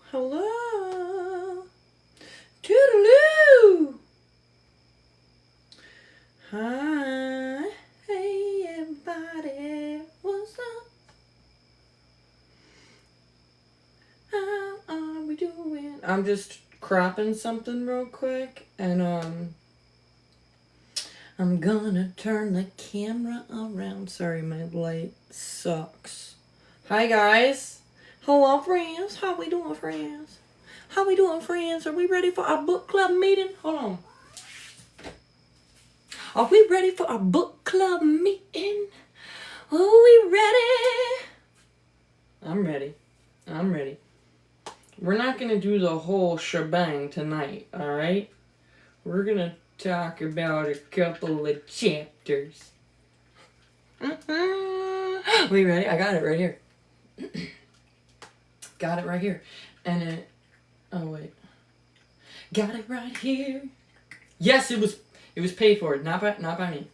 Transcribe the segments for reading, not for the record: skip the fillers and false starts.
Hello. Toodaloo. Hi. Hey, everybody. What's up? How are we doing? I'm just cropping something real quick, and I'm gonna turn the camera around. Sorry, my light sucks. Hi, guys. Hello, friends. How we doing, friends? How we doing, friends? Are we ready for our book club meeting? Hold on. Are we ready for our book club meeting? Are we ready? I'm ready. I'm ready. We're not going to do the whole shebang tonight, all right? We're going to talk about a couple of chapters. We ready? I got it right here. Got it right here. And it... Oh, wait. Got it right here. Yes, it was paid for. Not by me.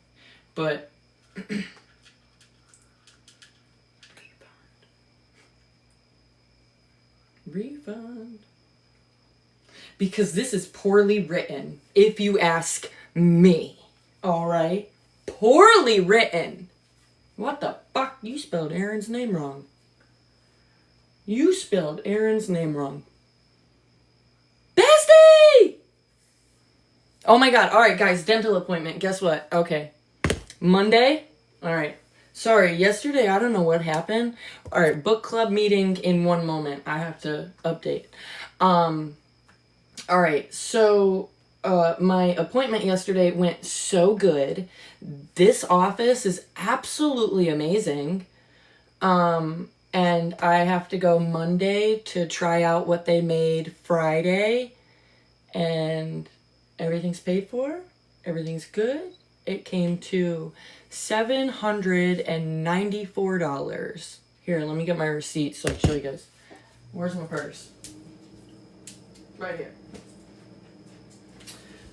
But... Refund. Because this is poorly written, if you ask me. Alright? Poorly written. What the fuck? You spelled Aaron's name wrong. You spelled Aaron's name wrong. Bestie! Oh my god. Alright, guys. Dental appointment. Guess what? Okay. Monday? Alright. Sorry, yesterday, I don't know what happened. Alright, book club meeting in one moment. I have to update. Alright, so my appointment yesterday went so good. This office is absolutely amazing. And I have to go Monday to try out what they made Friday. And everything's paid for. Everything's good. It came to $794. Here, let me get my receipt so I can show you guys. Where's my purse? Right here.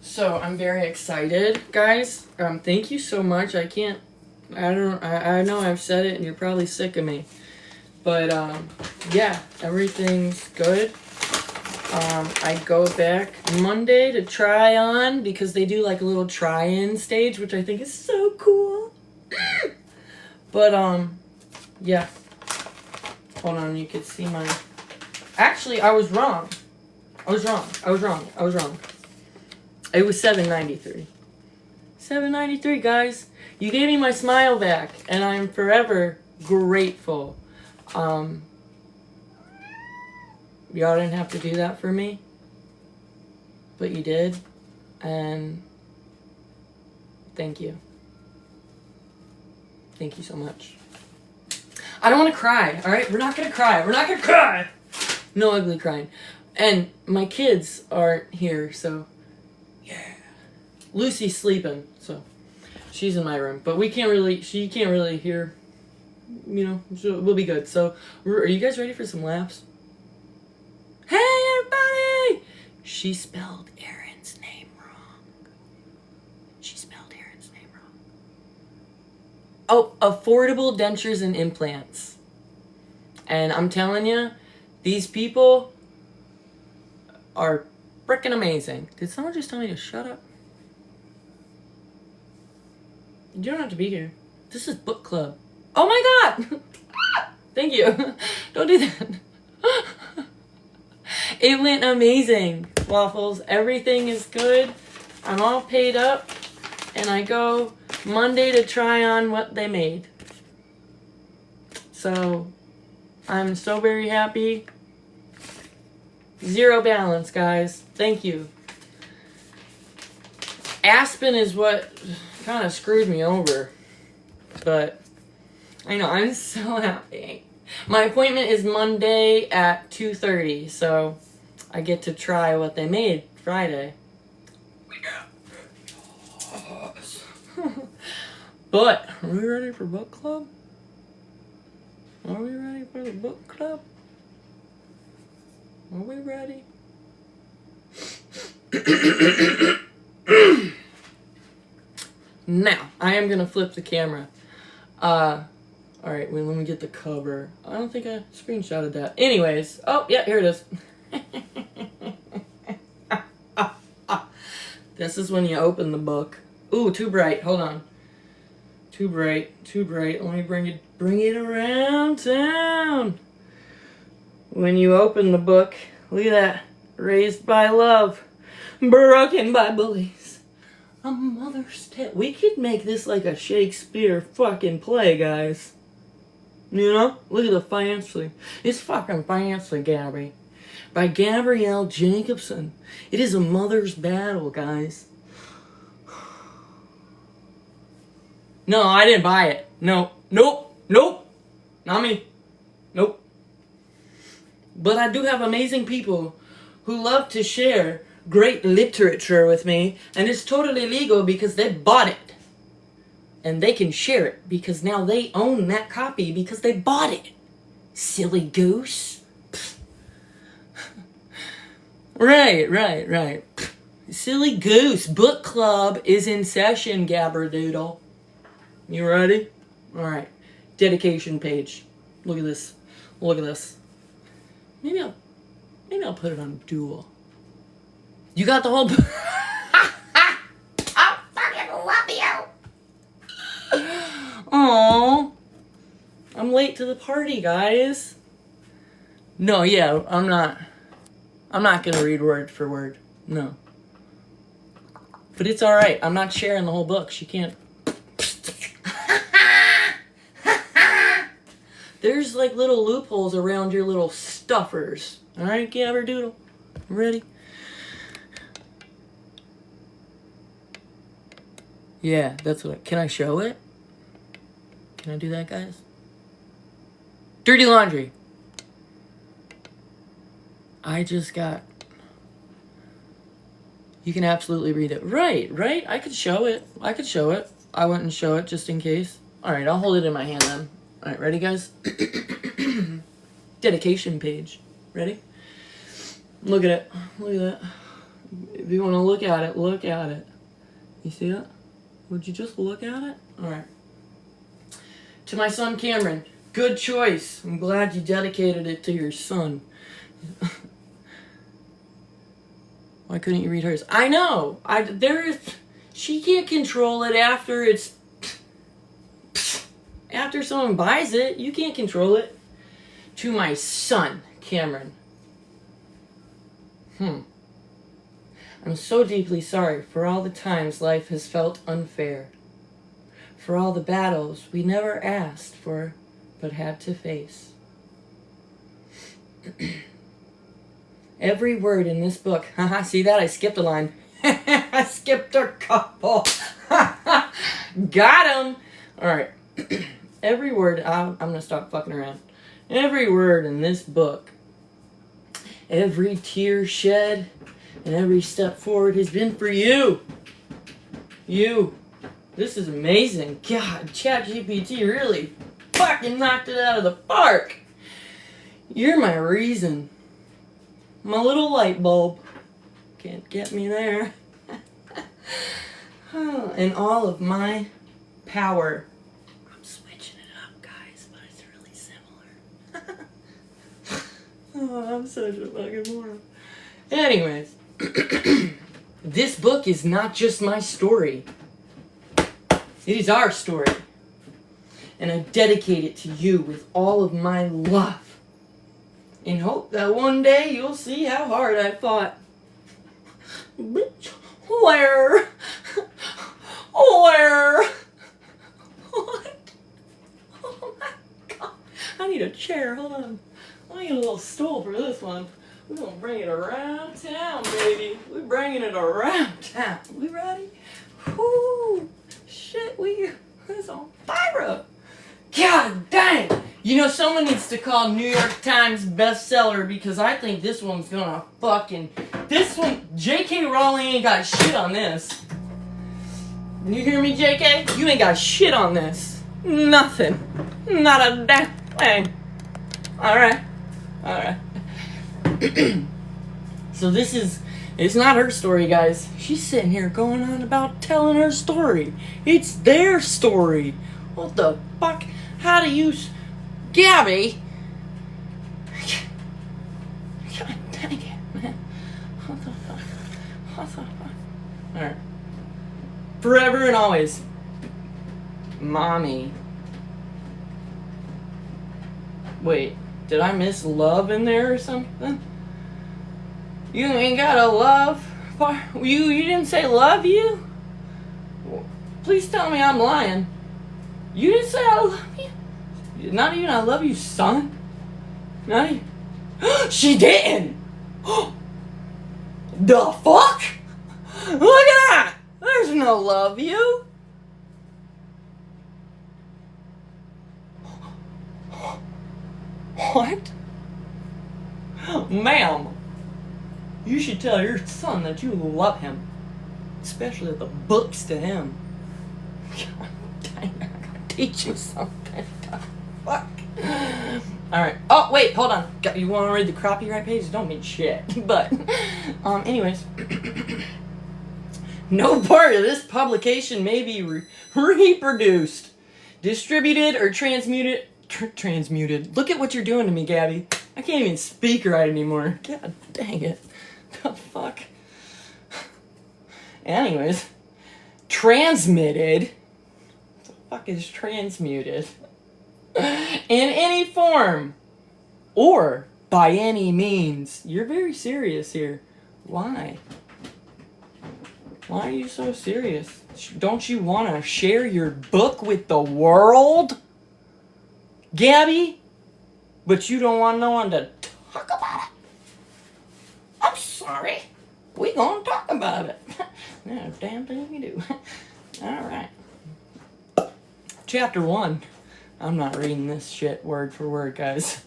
So I'm very excited, guys. Thank you so much. I know I've said it and you're probably sick of me. But yeah, everything's good. I go back Monday to try on because they do like a little try-in stage, which I think is so cool. But yeah. Hold on, you could see my... Actually, I was wrong. It was $793. $793, guys. You gave me my smile back, and I am forever grateful. Y'all didn't have to do that for me, but you did, and thank you. Thank you so much. I don't want to cry, alright? We're not gonna cry. No ugly crying. And my kids aren't here, so yeah. Lucy's sleeping, so she's in my room. But she can't really hear, so we'll be good. So, are you guys ready for some laughs? Hey, everybody! She spelled Aaron's name wrong. Oh, affordable dentures and implants. And I'm telling you, these people are freaking amazing. Did someone just tell me to shut up? You don't have to be here. This is book club. Oh my god! Thank you. Don't do that. It went amazing, Waffles. Everything is good. I'm all paid up. And I go Monday to try on what they made. So, I'm so very happy. Zero balance, guys. Thank you. Aspen is what kind of screwed me over. But, I know, I'm so happy. My appointment is Monday at 2:30, so I get to try what they made Friday. But, are we ready for book club? Are we ready for the book club? Are we ready? Now, I am going to flip the camera. Alright, wait, let me get the cover. I don't think I screenshotted that. Anyways, oh, yeah, here it is. This is when you open the book. Ooh, too bright. Hold on. Too bright. Too bright. Let me bring it around town. When you open the book, look at that. Raised by love. Broken by bullies. A mother's tale. We could make this like a Shakespeare fucking play, guys. You know? Look at the fancy. It's fucking fancy, Gabby. By Gabrielle Jacobson. It is a mother's battle, guys. No, I didn't buy it. No. Nope. Nope. Not me. Nope. But I do have amazing people who love to share great literature with me, and it's totally legal because they bought it. And they can share it because now they own that copy because they bought it. Silly goose. Right. Silly goose. Book club is in session, Gabberdoodle. You ready? Alright. Dedication page. Look at this. Look at this. Maybe I'll put it on dual. You got the whole book. I fucking love you. Aww. I'm late to the party, guys. No, yeah, I'm not gonna read word for word. No. But it's alright. I'm not sharing the whole book. She can't. There's like little loopholes around your little stuffers. Alright, Gabberdoodle? Ready? Yeah, that's what can I show it? Can I do that, guys? Dirty laundry. I just got... You can absolutely read it. Right. I could show it. I wouldn't show it just in case. Alright, I'll hold it in my hand then. Alright, ready, guys? Dedication page. Ready? Look at it. Look at that. If you want to look at it, look at it. You see it? Would you just look at it? Alright. To my son Cameron, good choice. I'm glad you dedicated it to your son. Why couldn't you read hers? I know. She can't control it after it's... After someone buys it, you can't control it. To my son, Cameron. I'm so deeply sorry for all the times life has felt unfair. For all the battles we never asked for, but had to face. Every word in this book... Haha, see that? I skipped a line. I skipped a couple. Got him! Alright. Every word... I'm gonna stop fucking around. Every word in this book, every tear shed, and every step forward has been for you. You. This is amazing. God, ChatGPT really fucking knocked it out of the park. You're my reason. My little light bulb. Can't get me there. And all of my power. I'm switching it up, guys, but it's really similar. Oh, I'm such a fucking moron. Anyways. This book is not just my story. It is our story. And I dedicate it to you with all of my love. And hope that one day you'll see how hard I fought. Bitch, where? Where? What? Oh my god. I need a chair. Hold on. I need a little stool for this one. We're gonna bring it around town, baby. We're bringing it around town. We ready? Whoo! Shit, it's on fire. God dang! You know, someone needs to call New York Times bestseller because I think this one's gonna fucking... This one, J.K. Rowling ain't got shit on this. You hear me, JK? You ain't got shit on this. Nothing. Not a damn thing. Alright. Alright. So this is... It's not her story, guys. She's sitting here going on about telling her story. It's their story. What the fuck? How do you... Gabby? God dang it, man. What the fuck? What the fuck? Alright. Forever and always. Mommy. Wait, did I miss love in there or something? You ain't got a love? You didn't say love you? Please tell me I'm lying. You didn't say I love you? Not even I love you, son. Not even... She didn't! The fuck? Look at that! There's no love you. What? Ma'am, you should tell your son that you love him. Especially the books to him. God dang, I gotta teach you something. Fuck. Alright. Oh, wait, hold on. You want to read the copyright page? Don't mean shit. But, anyways. No part of this publication may be reproduced, distributed, or transmuted. Transmuted. Look at what you're doing to me, Gabby. I can't even speak right anymore. God dang it. The fuck? Anyways. Transmitted. What the fuck is transmuted? In any form. Or by any means. You're very serious here. Why? Why are you so serious? Don't you want to share your book with the world? Gabby? But you don't want no one to talk about it? I'm sorry. We gonna talk about it. No damn thing you do. Alright. Chapter 1. I'm not reading this shit word for word, guys.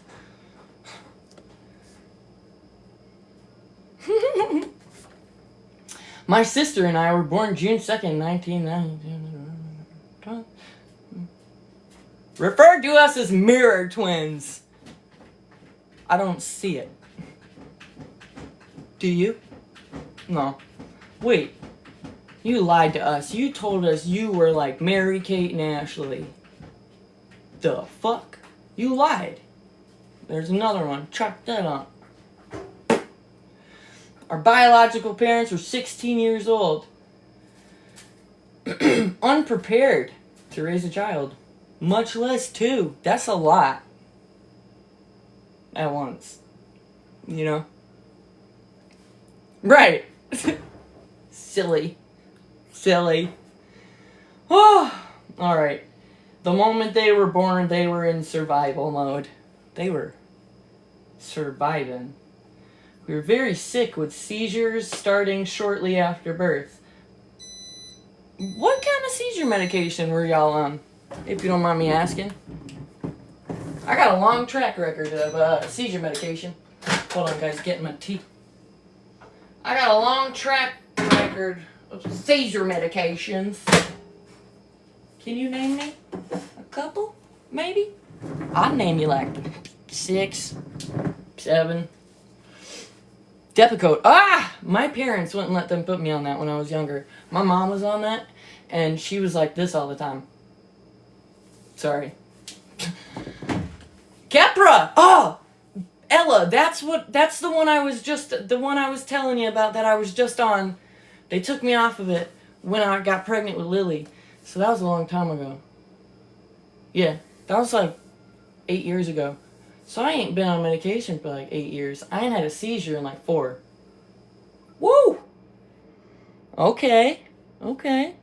My sister and I were born June 2nd, 1990. Referred to us as mirror twins. I don't see it. Do you? No. Wait. You lied to us. You told us you were like Mary, Kate, and Ashley. The fuck? You lied. There's another one. Chuck that on. Our biological parents were 16 years old. Unprepared to raise a child. Much less two. That's a lot. At once. You know? Right. Silly. Silly. Oh, alright. The moment they were born, they were in survival mode. They were surviving. We were very sick with seizures starting shortly after birth. What kind of seizure medication were y'all on? If you don't mind me asking. I got a long track record of seizure medication. Hold on, guys, getting my teeth. I got a long track record of seizure medications. Can you name me a couple? Maybe? I'd name you like 6, 7. Depakote. Ah! My parents wouldn't let them put me on that when I was younger. My mom was on that, and she was like this all the time. Sorry. Kepra! Oh! Ella, that's the one I was telling you about that I was just on. They took me off of it when I got pregnant with Lily. So that was a long time ago. Yeah, that was like 8 years ago. So I ain't been on medication for like 8 years. I ain't had a seizure in like 4. Woo! Okay. Okay.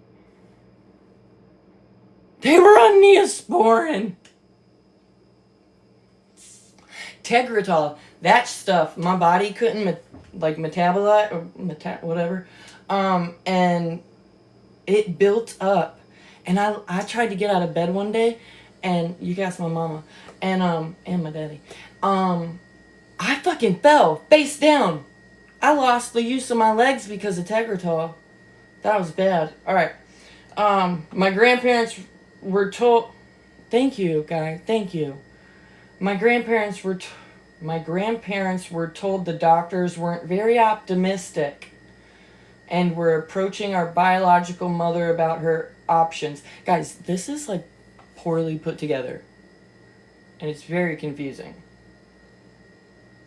They were on Neosporin. Tegretol. That stuff, my body couldn't metabolize or whatever. And it built up. And I tried to get out of bed one day, and you can ask my mama and my daddy. I fucking fell face down. I lost the use of my legs because of Tegretol. That was bad. All right. My grandparents were told. Thank you, guy. Thank you. My grandparents were. My grandparents were told the doctors weren't very optimistic, and were approaching our biological mother about her options. Guys, this is like poorly put together, and it's very confusing.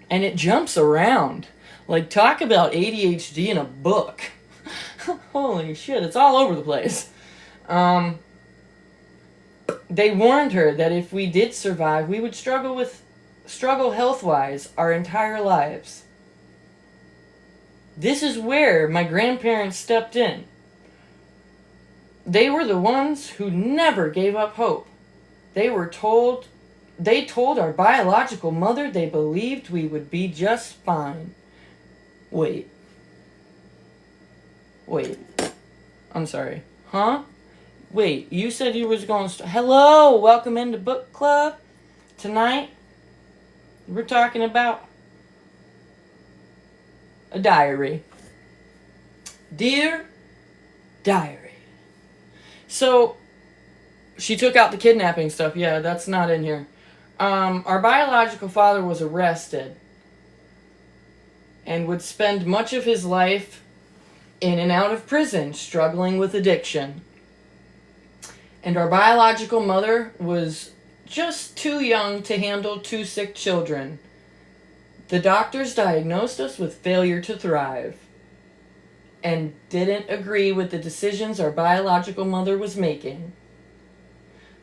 And it jumps around. Like, talk about ADHD in a book. Holy shit, it's all over the place. They warned her that if we did survive, we would struggle health-wise our entire lives. This is where my grandparents stepped in. They were the ones who never gave up hope. They told our biological mother they believed we would be just fine. Wait. I'm sorry. Huh? Wait, you said you was going to... Hello, welcome into book club. Tonight, we're talking about a diary. Dear Diary. So, she took out the kidnapping stuff. Yeah, that's not in here. Our biological father was arrested and would spend much of his life in and out of prison, struggling with addiction. And our biological mother was just too young to handle 2 sick children. The doctors diagnosed us with failure to thrive and didn't agree with the decisions our biological mother was making.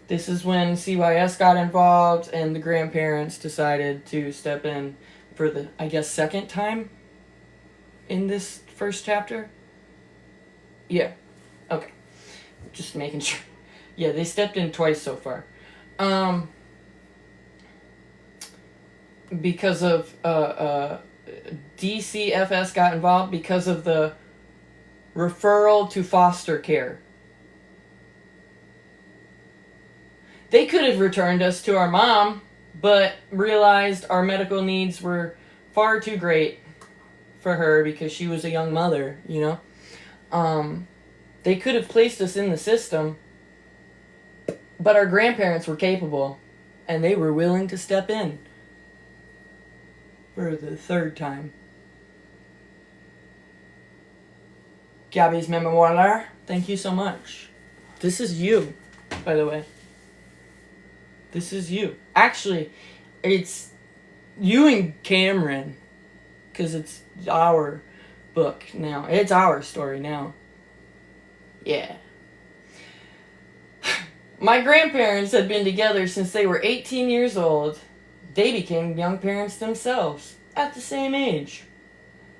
This is when CYS got involved and the grandparents decided to step in for the, I guess, second time in this first chapter. Yeah. Okay. Just making sure. Yeah, they stepped in twice so far. Because of DCFS got involved because of the referral to foster care. They could have returned us to our mom, but realized our medical needs were far too great for her because she was a young mother, you know. They could have placed us in the system, but our grandparents were capable, and they were willing to step in for the third time. Gabby's Memoir, thank you so much. This is you, by the way. This is you. Actually, it's you and Cameron, because it's our book now. It's our story now. Yeah. My grandparents had been together since they were 18 years old. They became young parents themselves at the same age.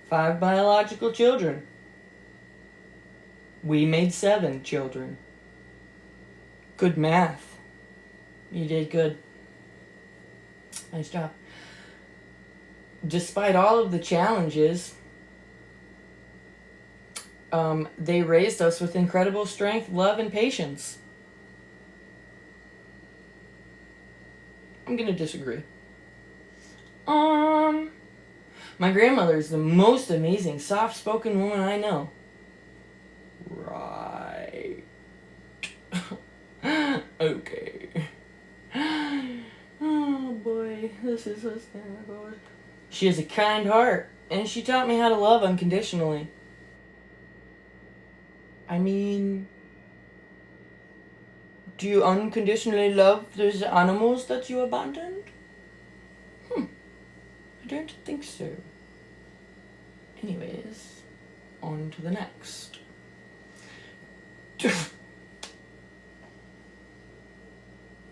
5 biological children. We made 7 children. Good math. You did good. Nice job. Despite all of the challenges, they raised us with incredible strength, love, and patience. I'm gonna disagree. My grandmother is the most amazing, soft-spoken woman I know. Right. Okay. Oh boy, this is hysterical. She has a kind heart, and she taught me how to love unconditionally. I mean, do you unconditionally love those animals that you abandoned? I don't think so. Anyways, on to the next.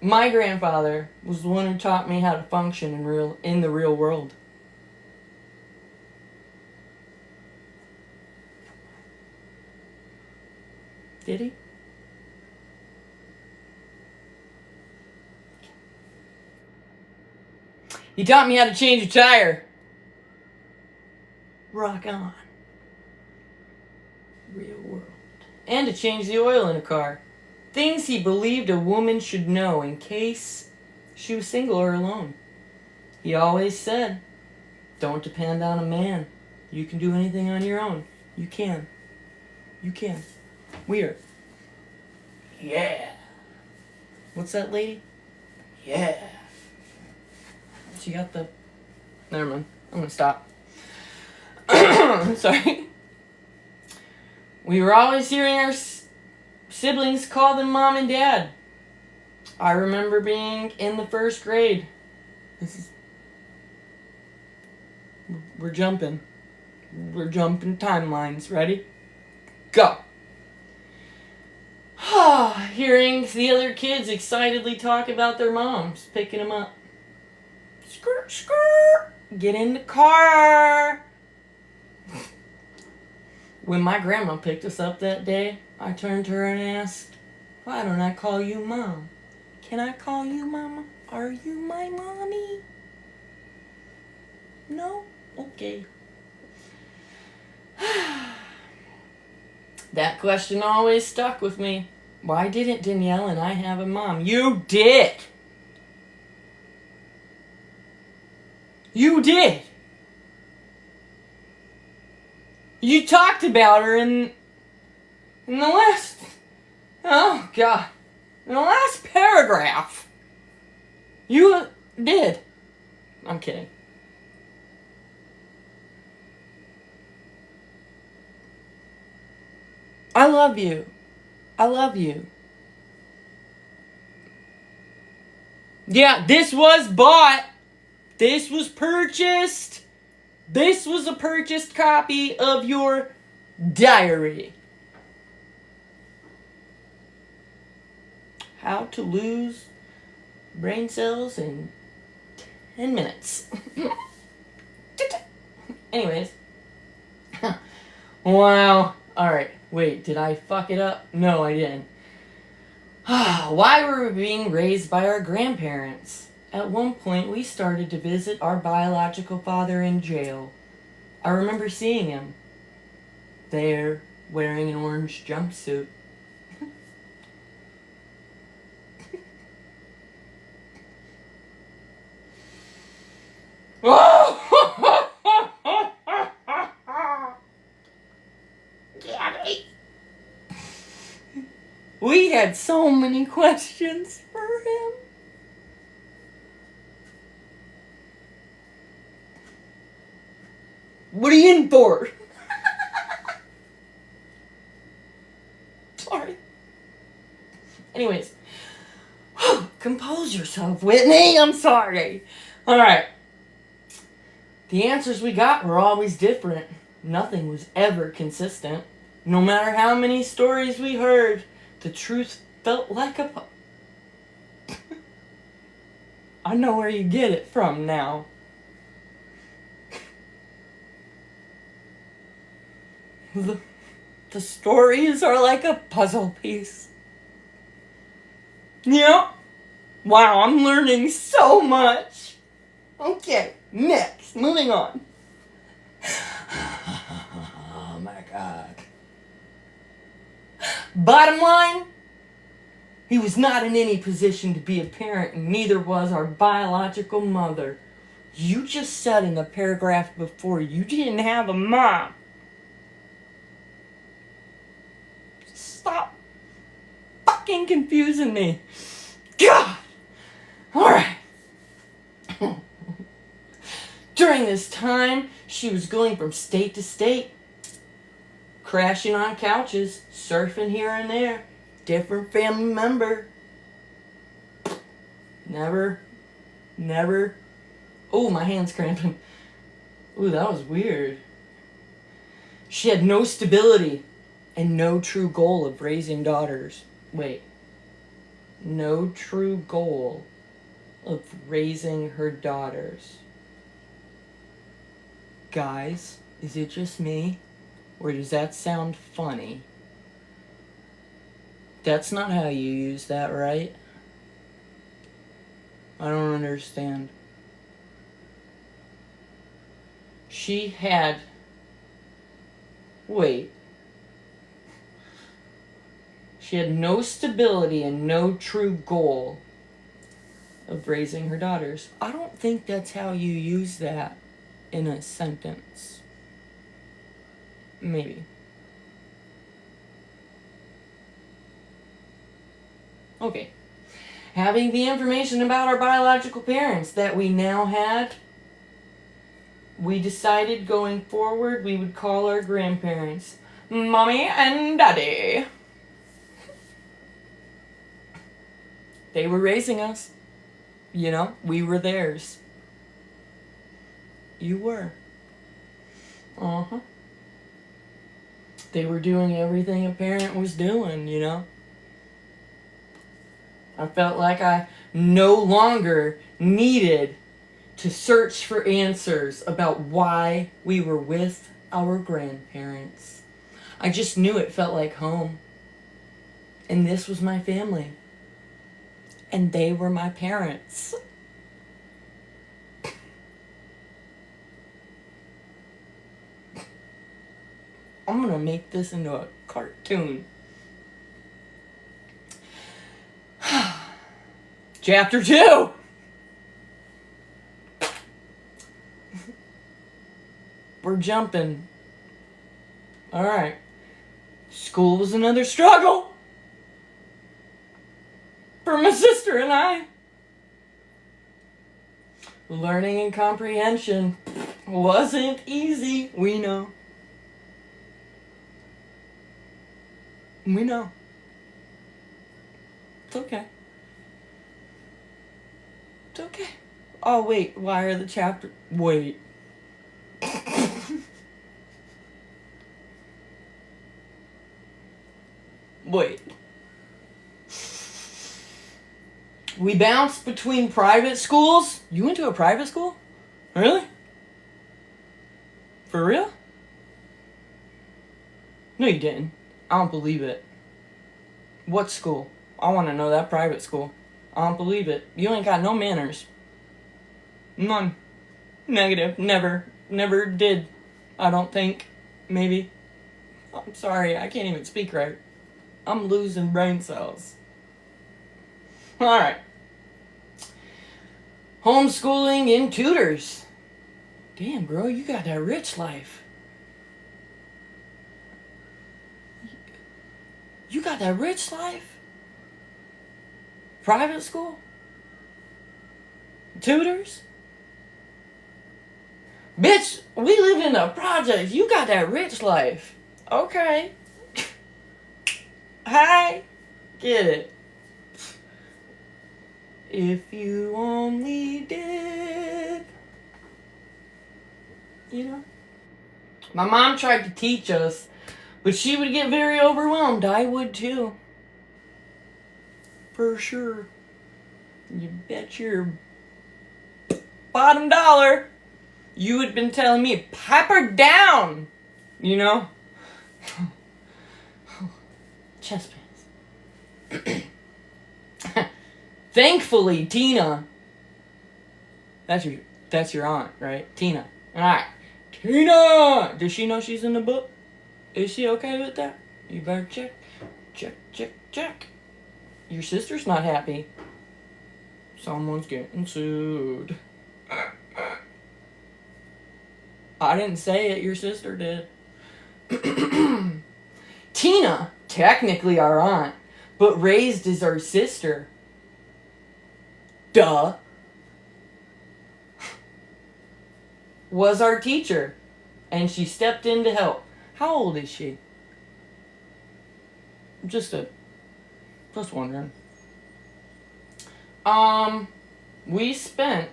My grandfather was the one who taught me how to function in the real world. Did he? He taught me how to change a tire. Rock on. Real world. And to change the oil in a car. Things he believed a woman should know in case she was single or alone. He always said, don't depend on a man. You can do anything on your own. You can. You can. Weird. Yeah. What's that lady? Yeah. She got the... Never mind. I'm gonna stop. Sorry. We were always hearing our siblings call them mom and dad. I remember being in the first grade. We're jumping. We're jumping timelines. Ready? Go. Hearing the other kids excitedly talk about their moms picking them up. Skirt, skirt. Get in the car. When my grandma picked us up that day, I turned to her and asked, "Why don't I call you Mom? Can I call you Mama? Are you my mommy?" No? Okay. That question always stuck with me. Why didn't Danielle and I have a mom? You did! You did! You talked about her in the last... Oh, God. In the last paragraph. You did. I'm kidding. I love you. I love you. Yeah, this was bought. This was purchased. This was a purchased copy of your diary. How to lose brain cells in 10 minutes. Anyways. Wow. Alright. Wait, did I fuck it up? No, I didn't. Why were we being raised by our grandparents? At one point, we started to visit our biological father in jail. I remember seeing him there, wearing an orange jumpsuit. We had so many questions for him. What are you in for? Sorry. Anyways. Compose yourself, Whitney. I'm sorry. Alright. The answers we got were always different. Nothing was ever consistent. No matter how many stories we heard, the truth felt like a... I know where you get it from now. The stories are like a puzzle piece. Yep. Wow, I'm learning so much. Okay, next. Moving on. Oh my God. Bottom line, he was not in any position to be a parent, and neither was our biological mother. You just said in the paragraph before you didn't have a mom. Stop fucking confusing me. God! Alright. During this time, she was going from state to state, crashing on couches, surfing here and there, different family member. Never. Oh, my hand's cramping. Ooh, that was weird. She had no stability and no true goal of raising daughters. Wait. No true goal of raising her daughters. Guys, is it just me? Or does that sound funny? That's not how you use that, right? I don't understand. She had... Wait. She had no stability and no true goal of raising her daughters. I don't think that's how you use that in a sentence. Maybe. Okay. Having the information about our biological parents that we now had, we decided going forward we would call our grandparents Mommy and Daddy. They were raising us. You know, we were theirs. You were. Uh-huh. They were doing everything a parent was doing, you know. I felt like I no longer needed to search for answers about why we were with our grandparents. I just knew it felt like home. And this was my family. And they were my parents. I'm gonna make this into a cartoon. Chapter 2! We're jumping. Alright. School was another struggle for my sister and I. Learning and comprehension wasn't easy, we know. We know. It's okay. It's okay. Oh, wait. Why are the chapters... Wait. Wait. We bounced between private schools? You went to a private school? Really? For real? No, you didn't. I don't believe it. What school? I want to know that private school. I don't believe it. You ain't got no manners. None. Negative. Never. Never did. I don't think. Maybe. I'm sorry. I can't even speak right. I'm losing brain cells. Alright. Homeschooling and tutors. Damn, girl, you got that rich life. You got that rich life? Private school? Tutors? Bitch, we live in a project. You got that rich life. Okay. Hi. Get it. If you only did. You know? My mom tried to teach us, but she would get very overwhelmed. I would too. For sure. You bet your bottom dollar you had been telling me, pipe her down. You know? Chest pains. Thankfully, Tina. That's your aunt, right? Tina. Alright. Tina! Does she know she's in the book? Is she okay with that? You better check. Check, check, check. Your sister's not happy. Someone's getting sued. I didn't say it, your sister did. Tina, technically our aunt, but raised as our sister. Duh. Was our teacher. And she stepped in to help. How old is she? Just wondering. We spent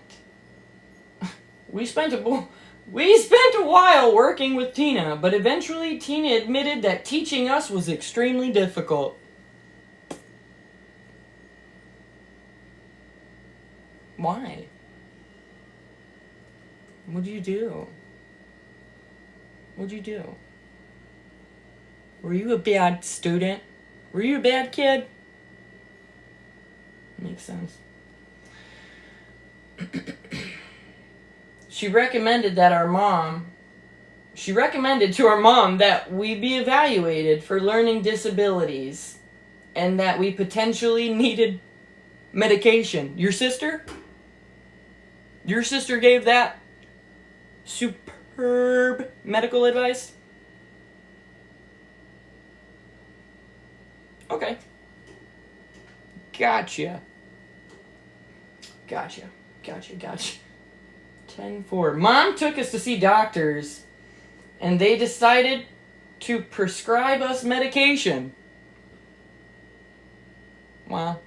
a while working with Tina, but eventually Tina admitted that teaching us was extremely difficult. Why? What'd you do? What'd you do? Were you a bad student? Were you a bad kid? Makes sense. She recommended to our mom that we be evaluated for learning disabilities and that we potentially needed medication. Your sister? Your sister gave that superb medical advice? Okay. Gotcha. 10-4. Mom took us to see doctors, and they decided to prescribe us medication. Wow.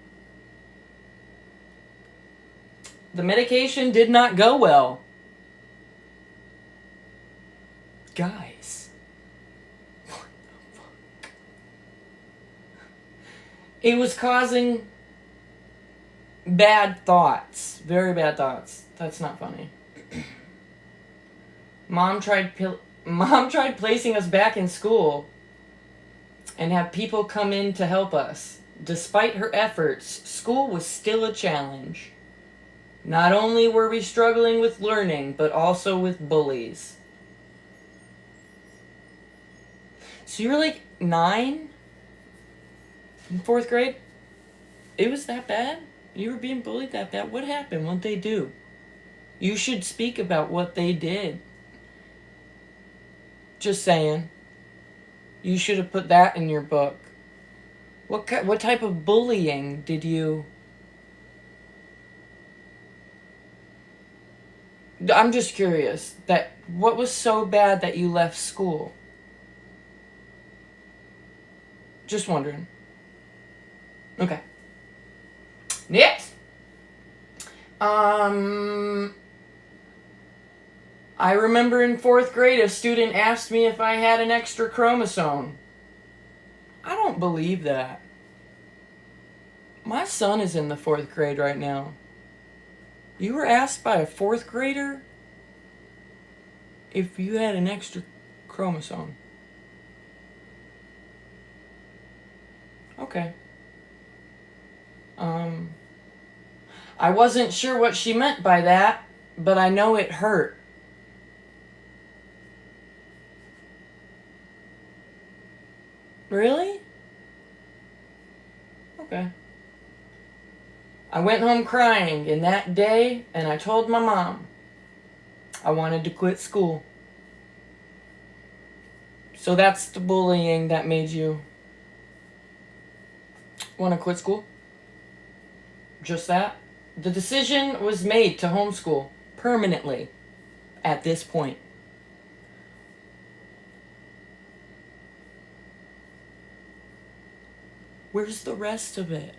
The medication did not go well. Guys. What the fuck? It was causing bad thoughts. Very bad thoughts. That's not funny. Mom tried placing us back in school and have people come in to help us. Despite her efforts, school was still a challenge. Not only were we struggling with learning, but also with bullies. So you were like 9 in 4th grade? It was that bad? You were being bullied that bad? What happened? What'd they do? You should speak about what they did. Just saying. You should have put that in your book. What type of bullying did you... I'm just curious. What was so bad that you left school? Just wondering. Okay. Next. I remember in 4th grade a student asked me if I had an extra chromosome. I don't believe that. My son is in the 4th grade right now. You were asked by a 4th grader if you had an extra chromosome. Okay. I wasn't sure what she meant by that, but I know it hurt. Really? Okay. I went home crying in that day, and I told my mom I wanted to quit school. So that's the bullying that made you want to quit school? Just that? The decision was made to homeschool permanently at this point. Where's the rest of it?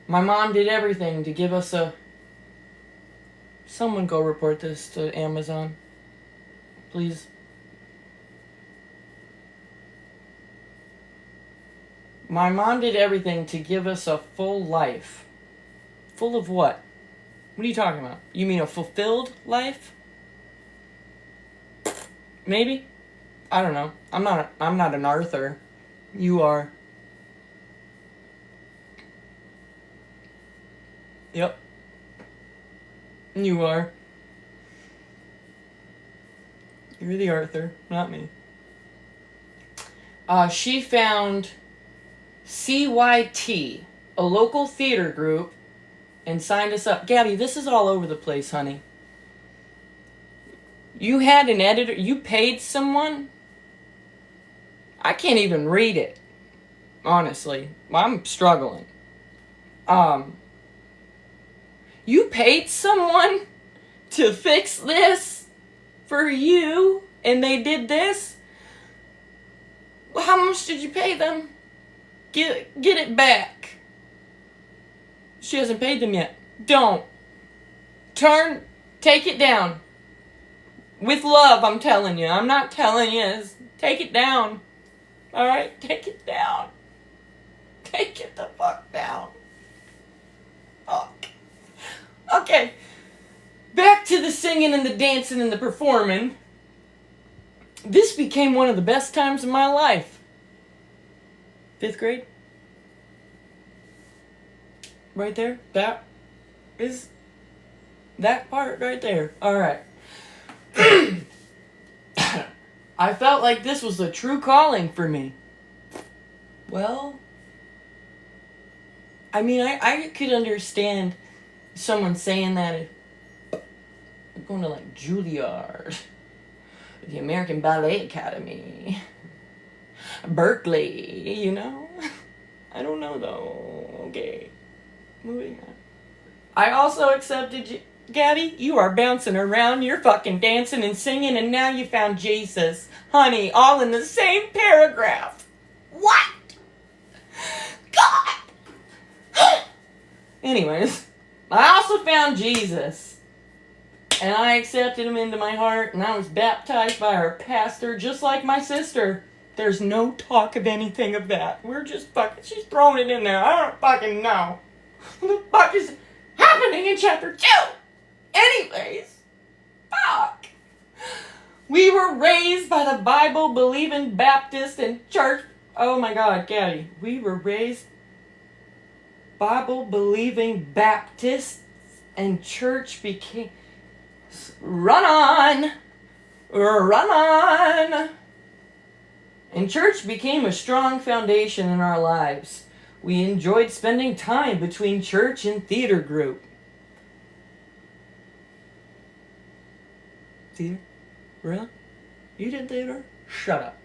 My mom did everything to give us a... Someone go report this to Amazon. Please. My mom did everything to give us a full life. Full of what? What are you talking about? You mean a fulfilled life? Maybe? I don't know. I'm not an Arthur. You are. Yep. You are. You're the Arthur, not me. She found CYT, a local theater group, and signed us up. Gabby, this is all over the place, honey. You had an editor. You paid someone? I can't even read it. Honestly. I'm struggling. You paid someone to fix this for you, and they did this? Well, how much did you pay them? Get it back. She hasn't paid them yet. Don't. Take it down. With love, I'm telling you. I'm not telling you. Take it down. Alright? Take it down. Take it the fuck down. Fuck. Okay. Back to the singing and the dancing and the performing. This became one of the best times of my life. 5th grade? Right there? That is that part right there. Alright. I felt like this was a true calling for me. Well, I mean, I could understand someone saying that if I'm going to like Juilliard, the American Ballet Academy. Berkeley, you know? I don't know though. Okay. Moving on. I also accepted you. Gabby, you are bouncing around, you're fucking dancing and singing, and now you found Jesus. Honey, all in the same paragraph. What? God! Anyways, I also found Jesus. And I accepted him into my heart, and I was baptized by our pastor, just like my sister. There's no talk of anything of that. We're just fucking, she's throwing it in there. I don't fucking know. What the fuck is happening in chapter 2? Anyways, fuck. We were raised by the Bible-believing Baptist and church. Oh my God, Gabby. We were raised Bible-believing Baptists and church became... Run on! Run on! And church became a strong foundation in our lives. We enjoyed spending time between church and theater group. Theater? Really? You did theater? Shut up.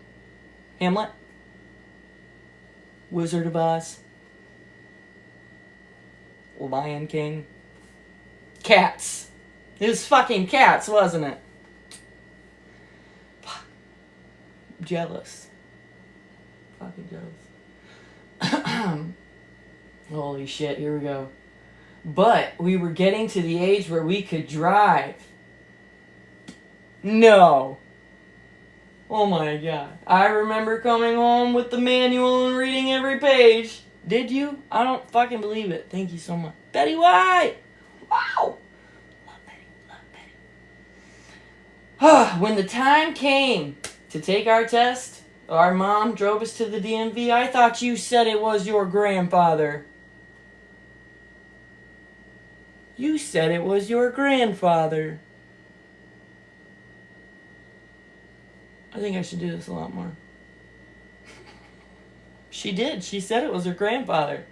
Hamlet? Wizard of Oz? Lion King? Cats. It was fucking Cats, wasn't it? Fuck. Jealous. Fucking jealous. Holy shit, here we go. But we were getting to the age where we could drive. No. Oh my God. I remember coming home with the manual and reading every page. Did you? I don't fucking believe it. Thank you so much. Betty White! Wow! Love Betty. Love Betty. When the time came to take our test, our mom drove us to the DMV. I thought you said it was your grandfather. You said it was your grandfather. I think I should do this a lot more. She did. She said it was her grandfather.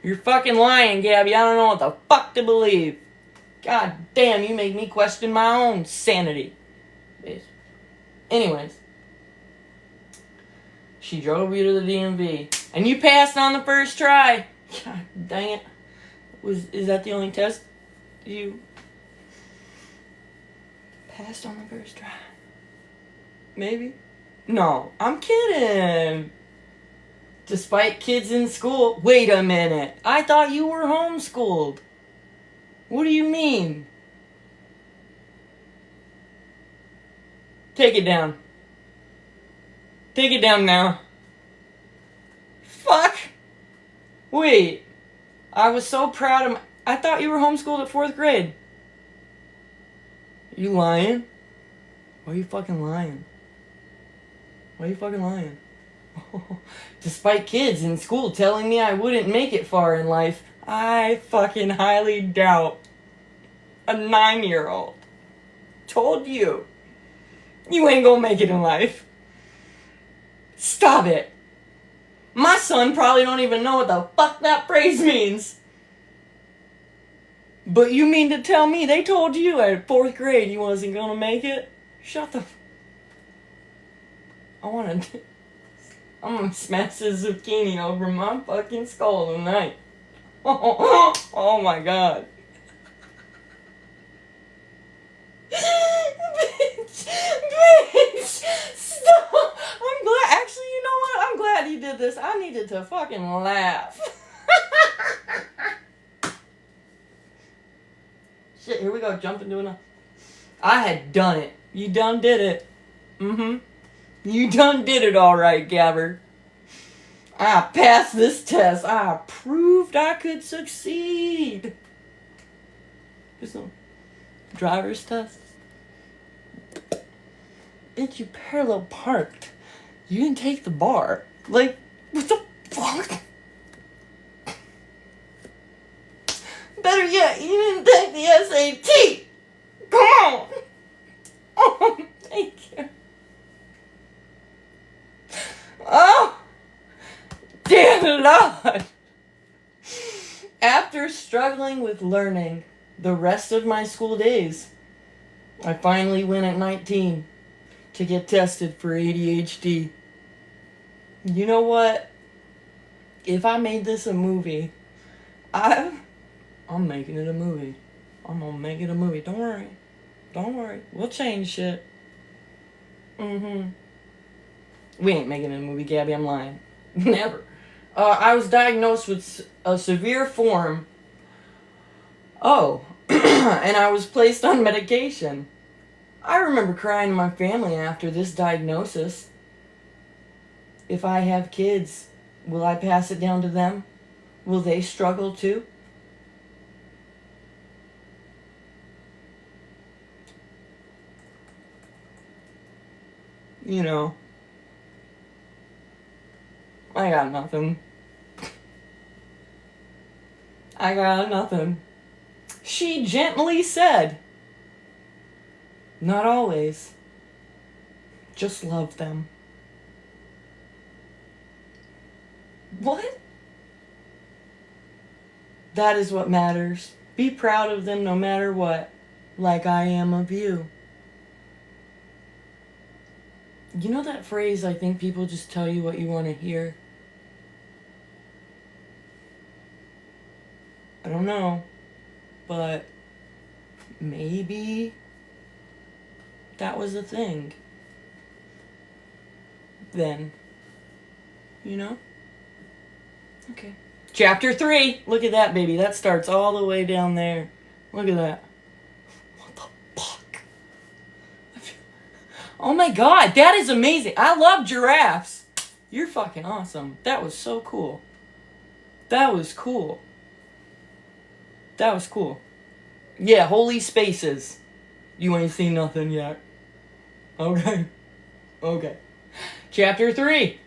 You're fucking lying, Gabby. I don't know what the fuck to believe. God damn, you make me question my own sanity. Anyways. She drove you to the DMV. And you passed on the first try. God dang it. Is that the only test you passed on the first try? Maybe? No, I'm kidding. Despite kids in school. Wait a minute. I thought you were homeschooled. What do you mean? Take it down. Take it down now. Fuck. Wait. I was so proud of I thought you were homeschooled at 4th grade. You lying? Why are you fucking lying? Why are you fucking lying? Despite kids in school telling me I wouldn't make it far in life, I fucking highly doubt a 9-year-old told you you ain't gonna make it in life. Stop it. My son probably don't even know what the fuck that phrase means. But you mean to tell me they told you at 4th grade you wasn't gonna make it? Shut the I'm gonna smash this zucchini over my fucking skull tonight. Oh my God. Bitch, stop. I'm glad, actually, you know what? I'm glad you did this. I needed to fucking laugh. Shit, here we go, jump into another. I had done it. You done did it. You done did it alright, Gabber. I passed this test. I proved I could succeed. Here's some driver's test. Bitch, you parallel parked. You didn't take the bar. Like, what the fuck? Better yet, you didn't take the SAT. Come on. Oh, thank you. Oh, dear Lord. After struggling with learning the rest of my school days, I finally went at 19 to get tested for ADHD. You know what? If I made this a movie, I'm making it a movie. I'm gonna make it a movie. Don't worry. Don't worry. We'll change shit. We ain't making it a movie, Gabby. I'm lying. Never. I was diagnosed with a severe form. Oh. And I was placed on medication. I remember crying to my family after this diagnosis. If I have kids, will I pass it down to them? Will they struggle too? You know, I got nothing. I got nothing. She gently said, not always. Just love them. What? That is what matters. Be proud of them no matter what, like I am of you. You know that phrase, I think people just tell you what you want to hear? I don't know, but maybe that was a thing then, you know? Okay. Chapter 3. Look at that, baby. That starts all the way down there. Look at that. What the fuck? Oh my god, that is amazing. I love giraffes. You're fucking awesome. That was so cool. That was cool. That was cool. Yeah, holy spaces. You ain't seen nothing yet. Okay. Okay. Chapter 3.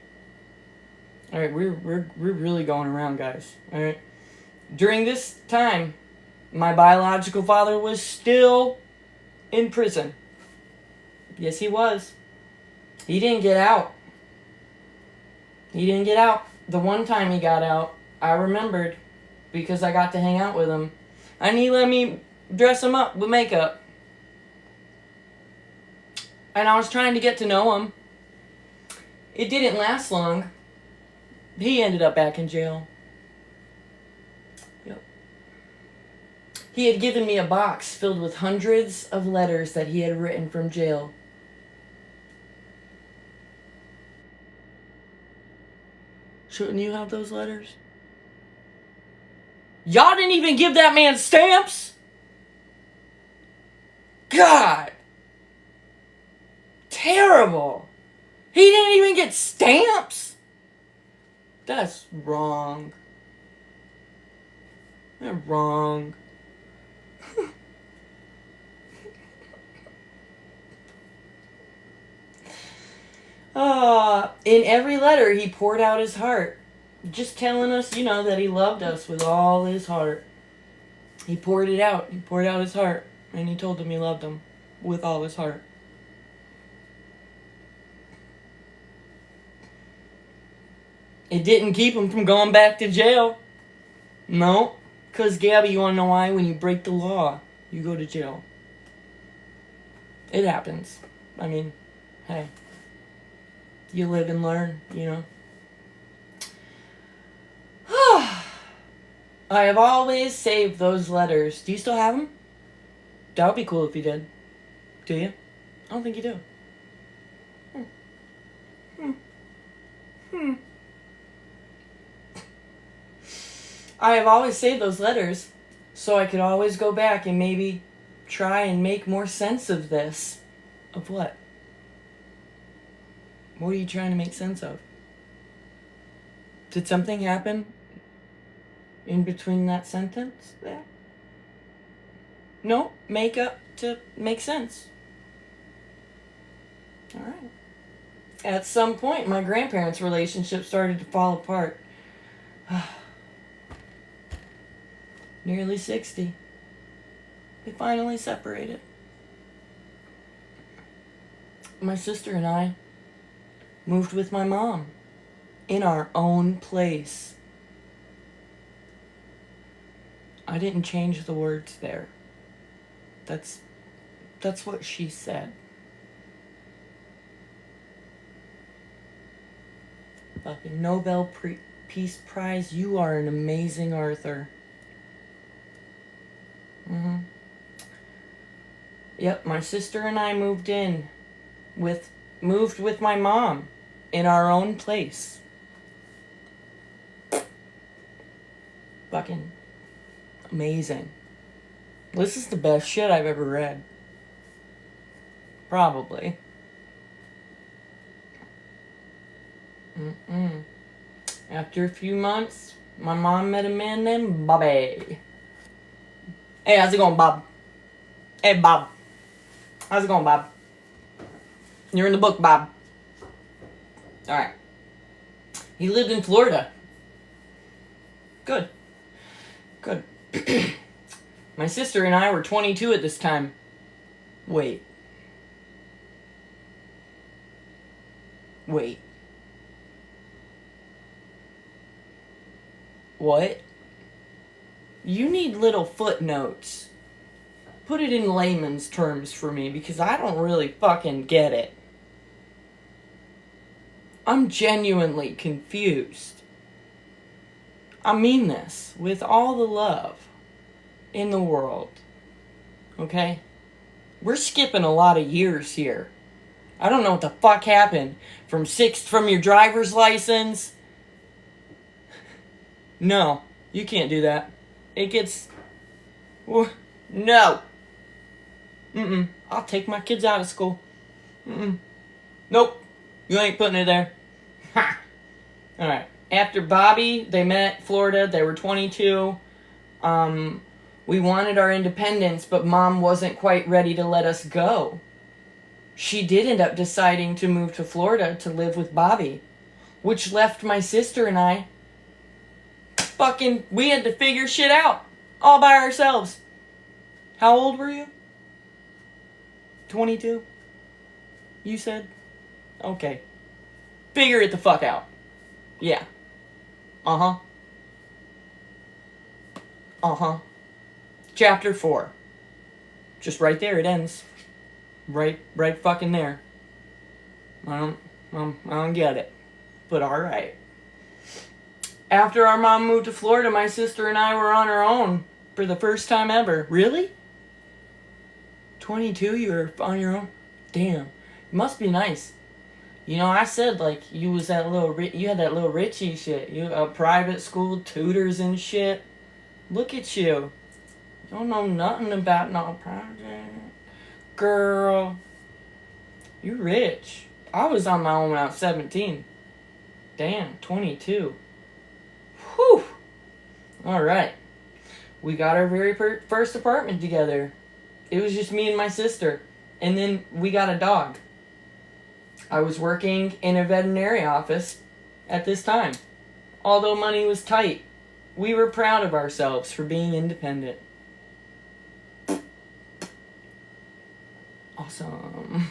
Alright, we're really going around, guys. Alright. During this time, my biological father was still in prison. Yes, he was. He didn't get out. He didn't get out. The one time he got out, I remembered because I got to hang out with him. And he let me dress him up with makeup. And I was trying to get to know him. It didn't last long. He ended up back in jail. Yep. He had given me a box filled with hundreds of letters that he had written from jail. Shouldn't you have those letters? Y'all didn't even give that man stamps? God! Terrible! He didn't even get stamps? That's wrong. That's wrong. In every letter, he poured out his heart. Just telling us, you know, that he loved us with all his heart. He poured it out. He poured out his heart. And he told them he loved them with all his heart. It didn't keep him from going back to jail. No. Because, Gabby, you want to know why? When you break the law, you go to jail. It happens. I mean, hey. You live and learn, you know. I have always saved those letters. Do you still have them? That would be cool if you did. Do you? I don't think you do. I have always saved those letters so I could always go back and maybe try and make more sense of this. Of what? What are you trying to make sense of? Did something happen in between that sentence there? No, make up to make sense. Alright. At some point, my grandparents' relationship started to fall apart. Nearly 60. They finally separated. My sister and I moved with my mom in our own place. I didn't change the words there. That's what she said. Fucking Nobel Peace Prize. You are an amazing author. Yep, my sister and I moved with my mom in our own place. Fucking amazing. This is the best shit I've ever read. Probably. After a few months, my mom met a man named Bobby. Hey, how's it going, Bob? Hey, Bob. How's it going, Bob? You're in the book, Bob. Alright. He lived in Florida. Good. Good. My sister and I were 22 at this time. Wait. What? You need little footnotes. Put it in layman's terms for me, because I don't really fucking get it. I'm genuinely confused. I mean this with all the love in the world. Okay? We're skipping a lot of years here. I don't know what the fuck happened. From your driver's license. No, you can't do that. It gets... No. I'll take my kids out of school. Nope. You ain't putting it there. Ha! Alright. After Bobby, they met Florida. They were 22. We wanted our independence, but Mom wasn't quite ready to let us go. She did end up deciding to move to Florida to live with Bobby, which left my sister and I... we had to figure shit out all by ourselves. How old were you? 22? You said? Okay. Figure it the fuck out. Yeah. Chapter 4. Just right there, it ends. Right fucking there. I don't get it. But alright. After our mom moved to Florida, my sister and I were on our own for the first time ever. Really? 22, you were on your own? Damn. It must be nice. You know, I said, like, you had that little Richie shit. You, private school, tutors and shit. Look at you. Don't know nothing about no private. Girl. You rich. I was on my own when I was 17. Damn, 22. Whew. Alright. We got our very first apartment together. It was just me and my sister. And then we got a dog. I was working in a veterinary office at this time. Although money was tight, we were proud of ourselves for being independent. Awesome.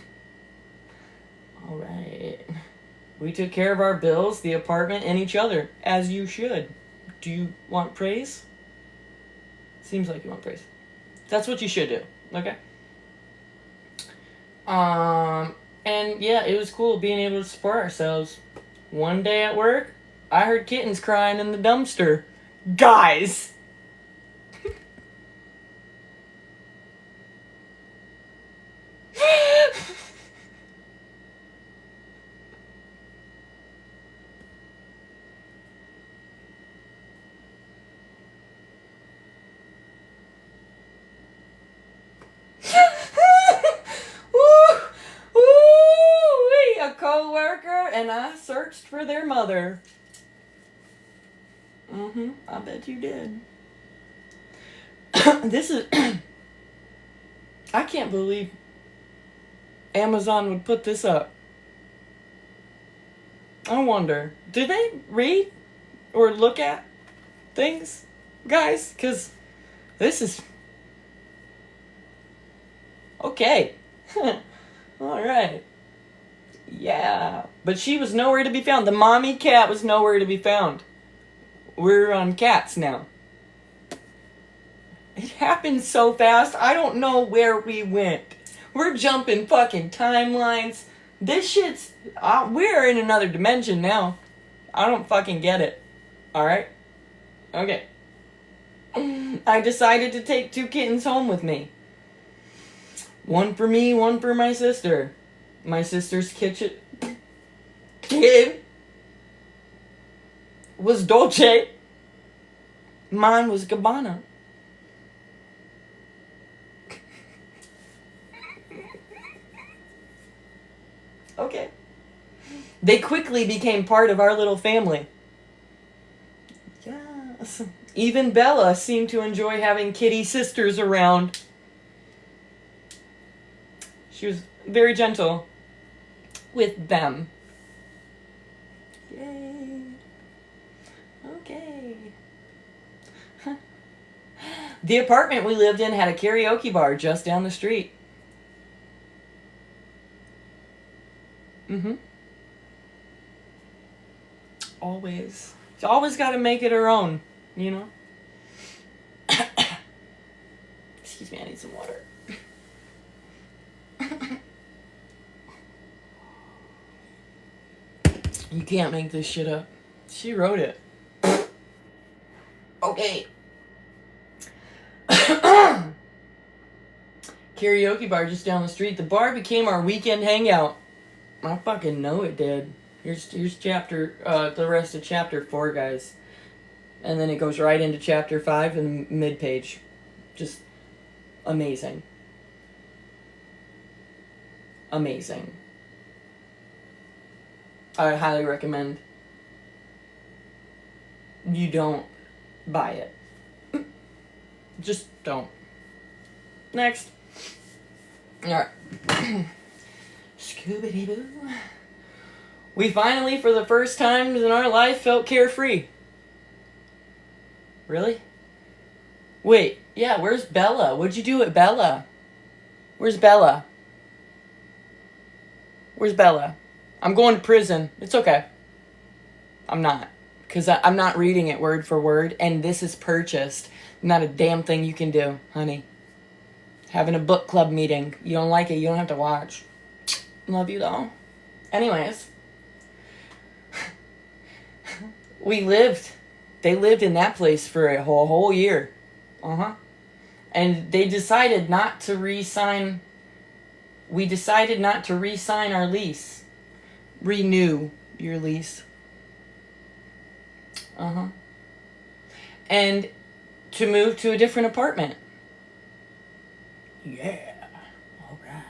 Alright. We took care of our bills, the apartment, and each other, as you should. Do you want praise? Seems like you want praise. That's what you should do, okay? And yeah, it was cool being able to support ourselves. One day at work, I heard kittens crying in the dumpster. Guys! A co-worker, and I searched for their mother. I bet you did. This is... I can't believe Amazon would put this up. I wonder, do they read or look at things, guys? Because this is... Okay. Alright. Yeah. But she was nowhere to be found. The mommy cat was nowhere to be found. We're on cats now. It happened so fast, I don't know where we went. We're jumping fucking timelines. This shit's... we're in another dimension now. I don't fucking get it. Alright? Okay. I decided to take 2 kittens home with me. One for me, one for my sister. My sister's kitten was Dolce. Mine was Gabbana. Okay. They quickly became part of our little family. Yes. Even Bella seemed to enjoy having kitty sisters around. She was very gentle with them. Yay. Okay. The apartment we lived in had a karaoke bar just down the street. Always. She's always got to make it her own, you know? Excuse me, I need some water. You can't make this shit up. She wrote it. Okay. Karaoke bar just down the street. The bar became our weekend hangout. I fucking know it did. Here's chapter, the rest of chapter 4, guys. And then it goes right into chapter 5 in the mid-page. Just amazing. Amazing. I highly recommend you don't buy it. Just don't. Next. Alright. Scooby-Doo. We finally, for the first time in our life, felt carefree. Really? Wait, yeah, where's Bella? What'd you do with Bella? Where's Bella? Where's Bella? I'm going to prison. It's okay. I'm not. Because I'm not reading it word for word, and this is purchased. Not a damn thing you can do, honey. Having a book club meeting. You don't like it, you don't have to watch. Love you, though. Anyways. They lived in that place for a whole year. And they decided not to re-sign. We decided not to re-sign our lease. Renew your lease. And to move to a different apartment. Yeah. Alright.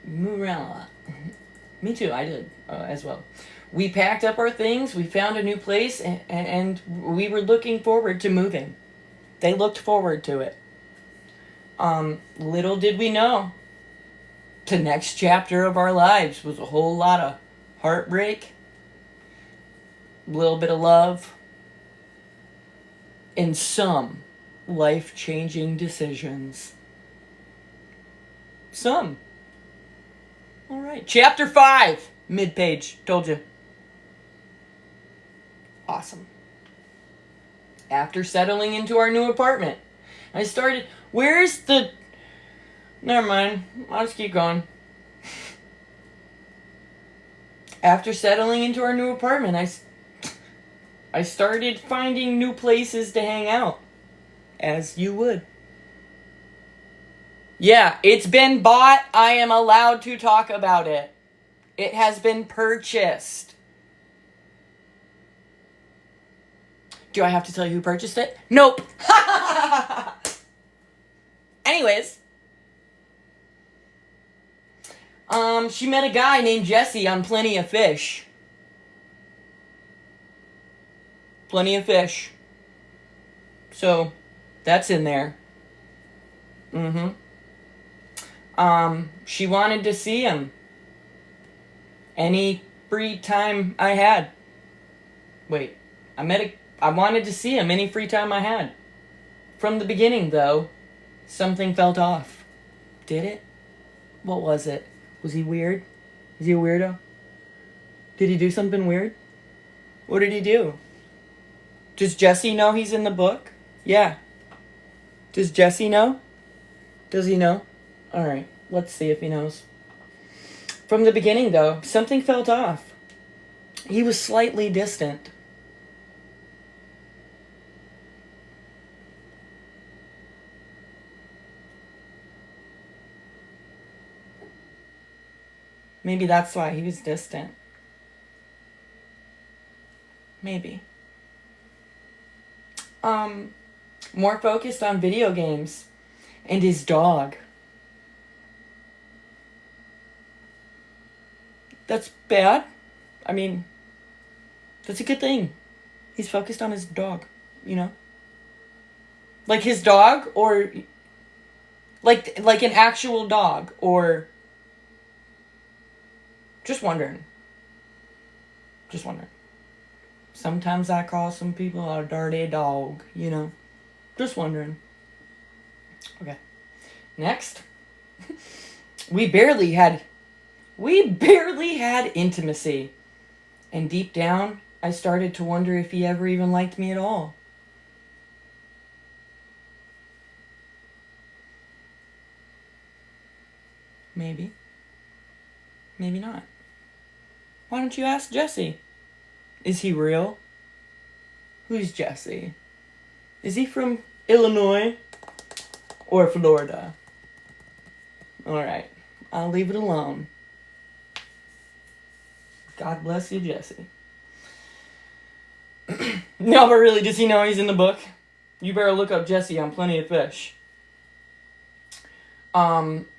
Move around a lot. Me too, I did as well. We packed up our things, we found a new place, and we were looking forward to moving. They looked forward to it. Little did we know, the next chapter of our lives was a whole lot of heartbreak, a little bit of love, and some life-changing decisions. Some. Alright, chapter 5, mid-page, told you. Awesome. After settling into our new apartment, I started... Where's the... Never mind. I'll just keep going. After settling into our new apartment, I started finding new places to hang out. As you would. Yeah, it's been bought. I am allowed to talk about it. It has been purchased. Do I have to tell you who purchased it? Nope. Anyways. She met a guy named Jesse on Plenty of Fish. Plenty of Fish. So, that's in there. She wanted to see him. Any free time I had. Wait, I wanted to see him any free time I had. From the beginning, though, something felt off. Did it? What was it? Was he weird? Is he a weirdo? Did he do something weird? What did he do? Does Jesse know he's in the book? Yeah. Does Jesse know? Does he know? Alright, let's see if he knows. From the beginning, though, something felt off. He was slightly distant. Maybe that's why he was distant. Maybe. More focused on video games and his dog. That's bad. I mean, that's a good thing. He's focused on his dog, you know? Like his dog, or like an actual dog, or just wondering. Just wondering. Sometimes I call some people a dirty dog, you know? Just wondering. Okay. Next. We barely had intimacy. And deep down, I started to wonder if he ever even liked me at all. Maybe. Maybe not. Why don't you ask Jesse? Is he real? Who's Jesse? Is he from Illinois or Florida? Alright, I'll leave it alone. God bless you, Jesse. No, but really, does he know he's in the book? You better look up Jesse on Plenty of Fish.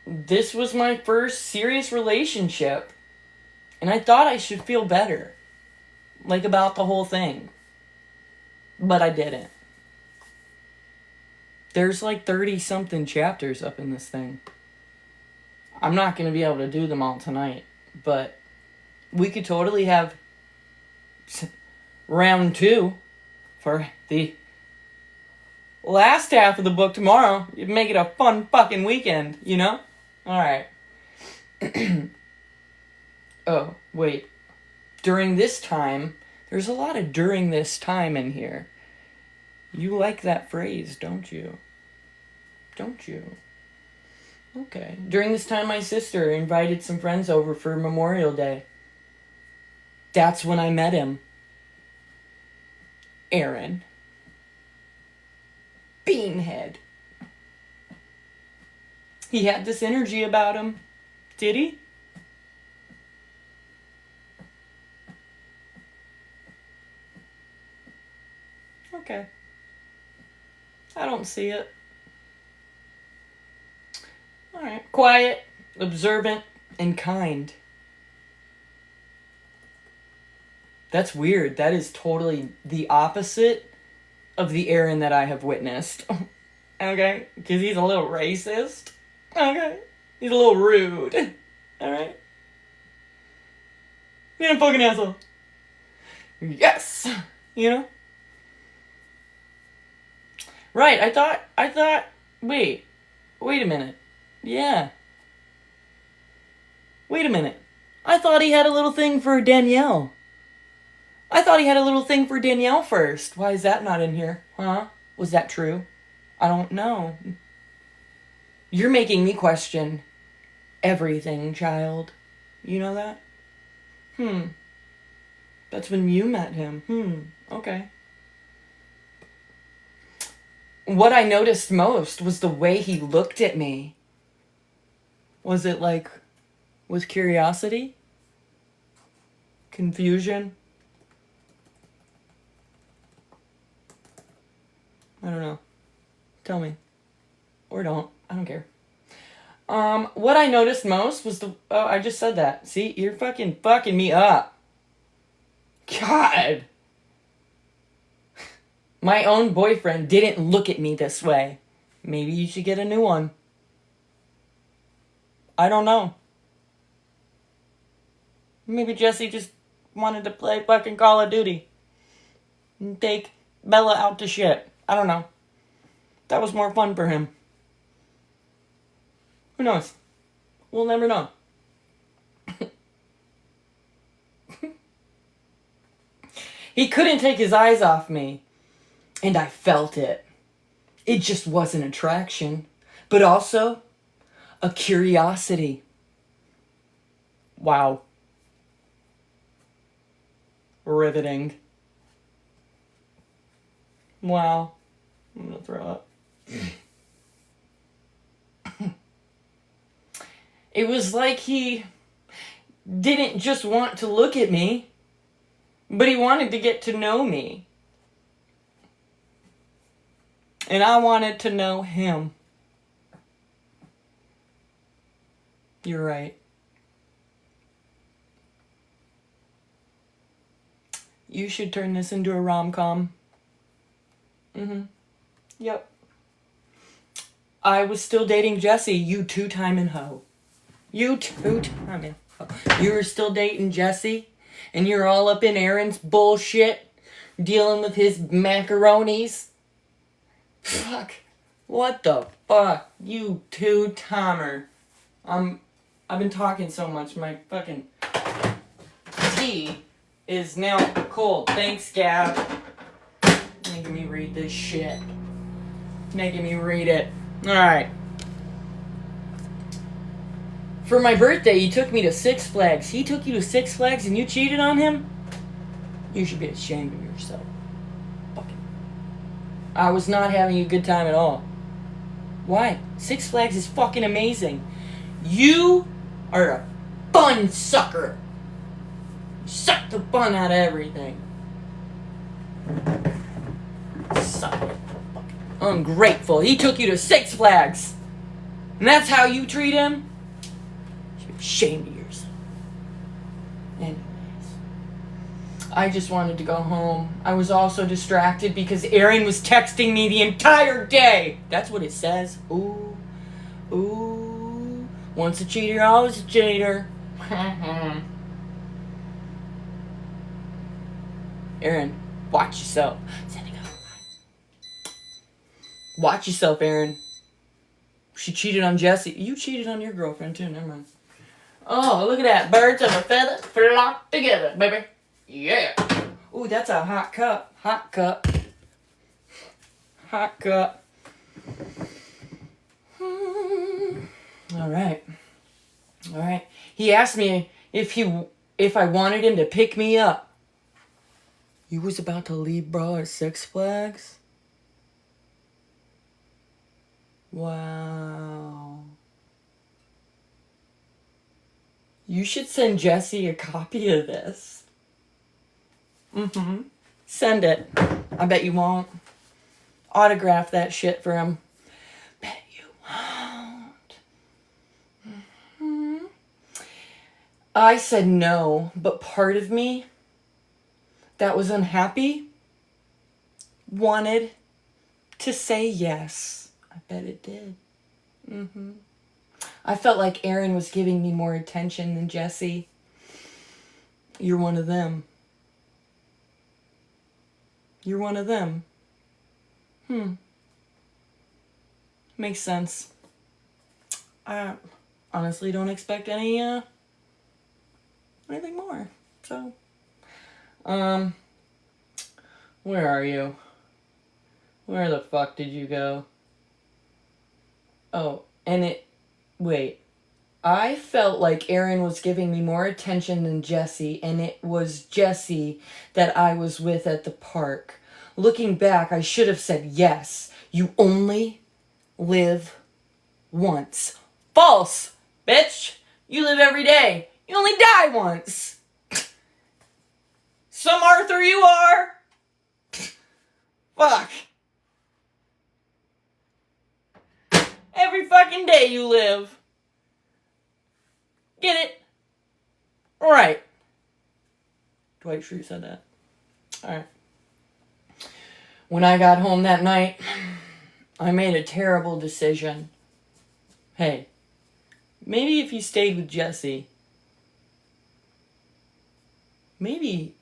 This was my first serious relationship, and I thought I should feel better. Like, about the whole thing. But I didn't. There's like 30-something chapters up in this thing. I'm not going to be able to do them all tonight, but we could totally have round 2 for the last half of the book tomorrow. You'd make it a fun fucking weekend, you know? Alright. Oh, wait. During this time, there's a lot of during this time in here. You like that phrase, don't you? Don't you? Okay. During this time, my sister invited some friends over for Memorial Day. That's when I met him. Aaron. Beanhead. He had this energy about him. Did he? Okay. I don't see it. Alright. Quiet, observant, and kind. That's weird. That is totally the opposite of the Aaron that I have witnessed. Okay? Because he's a little racist. Okay? He's a little rude. Alright? You're a fucking asshole. Yes! You know? Right, I thought, wait a minute. Yeah. Wait a minute. I thought he had a little thing for Danielle. I thought he had a little thing for Danielle first. Why is that not in here? Huh? Was that true? I don't know. You're making me question everything, child. You know that? That's when you met him. Okay. What I noticed most was the way he looked at me. Was it like, with curiosity? Confusion? I don't know. Tell me. Or don't. I don't care. What I noticed most was the... Oh, I just said that. See? You're fucking me up. God. My own boyfriend didn't look at me this way. Maybe you should get a new one. I don't know. Maybe Jesse just wanted to play fucking Call of Duty. And take Bella out to shit. I don't know. That was more fun for him. Who knows? We'll never know. He couldn't take his eyes off me. And I felt it. It just wasn't attraction, but also a curiosity. Wow. riveting. Wow. I'm gonna throw up. It was like he didn't just want to look at me, but he wanted to get to know me. And I wanted to know him. You're right. You should turn this into a rom-com. Yep. I was still dating Jesse, you two-timing hoe. You two-timing hoe. You were still dating Jesse, and you're all up in Aaron's bullshit, dealing with his macaronis. Fuck. What the fuck? You two-timer. I've been talking so much, my fucking tea is now cold. Thanks, Gab. Making me read this shit. Making me read it. Alright. For my birthday, he took me to Six Flags. He took you to Six Flags and you cheated on him? You should be ashamed of yourself. Fucking. I was not having a good time at all. Why? Six Flags is fucking amazing. You are a fun sucker. You suck the fun out of everything. Suck it. Ungrateful. He took you to Six Flags. And that's how you treat him? You should be ashamed of yourself. Anyways. I just wanted to go home. I was also distracted because Aaron was texting me the entire day. That's what it says. Ooh. Ooh. Once a cheater, always a cheater. Aaron, watch yourself. Watch yourself, Aaron. She cheated on Jesse. You cheated on your girlfriend, too. Never mind. Oh, look at that. Birds of a feather flock together, baby. Yeah. Ooh, that's a hot cup. Hot cup. Hot cup. All right. All right. He asked me if I wanted him to pick me up. You was about to leave, bro, at Six Flags? Wow. You should send Jesse a copy of this. Send it. I bet you won't. Autograph that shit for him. Bet you won't. I said no, but part of me that was unhappy wanted to say yes. I bet it did. I felt like Aaron was giving me more attention than Jesse. You're one of them. You're one of them. Makes sense. I honestly don't expect anything more. So, where are you? Where the fuck did you go? Oh, wait. I felt like Aaron was giving me more attention than Jesse, and it was Jesse that I was with at the park. Looking back, I should have said yes. You only live once. False, bitch. You live every day. You only die once. Some Arthur you are. Fuck. Every fucking day you live. Get it? Right. Dwight Schrute said that. Alright. When I got home that night, I made a terrible decision. Hey, maybe if you stayed with Jesse, maybe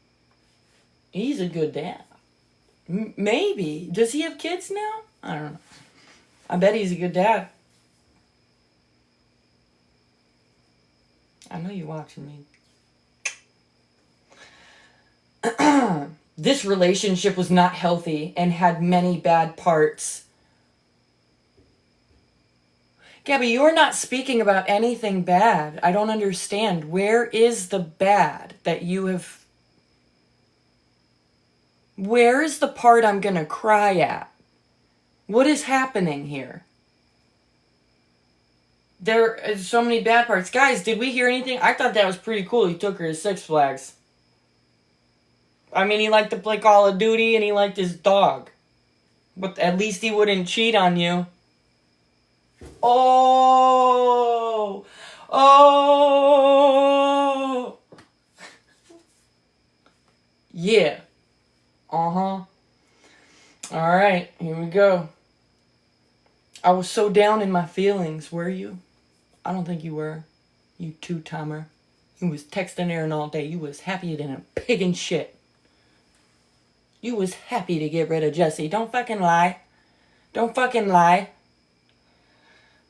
he's a good dad. Maybe. Does he have kids now? I don't know. I bet he's a good dad. I know you're watching me. This relationship was not healthy and had many bad parts. Gabby, you're not speaking about anything bad. I don't understand. Where is the bad that you have... Where is the part I'm gonna cry at? What is happening here? There are so many bad parts. Guys, did we hear anything? I thought that was pretty cool. He took her to Six Flags. I mean, he liked to play Call of Duty and he liked his dog. But at least he wouldn't cheat on you. Oh! Oh! Yeah. Uh-huh. Alright, here we go. I was so down in my feelings, were you? I don't think you were. You two-timer. You was texting Aaron all day. You was happy than a pig in shit. You was happy to get rid of Jesse. Don't fucking lie. Don't fucking lie.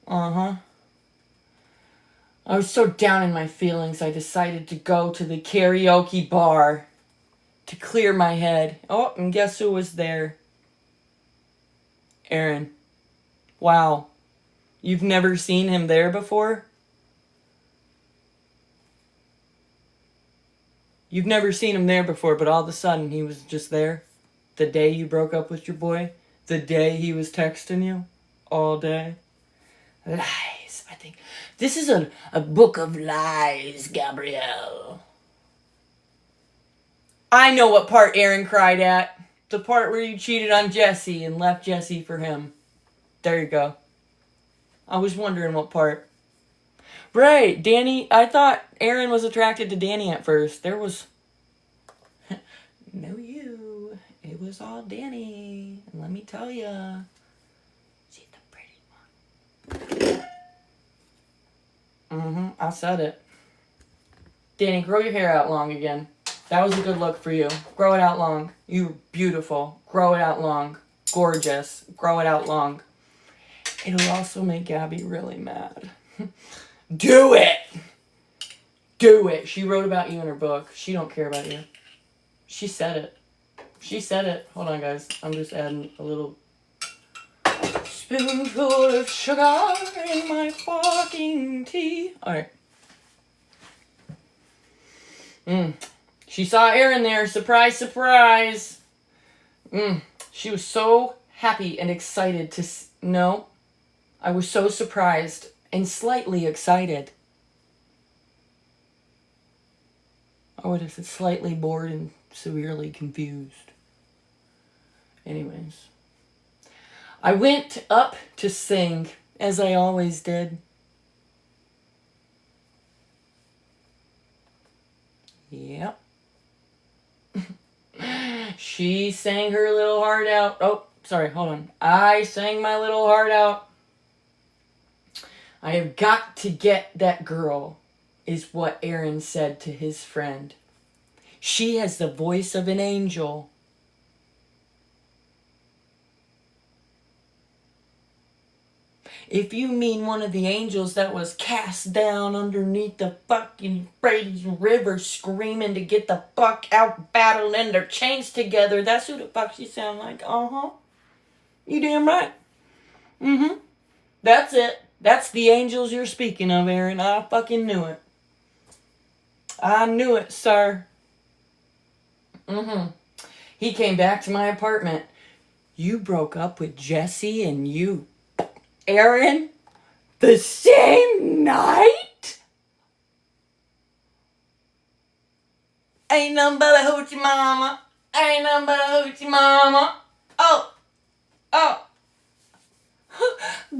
Uh-huh. I was so down in my feelings, I decided to go to the karaoke bar to clear my head. Oh, and guess who was there? Aaron. Wow. You've never seen him there before? You've never seen him there before, but all of a sudden he was just there. The day you broke up with your boy. The day he was texting you. All day. Lies. I think this is a book of lies, Gabrielle. I know what part Aaron cried at. The part where you cheated on Jesse and left Jesse for him. There you go. I was wondering what part. Right, Danny. I thought Aaron was attracted to Danny at first. There was... No, you. It was all Danny. And let me tell ya. She's the pretty one. I said it. Danny, grow your hair out long again. That was a good look for you. Grow it out long. You're beautiful. Grow it out long. Gorgeous. Grow it out long. It'll also make Gabby really mad. Do it! Do it. She wrote about you in her book. She don't care about you. She said it. She said it. Hold on, guys. I'm just adding a little spoonful of sugar in my fucking tea. Alright. She saw Aaron there. Surprise, surprise. She was so happy and excited to... No. I was so surprised and slightly excited. I would have said slightly bored and severely confused. Anyways. I went up to sing, as I always did. Yep. She sang her little heart out. Oh, sorry, hold on. I sang my little heart out. I have got to get that girl, is what Aaron said to his friend. She has the voice of an angel. If you mean one of the angels that was cast down underneath the fucking Brady's River screaming to get the fuck out, battling their chains together, that's who the fuck she sound like. Uh-huh. You damn right. That's it. That's the angels you're speaking of, Aaron. I fucking knew it. I knew it, sir. He came back to my apartment. You broke up with Jesse and you... Aaron? The same night? Ain't nothing but a hoochie mama. Ain't nothing but a hoochie mama. Oh.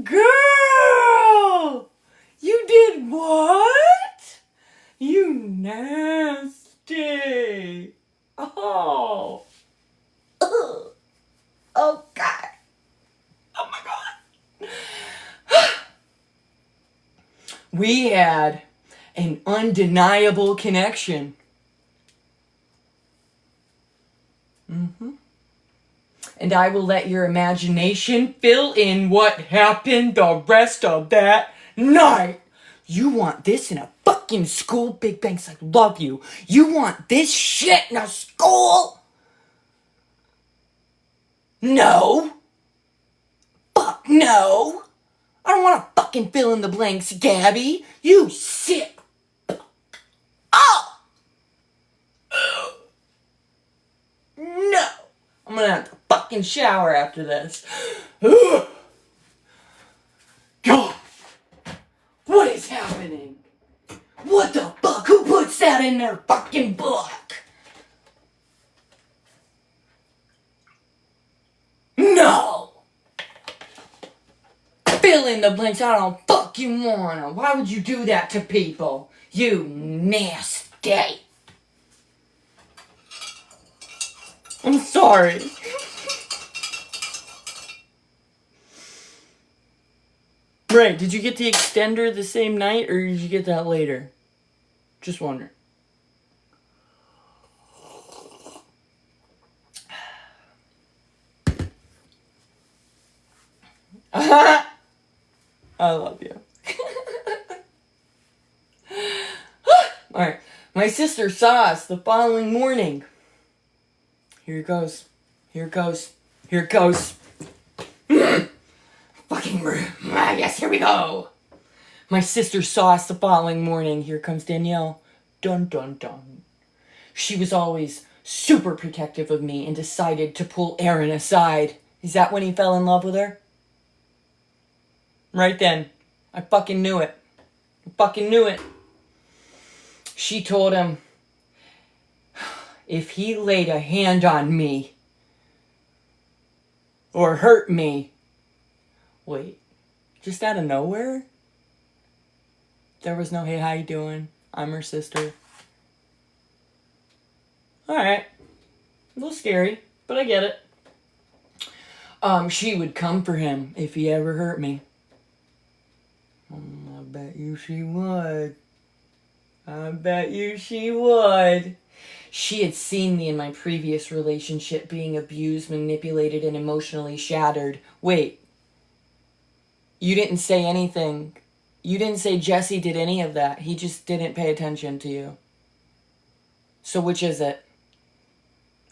Girl! You did what? You nasty. Oh. Oh, God. Oh, my God. We had an undeniable connection. And I will let your imagination fill in what happened the rest of that night. You want this in a fucking school? Big Banks, I love you. You want this shit in a school? No. Fuck no. I don't want to fucking fill in the blanks, Gabby. You sick. Oh. No. gonna have to fucking shower after this. God! What is happening? What the fuck? Who puts that in their fucking book? No! Fill in the blanks. I don't fucking wanna. Why would you do that to people? You nasty. I'm sorry. Right, did you get the extender the same night or did you get that later? Just wondering. I love you. Alright, my sister saw us the following morning. Here it goes. Here it goes. Here it goes. Fucking yes, here we go. My sister saw us the following morning. Here comes Danielle. Dun dun dun. She was always super protective of me and decided to pull Aaron aside. Is that when he fell in love with her? Right then. I fucking knew it. I fucking knew it. She told him, if he laid a hand on me or hurt me. Wait, just out of nowhere? There was no, hey, how you doing? I'm her sister. Alright. A little scary, but I get it. She would come for him if he ever hurt me. I bet you she would. I bet you she would. She had seen me in my previous relationship being abused, manipulated, and emotionally shattered. Wait. You didn't say anything. You didn't say Jesse did any of that. He just didn't pay attention to you. So which is it?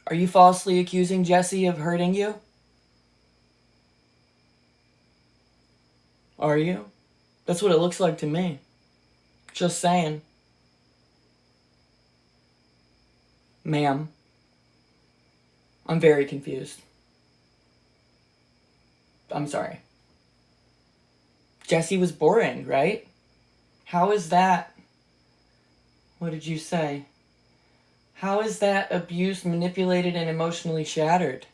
Are you falsely accusing Jesse of hurting you? Are you? That's what it looks like to me. Just saying. Ma'am, I'm very confused. I'm sorry. Jesse was boring, right? How is that? What did you say? How is that abused, manipulated, and emotionally shattered?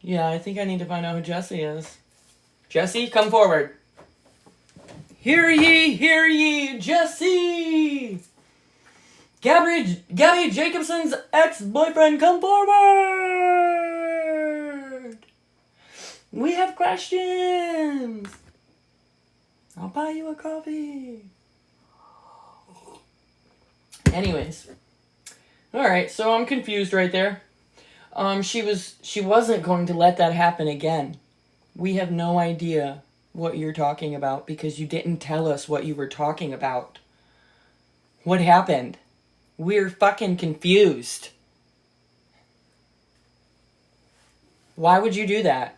Yeah, I think I need to find out who Jesse is. Jesse, come forward. Hear ye, Jesse! Gabby Jacobson's ex-boyfriend, come forward! We have questions! I'll buy you a coffee. Anyways. Alright, so I'm confused right there. She wasn't going to let that happen again. We have no idea what you're talking about because you didn't tell us what you were talking about. What happened? We're fucking confused. Why would you do that?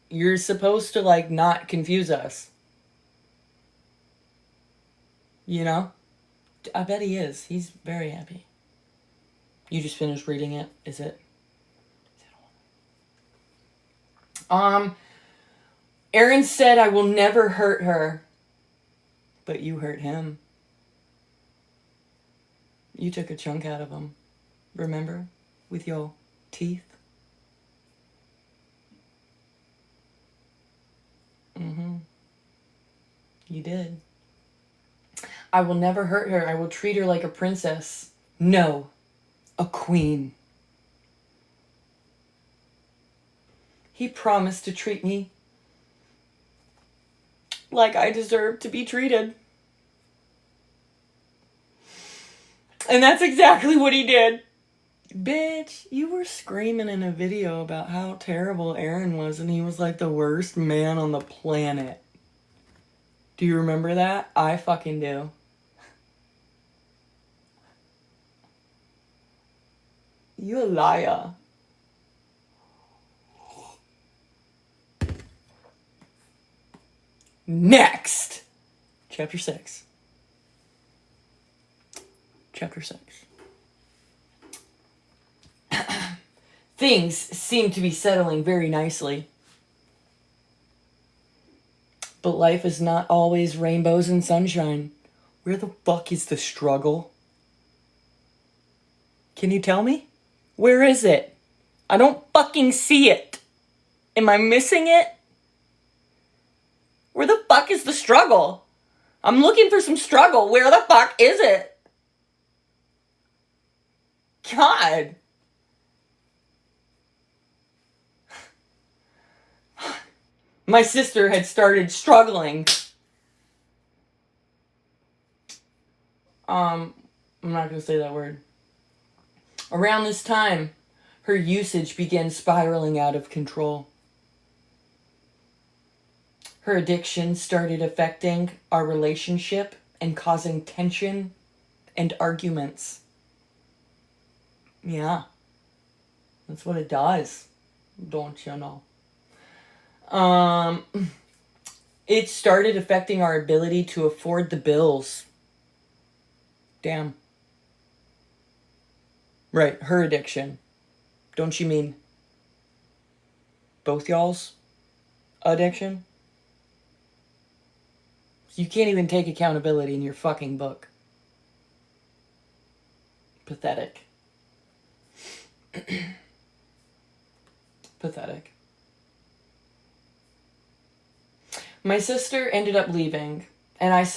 You're supposed to, like, not confuse us. You know? I bet he is. He's very happy. You just finished reading it, is it? Aaron said I will never hurt her. But you hurt him. You took a chunk out of him. Remember? With your teeth. You did. I will never hurt her. I will treat her like a princess. No, a queen. He promised to treat me like I deserve to be treated. And that's exactly what he did. Bitch, you were screaming in a video about how terrible Aaron was and he was like the worst man on the planet. Do you remember that? I fucking do. You a liar. Next! Chapter 6. Chapter 6. Things seem to be settling very nicely. But life is not always rainbows and sunshine. Where the fuck is the struggle? Can you tell me? Where is it? I don't fucking see it. Am I missing it? Where the fuck is the struggle? I'm looking for some struggle. Where the fuck is it? God. My sister had started struggling. I'm not going to say that word. Around this time, her usage began spiraling out of control. Her addiction started affecting our relationship and causing tension and arguments. Yeah. That's what it does. Don't you know? It started affecting our ability to afford the bills. Damn. Right, her addiction. Don't you mean both y'all's addiction? You can't even take accountability in your fucking book. Pathetic. Pathetic. My sister ended up leaving, and I was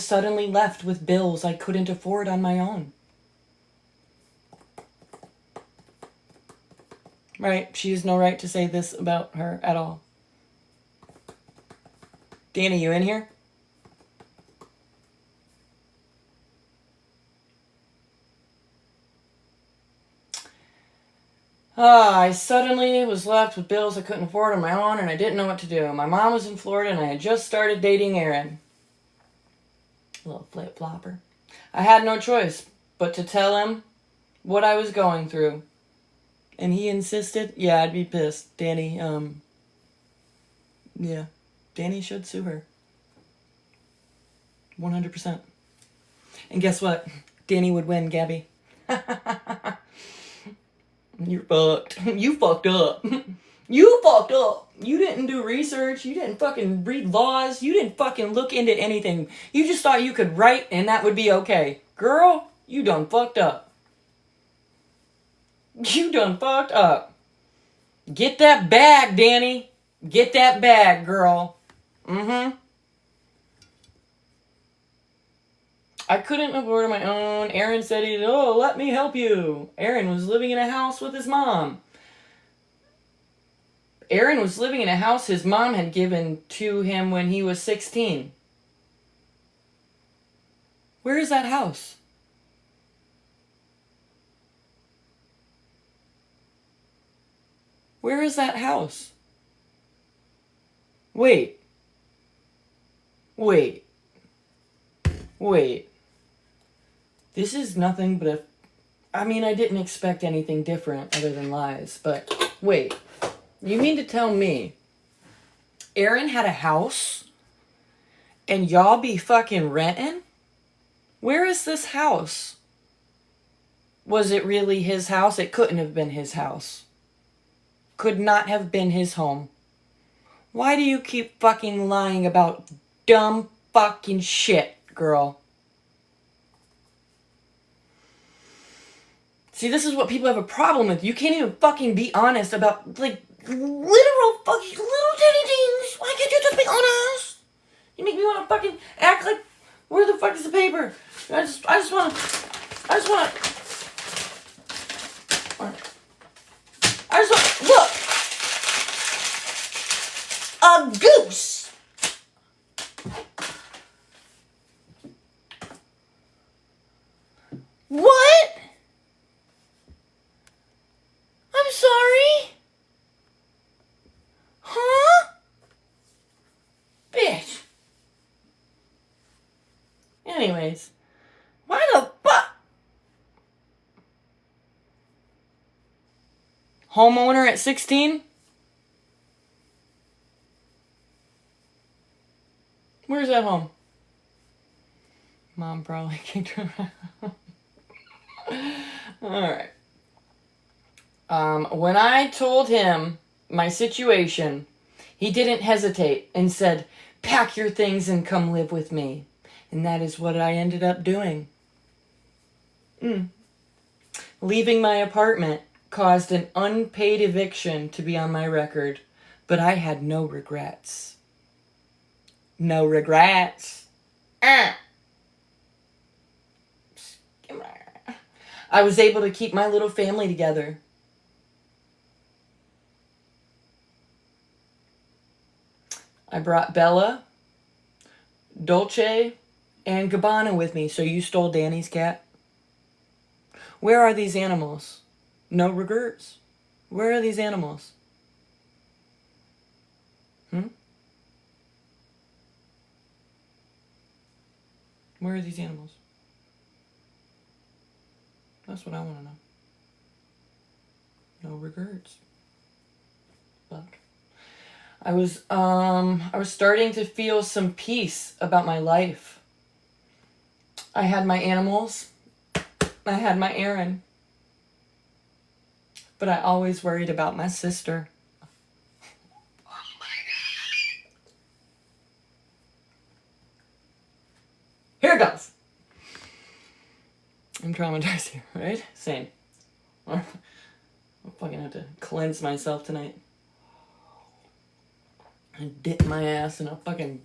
suddenly left with bills I couldn't afford on my own. Right, she has no right to say this about her at all. Danny, you in here? I suddenly was left with bills I couldn't afford on my own, and I didn't know what to do. My mom was in Florida, and I had just started dating Aaron. Little flip-flopper. I had no choice but to tell him what I was going through. And he insisted, yeah, I'd be pissed. Danny, yeah. Danny should sue her. 100%. And guess what? Danny would win, Gabby. You're fucked. You fucked up. You fucked up. You didn't do research. You didn't fucking read laws. You didn't fucking look into anything. You just thought you could write and that would be okay. Girl, you done fucked up. You done fucked up. Get that bag, Danny. Get that bag, girl. Mm-hmm. I couldn't afford it on my own. Aaron said let me help you. Aaron was living in a house with his mom. Aaron was living in a house his mom had given to him when he was 16. Where is that house? Where is that house? Wait. This is nothing but I didn't expect anything different other than lies, but wait. You mean to tell me Aaron had a house and y'all be fucking renting? Where is this house? Was it really his house? It couldn't have been his house. Could not have been his home. Why do you keep fucking lying about dumb fucking shit, girl? See, this is what people have a problem with. You can't even fucking be honest about, literal fucking little tiny things. Why can't you just be honest? You make me want to fucking act like, where the fuck is the paper? I just want to, look. A goose. What? I'm sorry? Huh? Bitch. Anyways. Why the fuck? Homeowner at 16? Where's that home? Mom probably kicked her out. Alright. When I told him my situation, he didn't hesitate and said, "Pack your things and come live with me." And that is what I ended up doing. Leaving my apartment caused an unpaid eviction to be on my record, but I had no regrets. No regrets. I was able to keep my little family together. I brought Bella, Dolce, and Gabbana with me. So you stole Danny's cat? Where are these animals? No regrets. Where are these animals? Where are these animals? That's what I want to know. No regrets. Fuck. I was starting to feel some peace about my life. I had my animals. I had my Aaron. But I always worried about my sister. Oh my God. Here it goes. I'm traumatized here, right? Same. I'm fucking have to cleanse myself tonight. I dip my ass in a fucking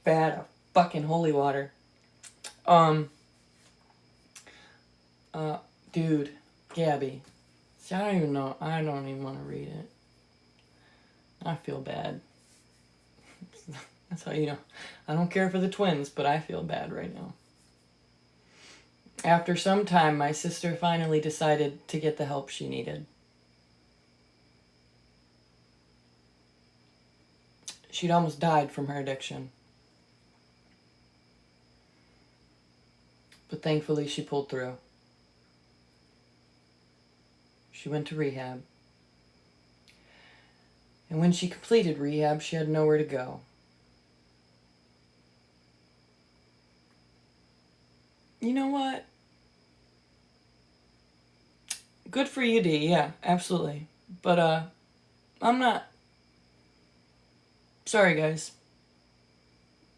vat of fucking holy water. Dude, Gabby. See, I don't even know. I don't even want to read it. I feel bad. That's how you know. I don't care for the twins, but I feel bad right now. After some time, my sister finally decided to get the help she needed. She'd almost died from her addiction. But thankfully, she pulled through. She went to rehab. And when she completed rehab, she had nowhere to go. You know what? Good for you, D. Yeah, absolutely. But, I'm not... Sorry, guys.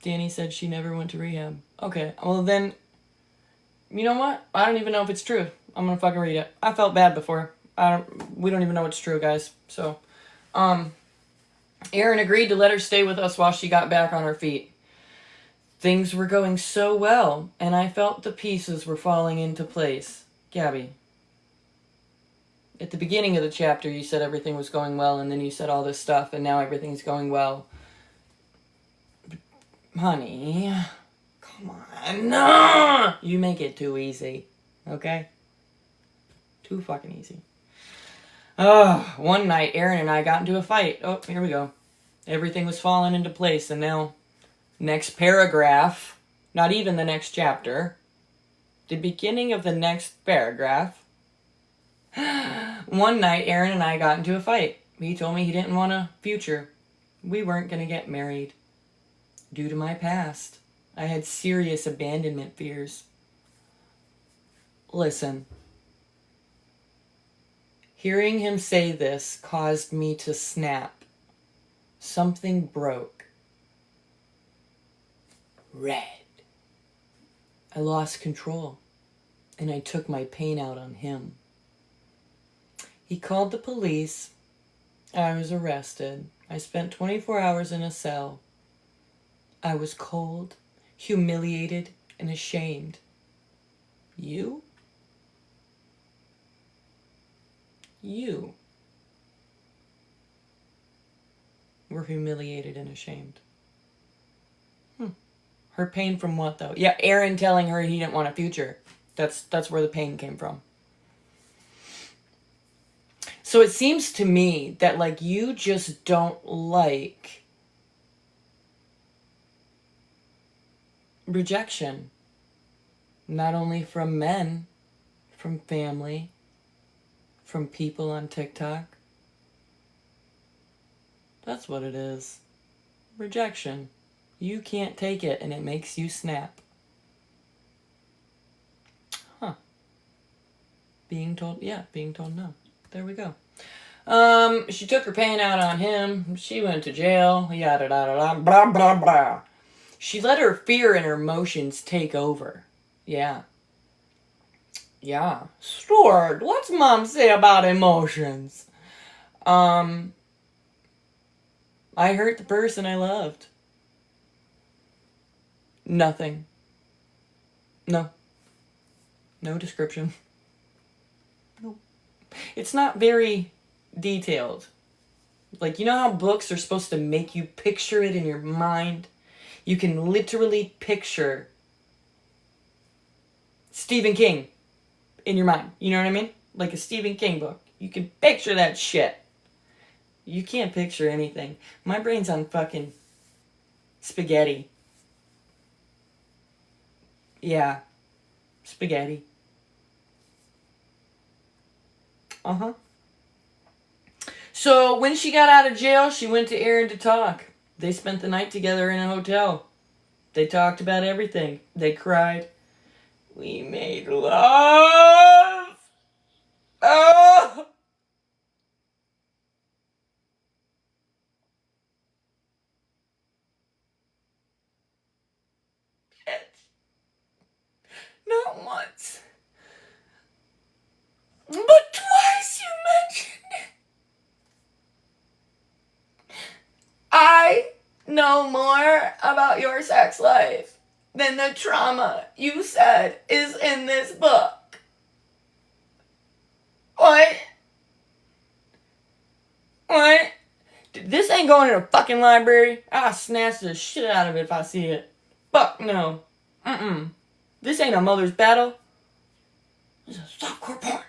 Danny said she never went to rehab. Okay, well then... You know what? I don't even know if it's true. I'm gonna fucking read it. I felt bad before. We don't even know it's true, guys. So, Erin agreed to let her stay with us while she got back on her feet. Things were going so well, and I felt the pieces were falling into place. Gabby. At the beginning of the chapter, you said everything was going well, and then you said all this stuff, and now everything's going well. Honey, come on. No! You make it too easy, okay? Too fucking easy. One night, Erin and I got into a fight. Oh, here we go. Everything was falling into place, and now, next paragraph, not even the next chapter, the beginning of the next paragraph. One night, Erin and I got into a fight. He told me he didn't want a future. We weren't going to get married. Due to my past, I had serious abandonment fears. Listen. Hearing him say this caused me to snap. Something broke. Red. I lost control, and I took my pain out on him. He called the police. I was arrested. I spent 24 hours in a cell. I was cold, humiliated, and ashamed. You? You were humiliated and ashamed. Her pain from what, though? Yeah, Erin telling her he didn't want a future. That's where the pain came from. So it seems to me that, like, you just don't like rejection. Not only from men, from family, from people on TikTok. That's what it is. Rejection. You can't take it and it makes you snap. Being told no. There we go. She took her pain out on him. She went to jail. Yada yada yada. Blah blah blah. She let her fear and her emotions take over. Yeah. Yeah. Stuart, what's Mom say about emotions? I hurt the person I loved. Nothing. No. No description. Nope. It's not very detailed. Like, you know how books are supposed to make you picture it in your mind? You can literally picture Stephen King in your mind. You know what I mean? Like a Stephen King book. You can picture that shit. You can't picture anything. My brain's on fucking spaghetti. Yeah. Spaghetti. Uh-huh. So, when she got out of jail, she went to Aaron to talk. They spent the night together in a hotel. They talked about everything. They cried. We made love. Oh! Not once. But twice you mentioned it. I know more about your sex life than the trauma you said is in this book. What? What? This ain't going to a fucking library. I'll snatch the shit out of it if I see it. Fuck no. This ain't a mother's battle. This is softcore porn.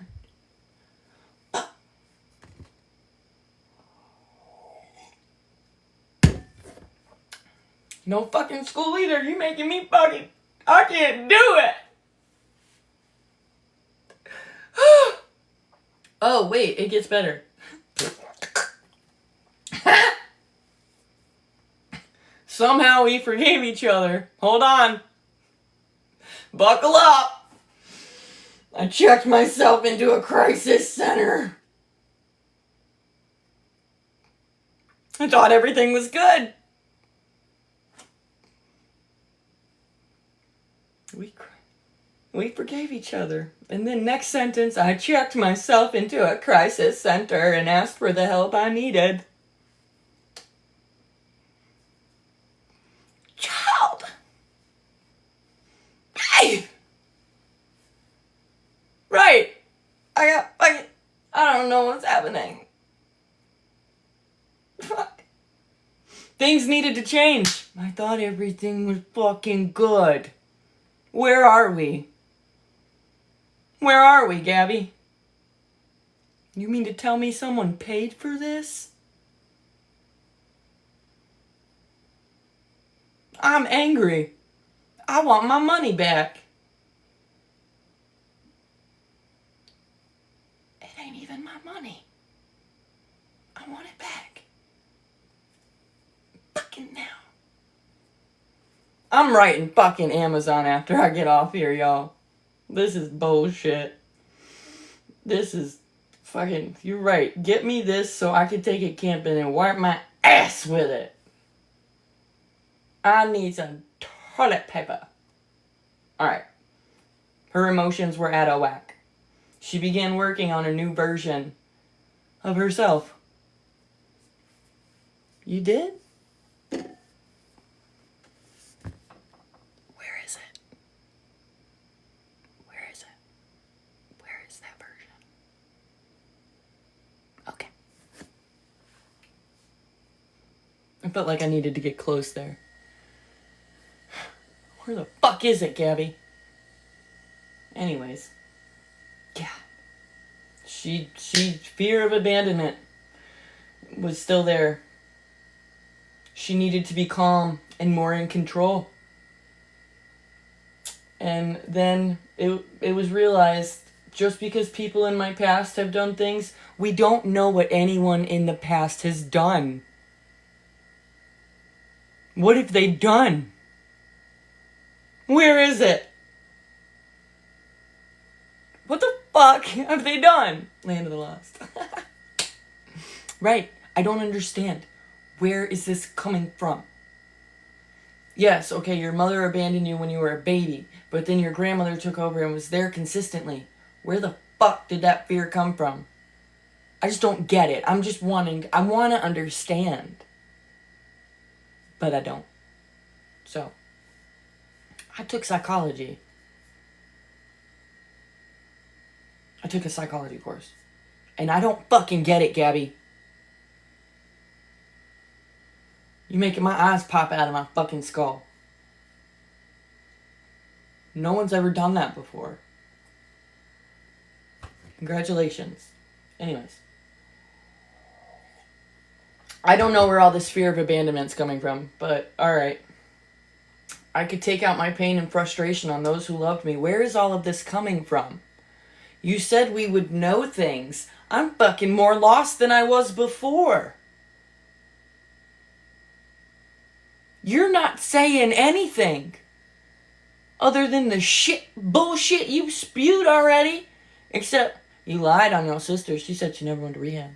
No fucking school either. You making me fucking... I can't do it. Oh, wait. It gets better. Somehow we forgave each other. Hold on. Buckle up. I checked myself into a crisis center. I thought everything was good. We forgave each other. And then next sentence, I checked myself into a crisis center and asked for the help I needed. Child! Hey! Right! I don't know what's happening. Fuck. Things needed to change. I thought everything was fucking good. Where are we? Where are we, Gabby? You mean to tell me someone paid for this? I'm angry. I want my money back. It ain't even my money. I want it back. Fucking now. I'm writing fucking Amazon after I get off here, y'all. This is bullshit. This is fucking... You're right. Get me this so I can take it camping and wipe my ass with it. I need some toilet paper. Alright. Her emotions were out of whack. She began working on a new version of herself. You did? I felt like I needed to get close there. Where the fuck is it, Gabby? Anyways. Yeah. She fear of abandonment was still there. She needed to be calm and more in control. And then it was realized, just because people in my past have done things, we don't know what anyone in the past has done. What have they done? Where is it? What the fuck fuck have they done? Land of the Lost. Right. I don't understand. Where is this coming from? Yes, okay, your mother abandoned you when you were a baby, but then your grandmother took over and was there consistently. Where the fuck did that fear come from? I just don't get it. I want to understand. But I don't. So, I took psychology. I took a psychology course. And I don't fucking get it, Gabby. You making my eyes pop out of my fucking skull. No one's ever done that before. Congratulations. Anyways. I don't know where all this fear of abandonment's coming from, but alright. I could take out my pain and frustration on those who loved me. Where is all of this coming from? You said we would know things. I'm fucking more lost than I was before. You're not saying anything other than the bullshit you spewed already. Except you lied on your sister. She said she never went to rehab.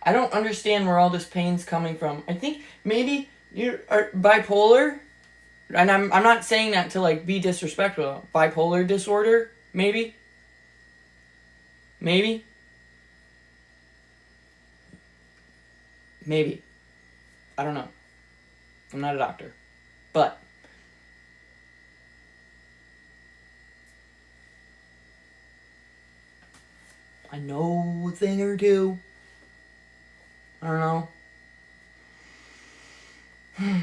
I don't understand where all this pain's coming from. I think maybe you are bipolar. And I'm not saying that to like be disrespectful. Bipolar disorder, maybe. Maybe. I don't know. I'm not a doctor. But I know a thing or two. I don't know.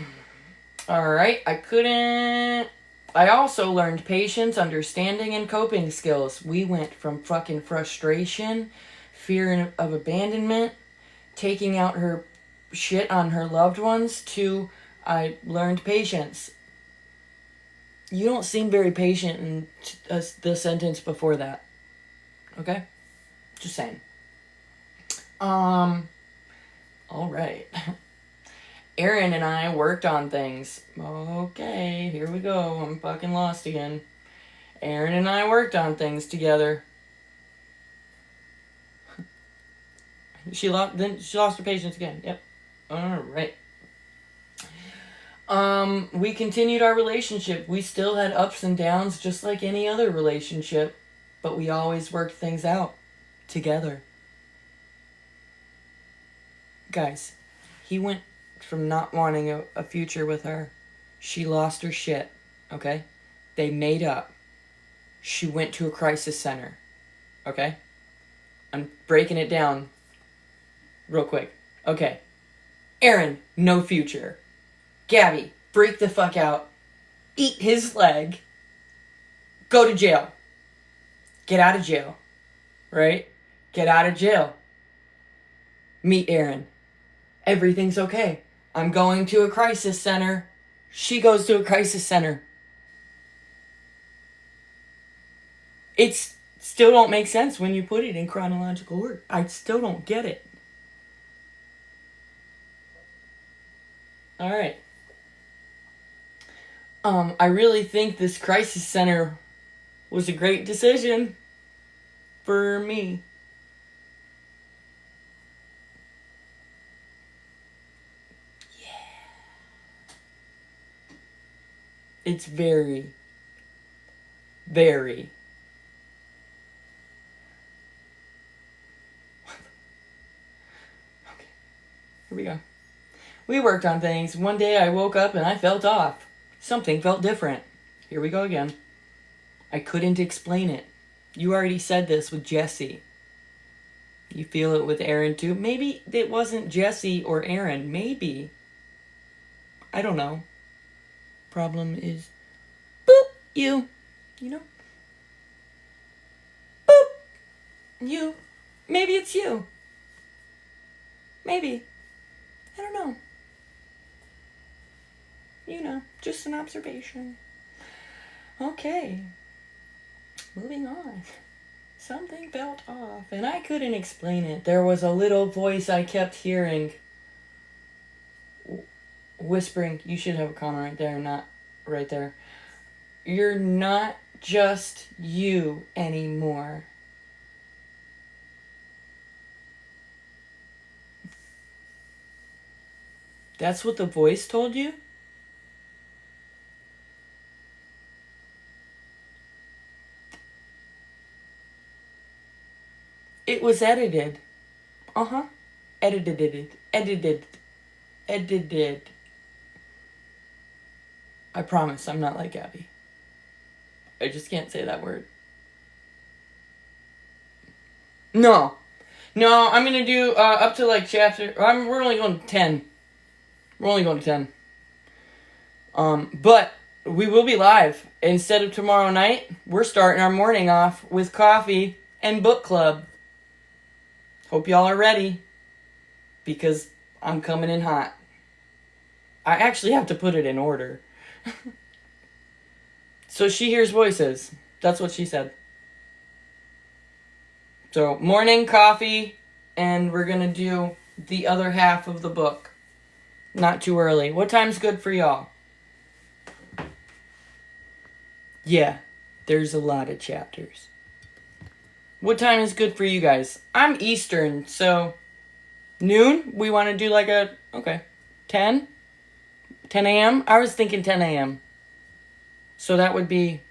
Alright, I also learned patience, understanding, and coping skills. We went from fucking frustration, fear of abandonment, taking out her shit on her loved ones, to I learned patience. You don't seem very patient in the sentence before that. Okay? Just saying. Alright. Aaron and I worked on things. Okay, here we go. I'm fucking lost again. Aaron and I worked on things together. She lost her patience again. Yep. Alright. We continued our relationship. We still had ups and downs just like any other relationship, but we always worked things out together. Guys, he went from not wanting a future with her. She lost her shit, okay? They made up. She went to a crisis center, okay? I'm breaking it down real quick. Okay. Aaron, no future. Gabby, freak the fuck out. Eat his leg. Go to jail. Get out of jail. Right? Get out of jail. Meet Aaron. Everything's okay. I'm going to a crisis center. She goes to a crisis center. It's still don't make sense when you put it in chronological order. I still don't get it. Alright. I really think this crisis center was a great decision for me. Yeah. It's very, very. Okay. Here we go. We worked on things. One day I woke up and I felt off. Something felt different. Here we go again. I couldn't explain it. You already said this with Jesse. You feel it with Aaron too? Maybe it wasn't Jesse or Aaron. Maybe. I don't know. Problem is, boop, you. You know? Boop. You. Maybe it's you. Maybe. I don't know. You know, just an observation. Okay. Moving on. Something felt off, and I couldn't explain it. There was a little voice I kept hearing. Whispering, you should have a comma right there, not right there. You're not just you anymore. That's what the voice told you? It was edited. Uh-huh. Edited. I promise I'm not like Abby. I just can't say that word. No, I'm gonna do up to like chapter. We're only going to 10. We're only going to 10. But we will be live instead of tomorrow night. We're starting our morning off with coffee and book club. Hope y'all are ready, because I'm coming in hot. I actually have to put it in order. So she hears voices. That's what she said. So morning coffee, and we're gonna do the other half of the book. Not too early. What time's good for y'all? Yeah, there's a lot of chapters. What time is good for you guys? I'm Eastern, so noon? We want to do like a, okay, 10? 10 a.m.? I was thinking 10 a.m. So that would be,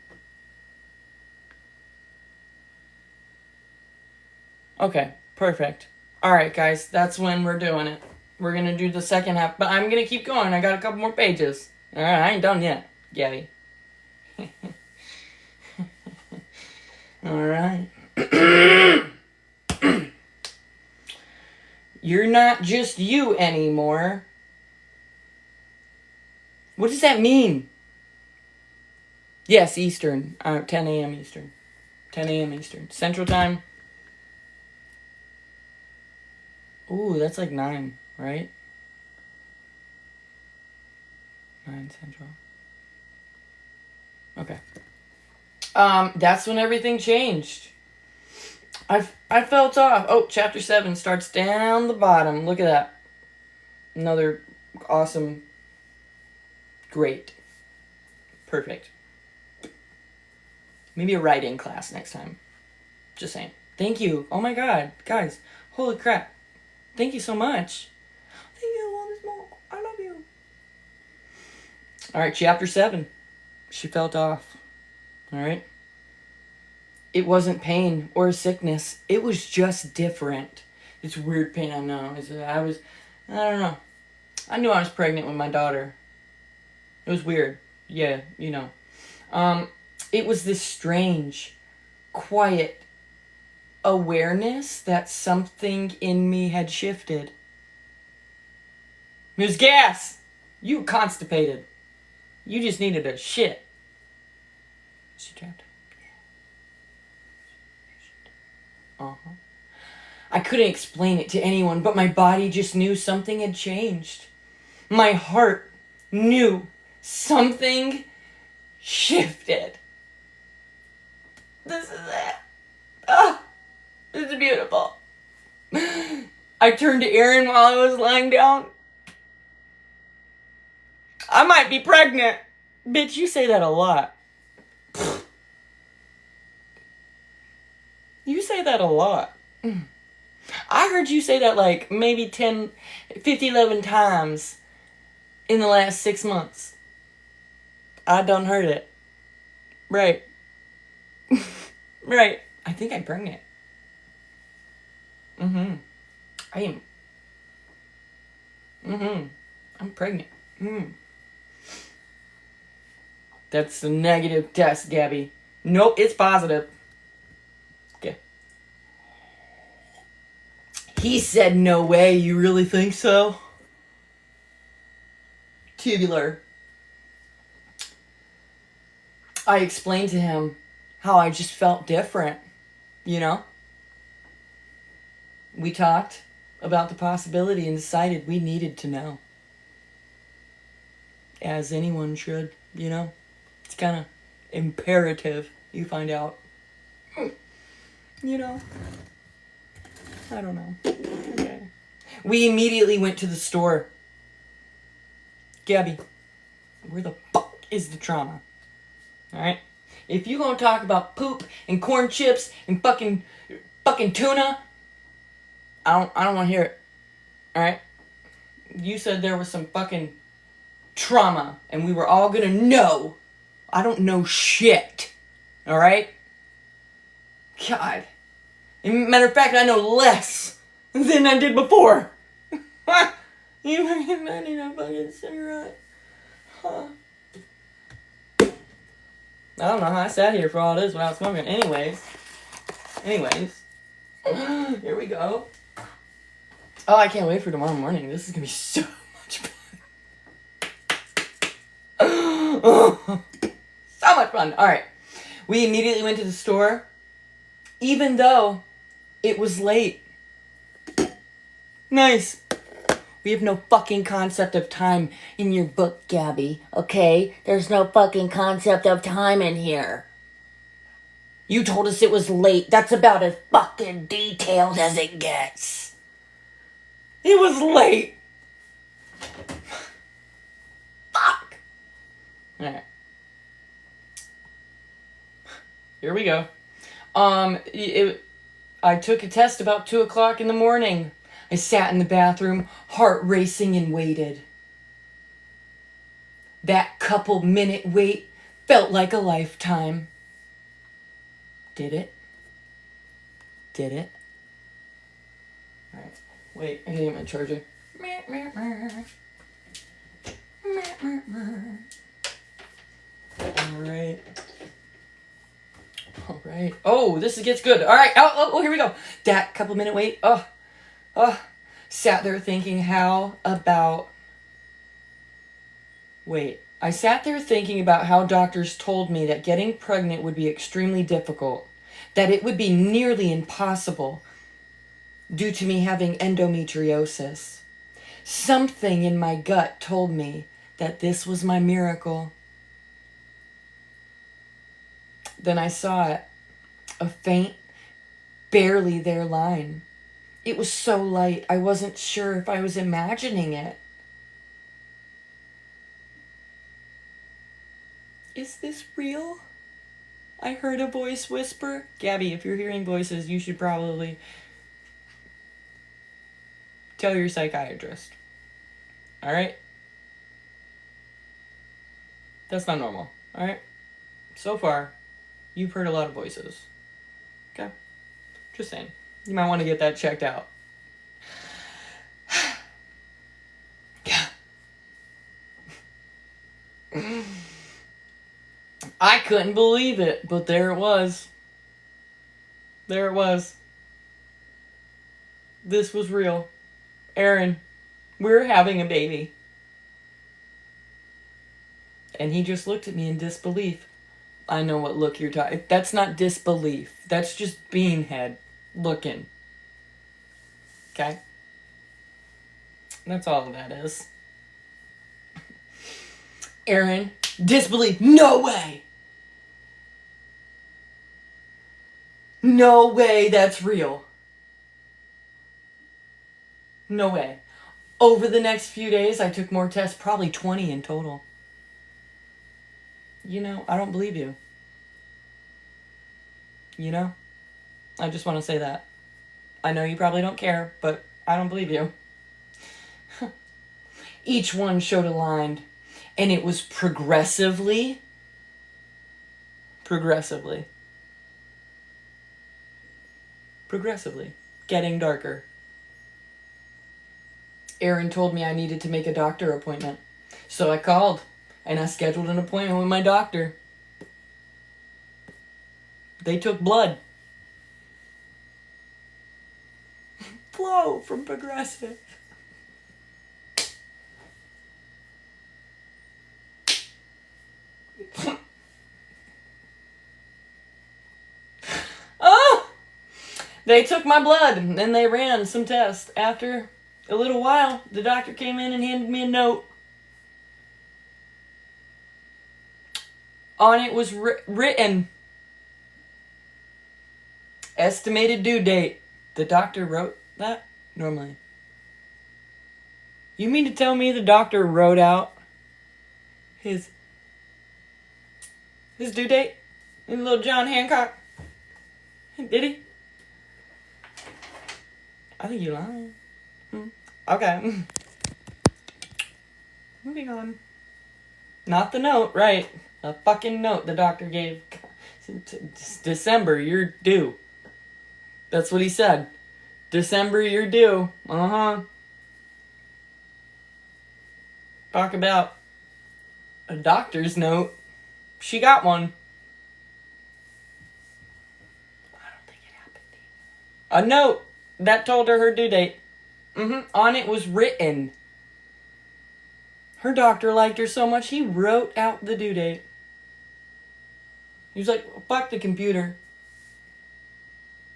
okay, perfect. Alright, guys, that's when we're doing it. We're going to do the second half, but I'm going to keep going. I got a couple more pages. Alright, I ain't done yet, Gabby. Alright. You're not just you anymore. What does that mean? Yes, Eastern. 10 a.m. Eastern. 10 a.m. Eastern. Central Time. Ooh, that's like 9, right? 9 Central. Okay. That's when everything changed. I felt off. Oh, chapter 7 starts down the bottom. Look at that. Another awesome. Great. Perfect. Maybe a writing class next time. Just saying. Thank you. Oh my god. Guys. Holy crap. Thank you so much. Thank you. All this more. I love you. Alright, chapter 7. She felt off. Alright. It wasn't pain or sickness. It was just different. It's weird pain, I know. I don't know. I knew I was pregnant with my daughter. It was weird. Yeah, you know. It was this strange, quiet awareness that something in me had shifted. Ms. Gas! You were constipated. You just needed a shit. She trapped. Uh-huh. I couldn't explain it to anyone, but my body just knew something had changed. My heart knew something shifted. This is it. Oh, this is beautiful. I turned to Aaron while I was lying down. I might be pregnant. Bitch, you say that a lot. You say that a lot. I heard you say that like maybe 10, 50, 11 times in the last 6 months. I done heard it. Right. Right. I think I'm pregnant. I am. I'm pregnant. That's a negative test, Gabby. Nope, it's positive. Okay. He said, no way, you really think so? Tubular. I explained to him how I just felt different, you know? We talked about the possibility and decided we needed to know. As anyone should, you know? It's kind of imperative you find out. You know? I don't know. Okay. We immediately went to the store. Gabby, where the fuck is the trauma? Alright? If you gonna talk about poop and corn chips and fucking tuna, I don't wanna hear it. Alright? You said there was some fucking trauma and we were all gonna know. I don't know shit. Alright? God. Matter of fact, I know less than I did before. You fucking money, a fucking cigarette. Huh. I don't know how I sat here for all this without smoking. Anyways. Here we go. Oh, I can't wait for tomorrow morning. This is gonna be so much fun. So much fun. Alright. We immediately went to the store, even though it was late. Nice. We have no fucking concept of time in your book, Gabby. Okay? There's no fucking concept of time in here. You told us it was late. That's about as fucking detailed as it gets. It was late. Fuck. Alright. Here we go. I took a test about 2 o'clock in the morning. I sat in the bathroom, heart racing, and waited. That couple-minute wait felt like a lifetime. Did it? Did it? Alright. Wait, I need my charger. Alright. Alright. Oh, this gets good. Alright. Oh, here we go. That couple-minute wait. Oh. Sat there thinking, how about... Wait. I sat there thinking about how doctors told me that getting pregnant would be extremely difficult. That it would be nearly impossible due to me having endometriosis. Something in my gut told me that this was my miracle. Then I saw it. A faint, barely there line. It was so light, I wasn't sure if I was imagining it. Is this real? I heard a voice whisper. Gabby, if you're hearing voices, you should probably tell your psychiatrist. Alright? That's not normal. Alright? So far, you've heard a lot of voices. Okay? Just saying. You might want to get that checked out. Yeah. I couldn't believe it, but there it was. There it was. This was real. Aaron, we're having a baby. And he just looked at me in disbelief. I know what look you're talking. That's not disbelief. That's just beanhead looking. Okay? That's all that is. Aaron, disbelief. No way! No way that's real. No way. Over the next few days, I took more tests, probably 20 in total. You know, I don't believe you. You know? I just want to say that. I know you probably don't care, but I don't believe you. Each one showed a line, and it was progressively getting darker. Aaron told me I needed to make a doctor appointment, so I called, and I scheduled an appointment with my doctor. They took blood. Flow from Progressive. Oh! They took my blood and then they ran some tests. After a little while, the doctor came in and handed me a note. On it was written, estimated due date. The doctor wrote that? Normally. You mean to tell me the doctor wrote out his His due date? And little John Hancock? Did he? I think you're lying. Okay. Moving on. Not the note, right. A fucking note the doctor gave. December, you're due. That's what he said. December, you're due. Talk about a doctor's note. She got one. I don't think it happened. A note that told her due date. On it was written. Her doctor liked her so much, he wrote out the due date. He was like, fuck the computer.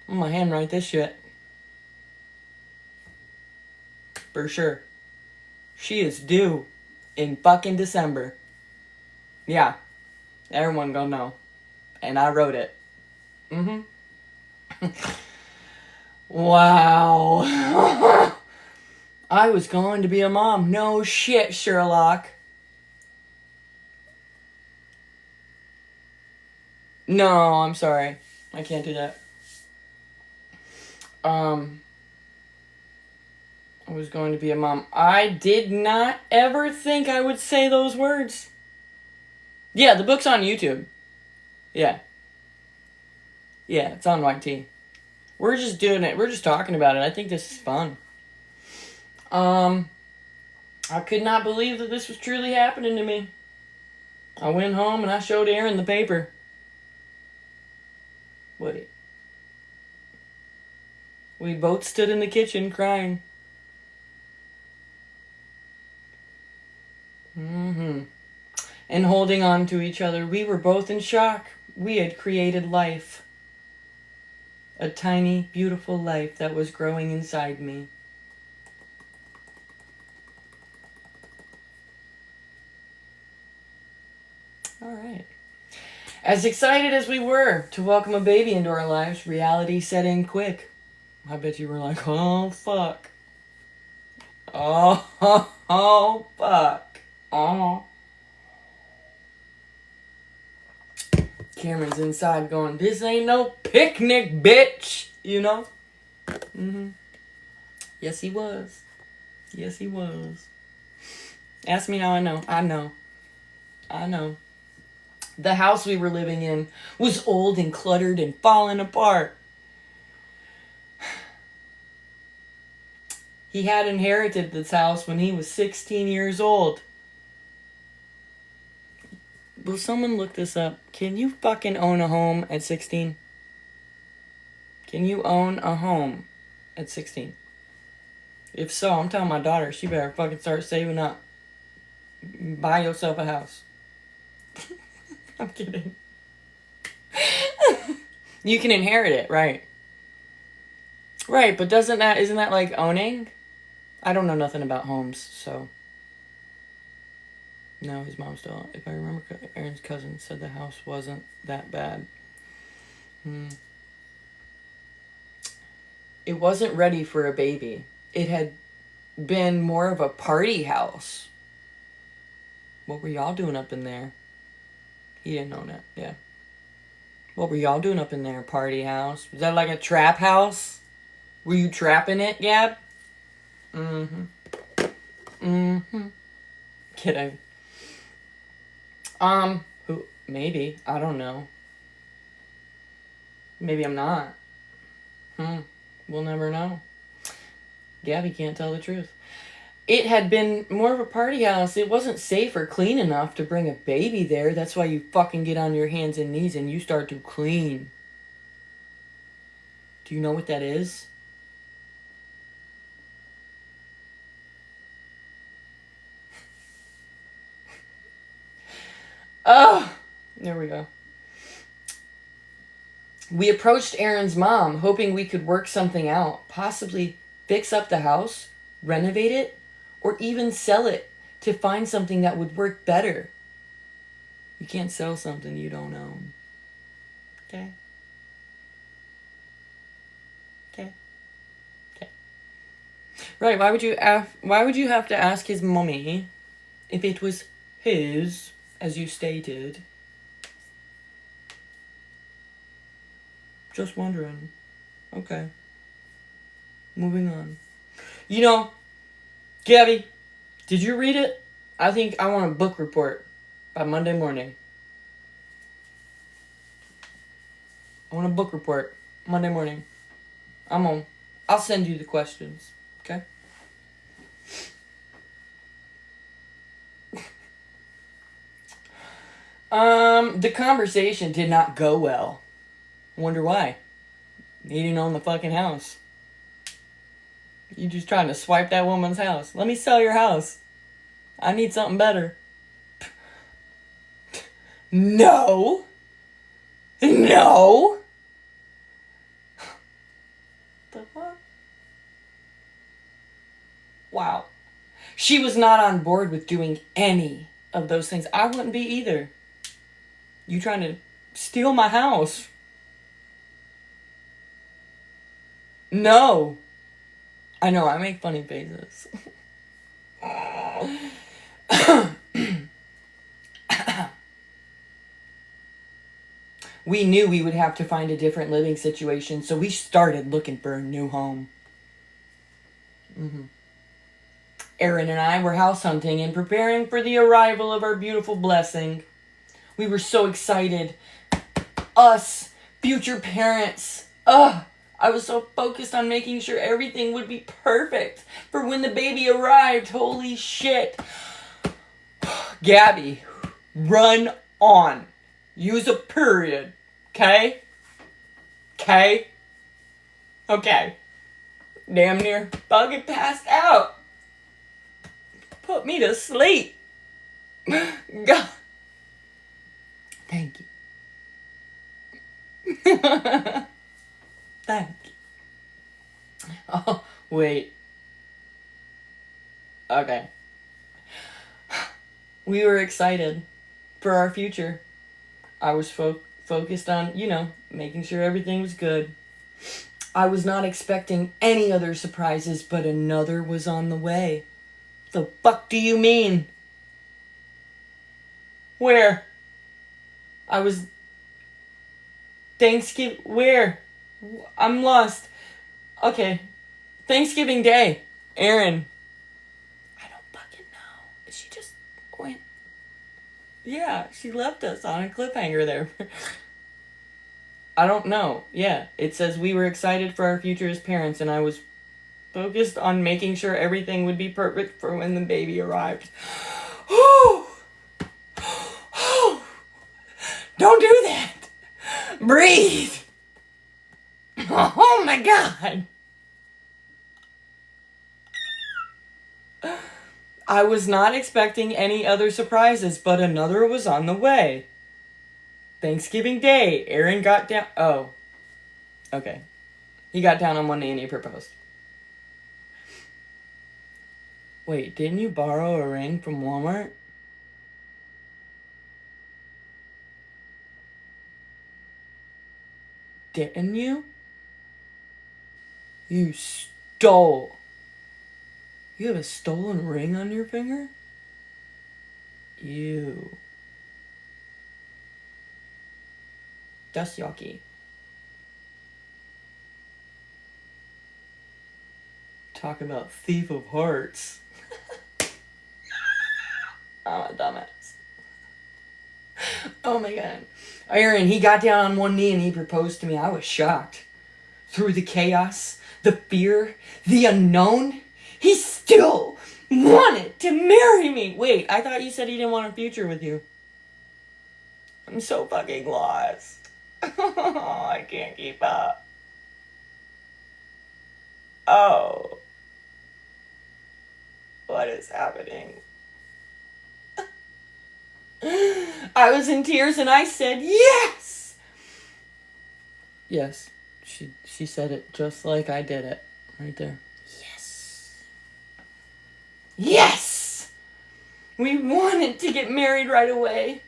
I'm gonna handwrite this shit. For sure. She is due in fucking December. Yeah. Everyone gonna know. And I wrote it. Wow. I was going to be a mom. No shit, Sherlock. No, I'm sorry. I can't do that. I was going to be a mom. I did not ever think I would say those words. Yeah, the book's on YouTube. Yeah. Yeah, it's on YT. We're just doing it. We're just talking about it. I think this is fun. I could not believe that this was truly happening to me. I went home and I showed Aaron the paper. Wait. We both stood in the kitchen crying. And holding on to each other. We were both in shock. We had created life. A tiny, beautiful life that was growing inside me. All right. As excited as we were to welcome a baby into our lives, reality set in quick. I bet you were like, oh, fuck. Oh, fuck. Oh. Cameron's inside going, this ain't no picnic, bitch. You know? Yes, he was. Yes, he was. Ask me how I know. I know. The house we were living in was old and cluttered and falling apart. He had inherited this house when he was 16 years old. Will someone look this up? Can you fucking own a home at 16? Can you own a home at 16? If so, I'm telling my daughter, she better fucking start saving up. Buy yourself a house. I'm kidding. You can inherit it, right? Right, but isn't that like owning? I don't know nothing about homes, so. No, his mom still, if I remember, Aaron's cousin said the house wasn't that bad. It wasn't ready for a baby. It had been more of a party house. What were y'all doing up in there? He didn't know that, yeah. What were y'all doing up in there? Party house? Was that like a trap house? Were you trapping it, Gab? Kidding. Who? Maybe. I don't know. Maybe I'm not. We'll never know. Gabby can't tell the truth. It had been more of a party house. It wasn't safe or clean enough to bring a baby there. That's why you fucking get on your hands and knees and you start to clean. Do you know what that is? Oh, there we go. We approached Aaron's mom, hoping we could work something out. Possibly fix up the house, renovate it, or even sell it to find something that would work better. You can't sell something you don't own. Okay? Okay. Right, why would you have to ask his mommy if it was his, as you stated? Just wondering. Okay. Moving on. You know, Gabby, did you read it? I think I want a book report by Monday morning. I want a book report Monday morning. I'm on. I'll send you the questions. Okay? The conversation did not go well. Wonder why. He didn't own the fucking house. You just trying to swipe that woman's house. Let me sell your house. I need something better. No. No. The fuck? Wow. She was not on board with doing any of those things. I wouldn't be either. You trying to steal my house? No. I know, I make funny faces. We knew we would have to find a different living situation, so we started looking for a new home. Aaron and I were house hunting and preparing for the arrival of our beautiful blessing. We were so excited. Us, future parents. I was so focused on making sure everything would be perfect for when the baby arrived. Holy shit. Gabby, run on. Use a period. Okay? Okay? Okay. Damn near fucking passed out. Put me to sleep. God. Thank you. Thank you. Oh, wait. Okay. We were excited for our future. I was focused on, making sure everything was good. I was not expecting any other surprises, but another was on the way. The fuck do you mean? Where? I was... Thanksgiving... Where? I'm lost. Okay. Thanksgiving Day. Aaron. I don't fucking know. She just went... Yeah, she left us on a cliffhanger there. I don't know. Yeah, it says we were excited for our future as parents, and I was focused on making sure everything would be perfect for when the baby arrived. Don't do that! Breathe! Oh my God! I was not expecting any other surprises, but another was on the way. Thanksgiving Day, Aaron got down... Oh. Okay. He got down on one knee and he proposed. Wait, didn't you borrow a ring from Walmart? Didn't you? You stole. You have a stolen ring on your finger? Ew. That's yucky. Talk about thief of hearts. I'm a dumbass. Oh my God. Aaron, he got down on one knee and he proposed to me. I was shocked. Through the chaos, the fear, the unknown, he still wanted to marry me. Wait, I thought you said he didn't want a future with you. I'm so fucking lost. I can't keep up. Oh. What is happening? I was in tears and I said, yes! Yes, she said it just like I did it. Right there. Yes. Yes! We wanted to get married right away.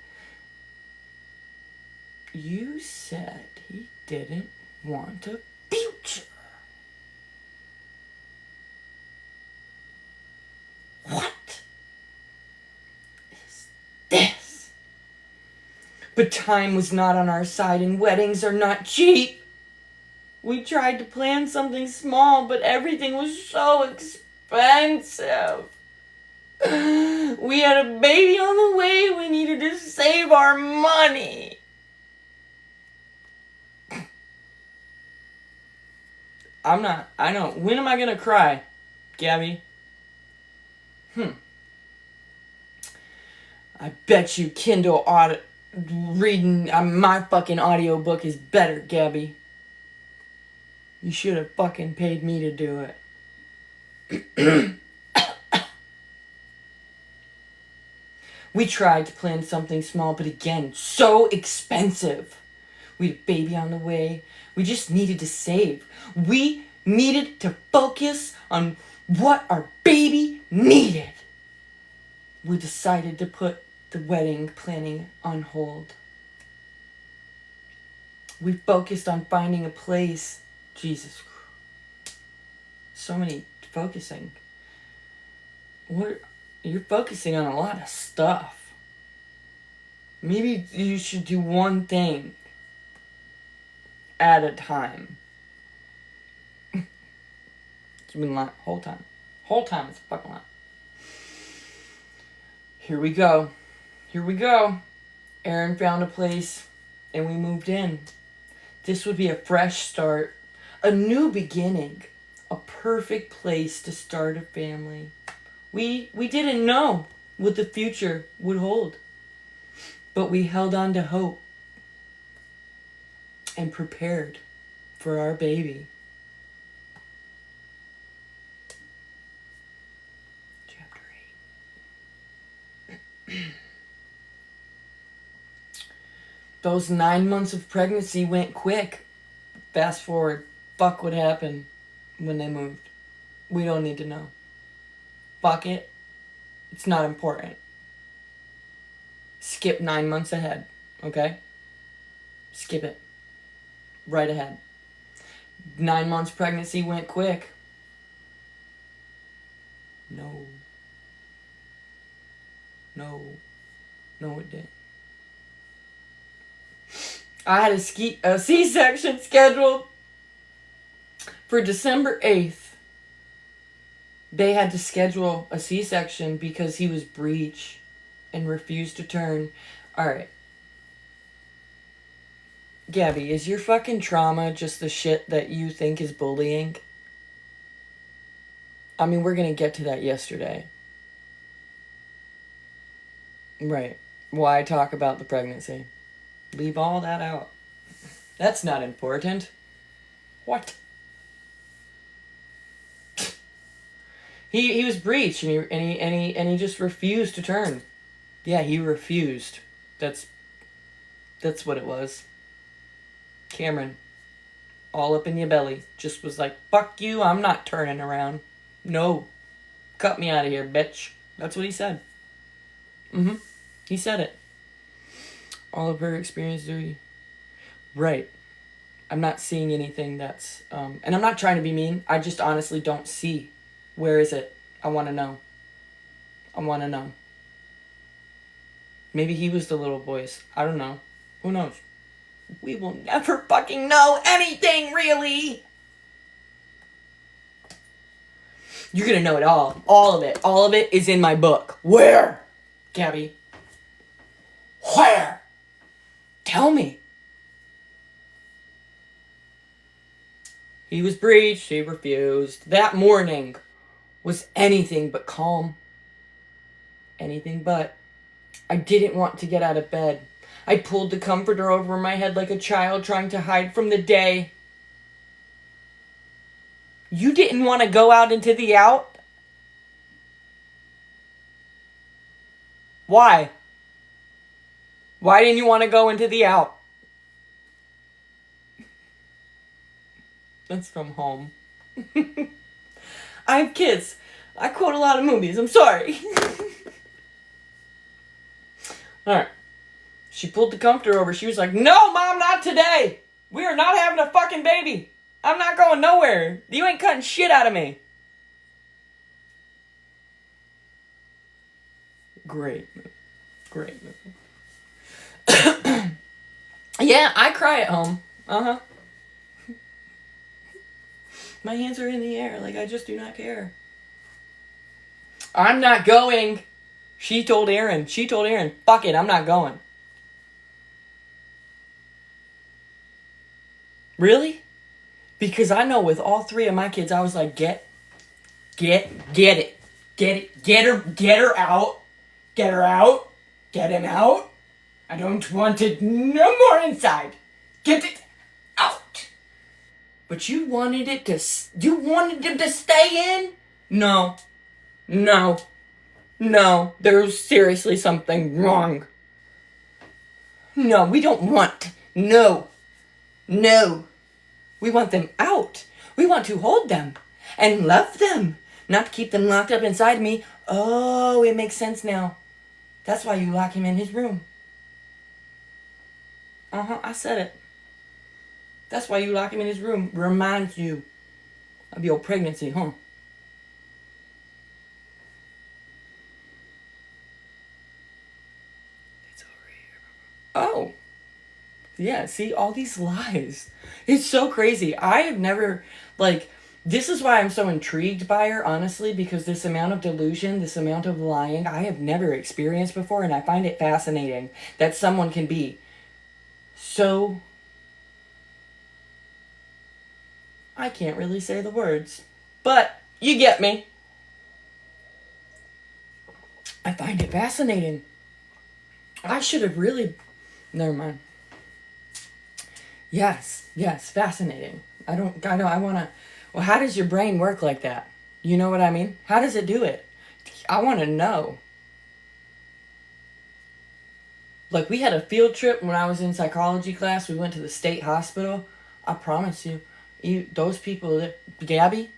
You said he didn't want a future. What is this? But time was not on our side and weddings are not cheap. We tried to plan something small, but everything was so expensive. We had a baby on the way. We needed to save our money. I know. When am I gonna cry, Gabby? I bet you Kindle reading my fucking audiobook is better, Gabby. You should have fucking paid me to do it. We tried to plan something small, but again, so expensive. We had a baby on the way. We just needed to save. We needed to focus on what our baby needed. We decided to put the wedding planning on hold. We focused on finding a place. Jesus Christ. So many focusing. You're focusing on a lot of stuff. Maybe you should do one thing at a time. It's been a lot, whole time. Whole time it's a fucking lot. Here we go. Aaron found a place and we moved in. This would be a fresh start, a new beginning, a perfect place to start a family. We didn't know what the future would hold, but we held on to hope and prepared for our baby. Chapter 8. Those 9 months of pregnancy went quick. Fast forward, fuck what happened when they moved. We don't need to know. Fuck it. It's not important. Skip 9 months ahead, okay? Skip it. Right ahead. 9 months pregnancy went quick. No, it didn't. I had a C-section scheduled for December 8th. They had to schedule a C-section because he was breech and refused to turn. Alright. Gabby, is your fucking trauma just the shit that you think is bullying? I mean, we're gonna get to that yesterday. Right. Why talk about the pregnancy? Leave all that out. That's not important. What? He was breech and he just refused to turn. Yeah, he refused. That's what it was. Cameron, all up in your belly, just was like, fuck you, I'm not turning around. No. Cut me out of here, bitch. That's what he said. He said it. All of her experience doing. Right. I'm not seeing anything that's and I'm not trying to be mean. I just honestly don't see. Where is it? I want to know. Maybe he was the little voice. I don't know. Who knows? We will never fucking know anything, really. You're gonna know it all. All of it. All of it is in my book. Where? Gabby. Where? Tell me. He was breached. He refused. That morning was anything but calm. Anything but. I didn't want to get out of bed. I pulled the comforter over my head like a child trying to hide from the day. You didn't want to go out into the out? Why? Why didn't you want to go into the out? That's from home. I have kids. I quote a lot of movies. I'm sorry. Alright. She pulled the comforter over. She was like, no, Mom, not today. We are not having a fucking baby. I'm not going nowhere. You ain't cutting shit out of me. Great movie. Yeah, I cry at home. My hands are in the air. Like, I just do not care. I'm not going. She told Aaron, fuck it, I'm not going. Really? Because I know with all three of my kids, I was like, get it. Get her out. Get her out. Get him out. I don't want it no more inside. Get it out. But you wanted him to stay in? No. There's seriously something wrong. No, we don't want. No. We want them out. We want to hold them and love them, not keep them locked up inside me. Oh, it makes sense now. That's why you lock him in his room. I said it. That's why you lock him in his room. Reminds you of your pregnancy, huh? It's over here. Oh. Yeah, see, all these lies. It's so crazy. I have never, this is why I'm so intrigued by her, honestly, because this amount of delusion, this amount of lying, I have never experienced before, and I find it fascinating that someone can be so... I can't really say the words, but you get me. I find it fascinating. I should have really... Never mind. Yes, fascinating. I want to... Well, how does your brain work like that? You know what I mean? How does it do it? I want to know. Like, we had a field trip when I was in psychology class. We went to the state hospital. I promise you, those people... Gabby?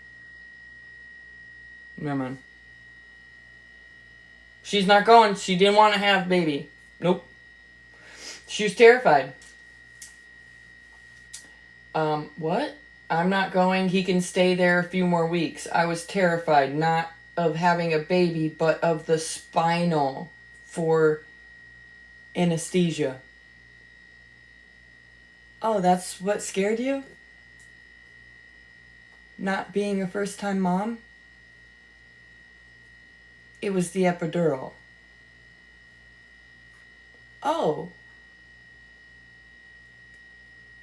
Never mind. She's not going. She didn't want to have baby. Nope. She was terrified. What? I'm not going. He can stay there a few more weeks. I was terrified, not of having a baby, but of the spinal for anesthesia. Oh, that's what scared you? Not being a first-time mom? It was the epidural. Oh.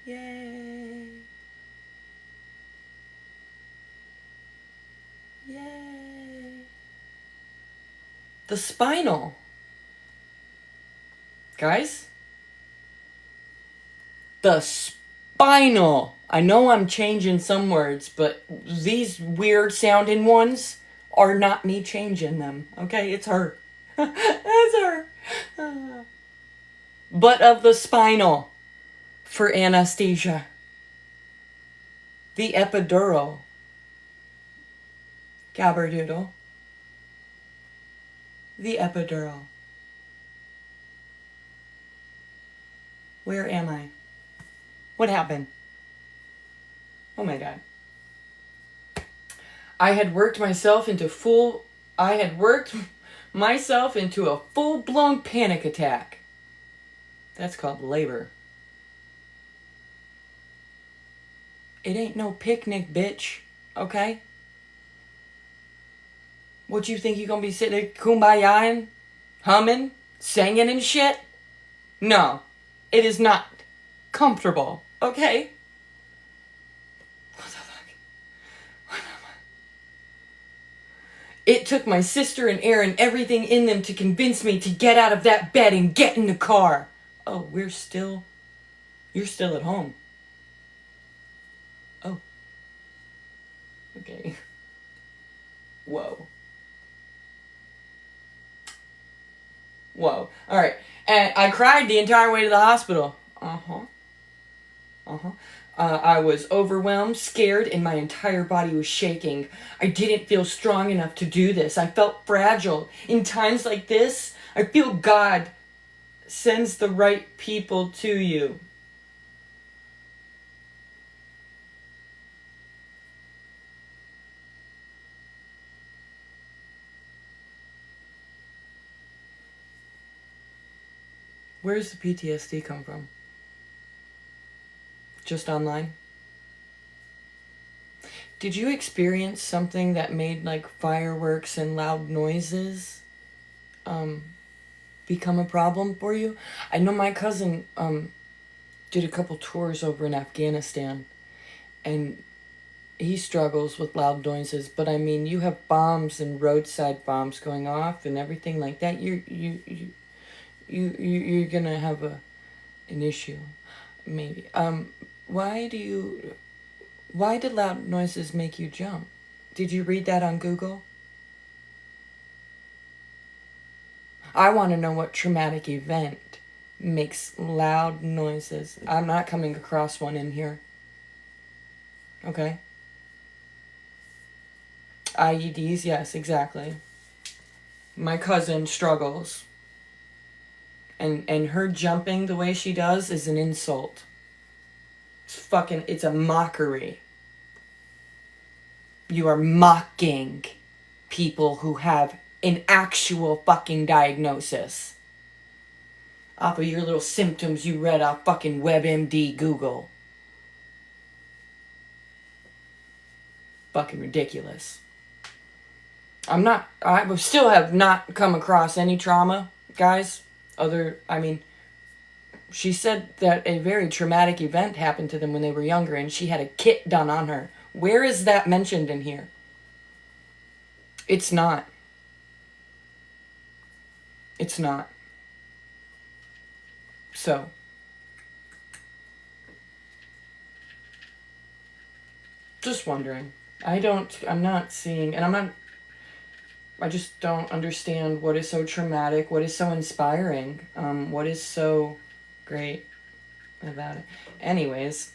Yay. The spinal. Guys? The spinal. I know I'm changing some words, but these weird sounding ones are not me changing them. Okay? It's her. It's her. But of the spinal for anesthesia. The epidural. Gabberdoodle. The epidural. Where am I? What happened? Oh my God. I had worked myself into a full-blown panic attack. That's called labor. It ain't no picnic, bitch. Okay? What you think you gonna be sitting there kumbayaing, humming, singing and shit? No. It is not comfortable. Okay? What the fuck? It took my sister and Aaron everything in them to convince me to get out of that bed and get in the car. Oh, you're still at home. Oh. Okay. Whoa. Alright. And I cried the entire way to the hospital. I was overwhelmed, scared, and my entire body was shaking. I didn't feel strong enough to do this. I felt fragile. In times like this, I feel God sends the right people to you. Where does the PTSD come from? Just online? Did you experience something that made like fireworks and loud noises become a problem for you? I know my cousin did a couple tours over in Afghanistan, and he struggles with loud noises. But I mean, you have bombs and roadside bombs going off and everything like that. You're gonna have an issue, maybe. Why did loud noises make you jump? Did you read that on Google? I want to know what traumatic event makes loud noises. I'm not coming across one in here. Okay. IEDs, yes, exactly. My cousin struggles. And her jumping the way she does is an insult. It's a mockery. You are mocking people who have an actual fucking diagnosis off of your little symptoms you read off fucking WebMD Google. Fucking ridiculous. I still have not come across any trauma, guys. She said that a very traumatic event happened to them when they were younger and she had a kit done on her. Where is that mentioned in here? It's not. It's not. So. Just wondering. I'm not seeing, and I just don't understand what is so traumatic, what is so inspiring, what is so great about it. Anyways,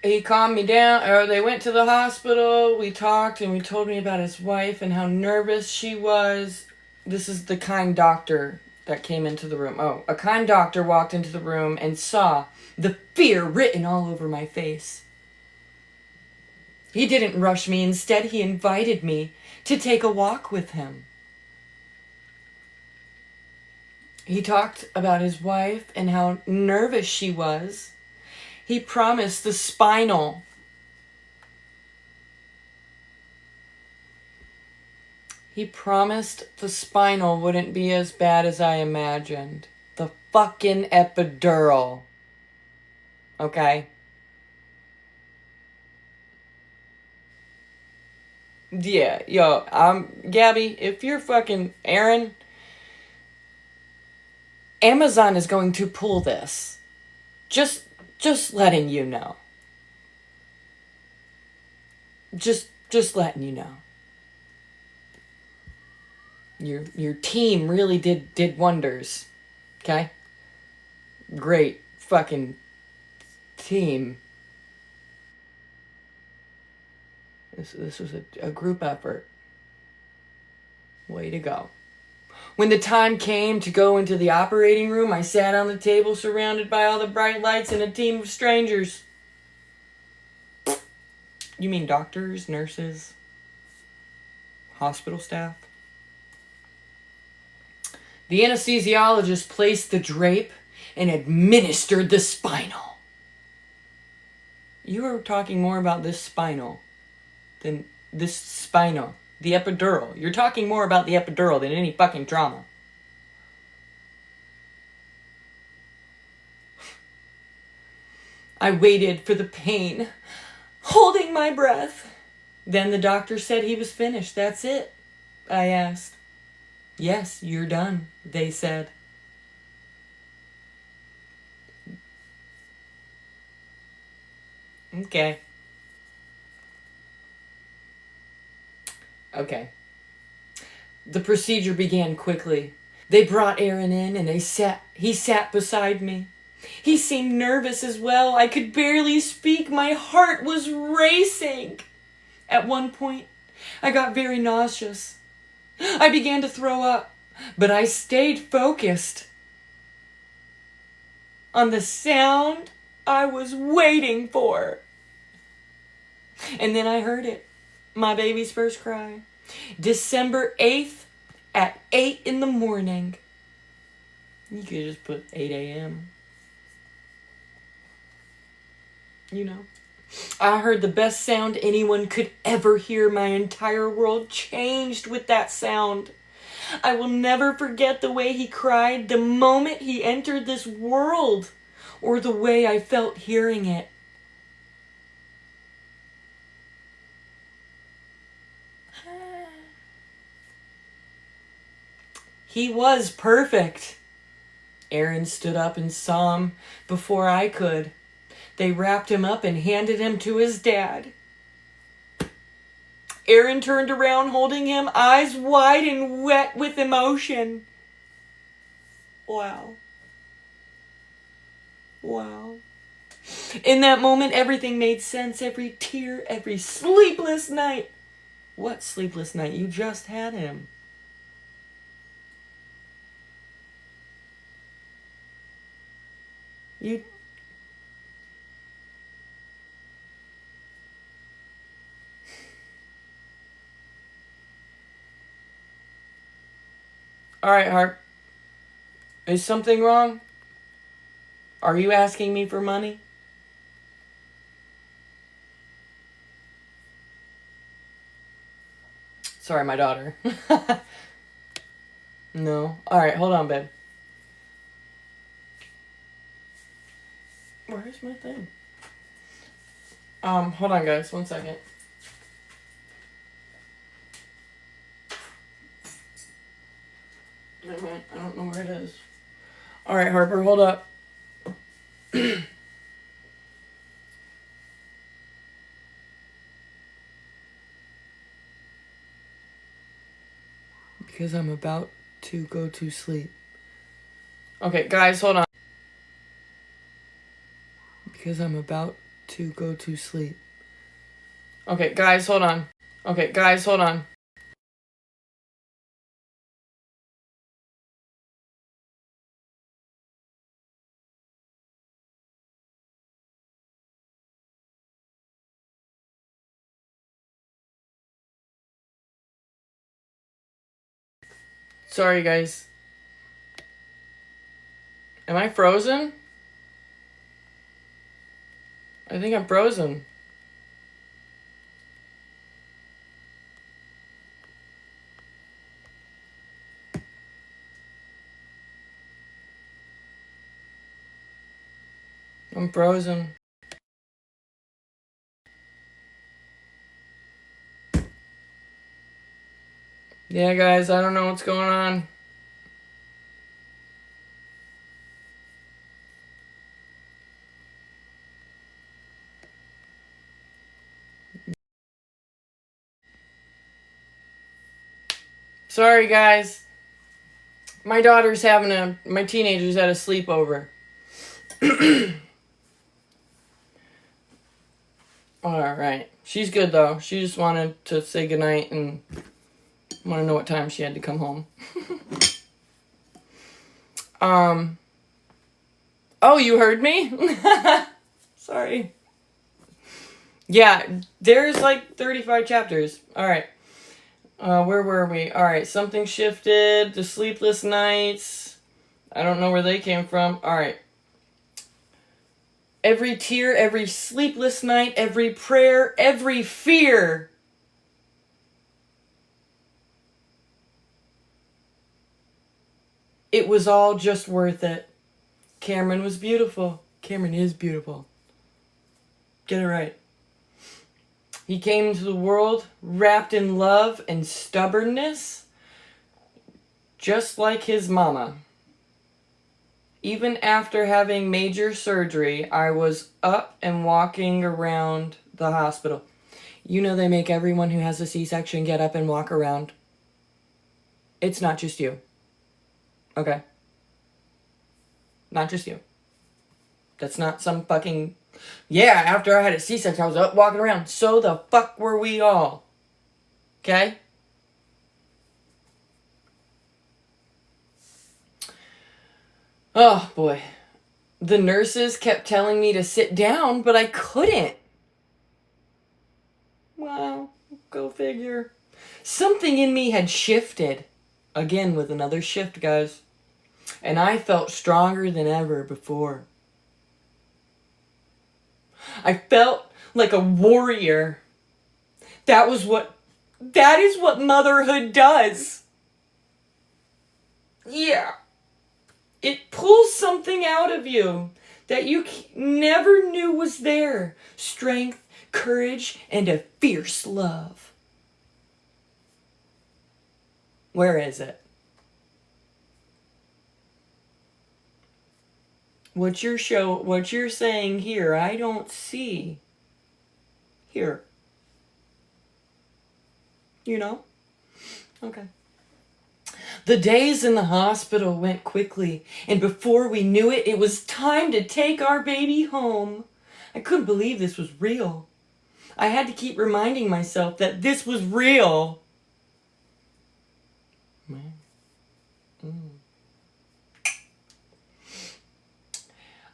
he calmed me down, or they went to the hospital, we talked, and he told me about his wife and how nervous she was. This is the kind doctor that came into the room. Oh, a kind doctor walked into the room and saw the fear written all over my face. He didn't rush me. Instead, he invited me to take a walk with him. He talked about his wife and how nervous she was. He promised the spinal. He promised the spinal wouldn't be as bad as I imagined. The fucking epidural. Okay? Yeah, yo, Gabby, if you're fucking Aaron, Amazon is going to pull this. Just letting you know. Just letting you know. Your team really did wonders. Okay? Great fucking team. This was a group effort. Way to go. When the time came to go into the operating room, I sat on the table surrounded by all the bright lights and a team of strangers. You mean doctors, nurses, hospital staff? The anesthesiologist placed the drape and administered the spinal. You are talking more about this spinal than this spinal. The epidural. You're talking more about the epidural than any fucking trauma. I waited for the pain, holding my breath. Then the doctor said he was finished. That's it, I asked. Yes, you're done, they said. Okay. The procedure began quickly. They brought Aaron in and he sat beside me. He seemed nervous as well. I could barely speak. My heart was racing. At one point, I got very nauseous. I began to throw up, but I stayed focused on the sound I was waiting for. And then I heard it. My baby's first cry. December 8th at 8 in the morning. You could just put 8 a.m. You know. I heard the best sound anyone could ever hear. My entire world changed with that sound. I will never forget the way he cried the moment he entered this world, or the way I felt hearing it. He was perfect. Aaron stood up and saw him before I could. They wrapped him up and handed him to his dad. Aaron turned around holding him, eyes wide and wet with emotion. Wow. Wow. In that moment, everything made sense. Every tear, every sleepless night. What sleepless night? You just had him. You... Alright, Harp. Is something wrong? Are you asking me for money? Sorry, my daughter. No. Alright, hold on, babe. Where's my thing? Hold on, guys. 1 second. I don't know where it is. Alright, Harper, hold up. Because I'm about to go to sleep. Okay, guys, hold on. Because I'm about to go to sleep. Okay, guys, hold on. Okay, guys, hold on. Sorry, guys. Am I frozen? I think I'm frozen. I'm frozen. Yeah, guys, I don't know what's going on. Sorry, guys. My daughter's having my teenager's at a sleepover. Alright. She's good, though. She just wanted to say goodnight and want to know what time she had to come home. Oh, you heard me? Sorry. Yeah, there's like 35 chapters. Alright. Where were we? Alright, something shifted. The sleepless nights. I don't know where they came from. Alright. Every tear, every sleepless night, every prayer, every fear. It was all just worth it. Cameron was beautiful. Cameron is beautiful. Get it right. He came into the world wrapped in love and stubbornness, just like his mama. Even after having major surgery, I was up and walking around the hospital. You know they make everyone who has a C-section get up and walk around. It's not just you. Okay? Not just you. That's not some fucking... Yeah, after I had a C-section, I was up walking around. So the fuck were we all. Okay? Oh, boy. The nurses kept telling me to sit down, but I couldn't. Wow, go figure. Something in me had shifted. Again, with another shift, guys. And I felt stronger than ever before. I felt like a warrior. That is what motherhood does. Yeah. It pulls something out of you that you never knew was there. Strength, courage, and a fierce love. Where is it? What you're saying here, I don't see. Here. You know? Okay. The days in the hospital went quickly, and before we knew it, it was time to take our baby home. I couldn't believe this was real. I had to keep reminding myself that this was real.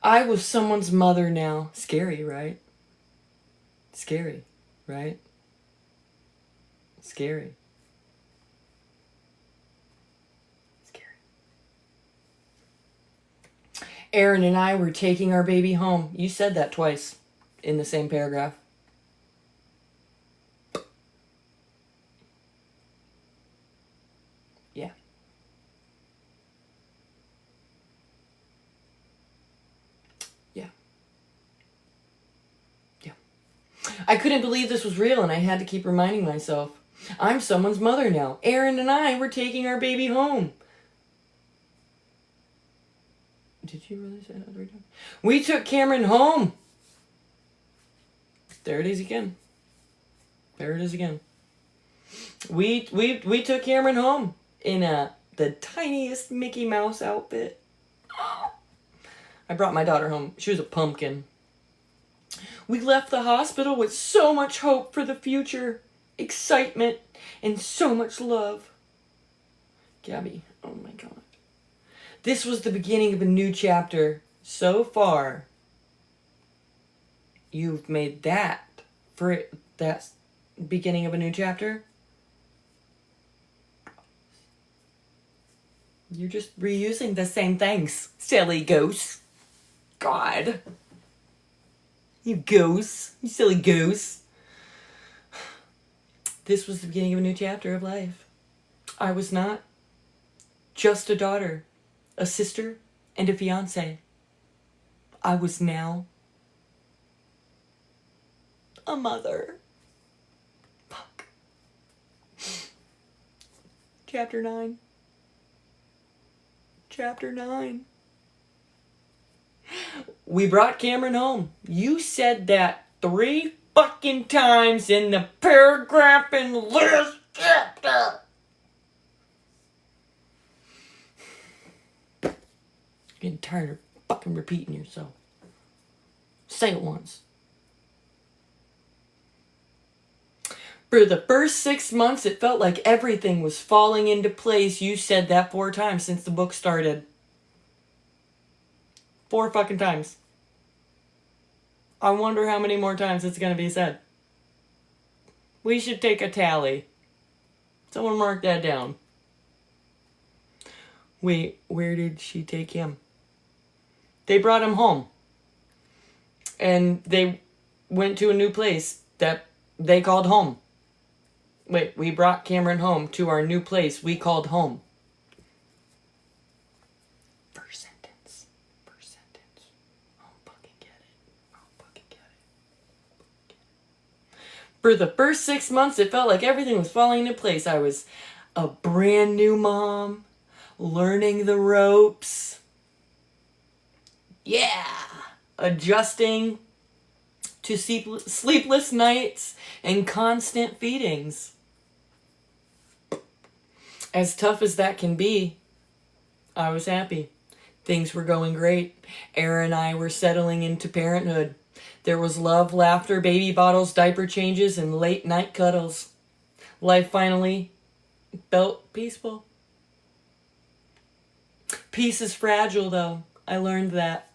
I was someone's mother now. Scary, right? Scary, right? Scary. Aaron and I were taking our baby home. You said that twice in the same paragraph. Yeah. Yeah. Yeah. I couldn't believe this was real, and I had to keep reminding myself. I'm someone's mother now. Aaron and I were taking our baby home. Did you really say that 3 times? We took Cameron home. There it is again. There it is again. We took Cameron home in the tiniest Mickey Mouse outfit. I brought my daughter home. She was a pumpkin. We left the hospital with so much hope for the future, excitement, and so much love. Gabby, oh my God. This was the beginning of a new chapter. So far, you've made that beginning of a new chapter. You're just reusing the same things, silly goose. God. You goose. You silly goose. This was the beginning of a new chapter of life. I was not just a daughter, a sister, and a fiance. I was now a mother. Fuck. Chapter 9. Chapter 9. We brought Cameron home. You said that 3 fucking times in the paragraph in this chapter. Getting tired of fucking repeating yourself. Say it once. For the first 6 months, it felt like everything was falling into place. You said that 4 times since the book started. 4 fucking times. I wonder how many more times it's going to be said. We should take a tally. Someone mark that down. Wait, where did she take him? They brought him home. And they went to a new place that they called home. Wait, we brought Cameron home to our new place we called home. First sentence. First sentence. I don't fucking get it. I don't fucking get it. For the first 6 months, it felt like everything was falling into place. I was a brand new mom, learning the ropes. Yeah. Adjusting to sleepless nights and constant feedings. As tough as that can be, I was happy. Things were going great. Era and I were settling into parenthood. There was love, laughter, baby bottles, diaper changes, and late night cuddles. Life finally felt peaceful. Peace is fragile, though. I learned that.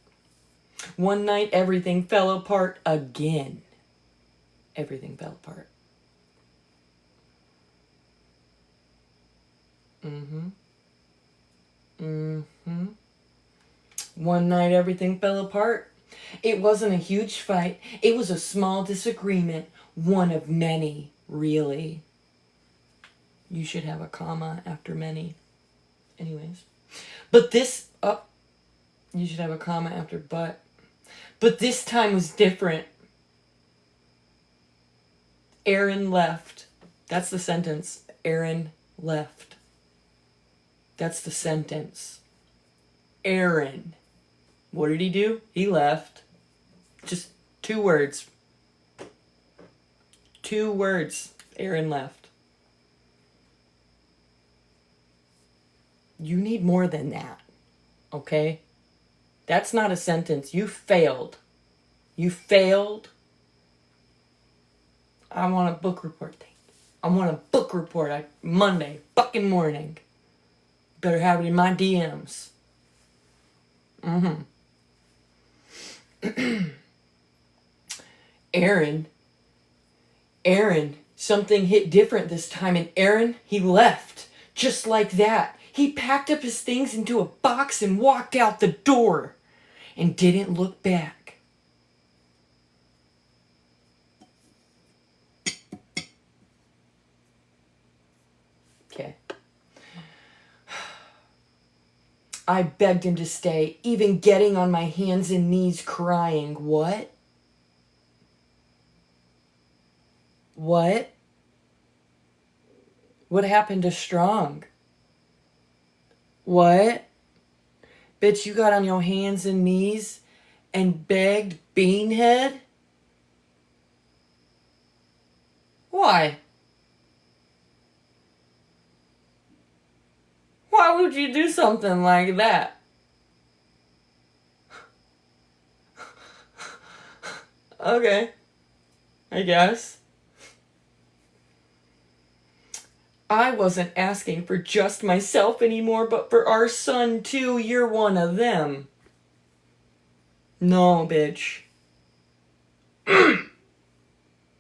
One night, everything fell apart again. Everything fell apart. One night, everything fell apart. It wasn't a huge fight. It was a small disagreement. One of many, really. You should have a comma after many. Anyways. But this... Oh, you should have a comma after but. But this time was different. Aaron left. That's the sentence. Aaron left. That's the sentence. Aaron. What did he do? He left. Just 2 words. 2 words. Aaron left. You need more than that. Okay? That's not a sentence. You failed. You failed. I want a book report. I want a book report Monday fucking morning. Better have it in my DMs. Aaron, something hit different this time, and Aaron, he left. Just like that. He packed up his things into a box and walked out the door. And didn't look back. Okay. I begged him to stay, even getting on my hands and knees crying. What? What? What happened to Strong? What? Bitch, you got on your hands and knees and begged Beanhead? Why? Why would you do something like that? Okay. I guess. I wasn't asking for just myself anymore, but for our son too. You're one of them. No, bitch.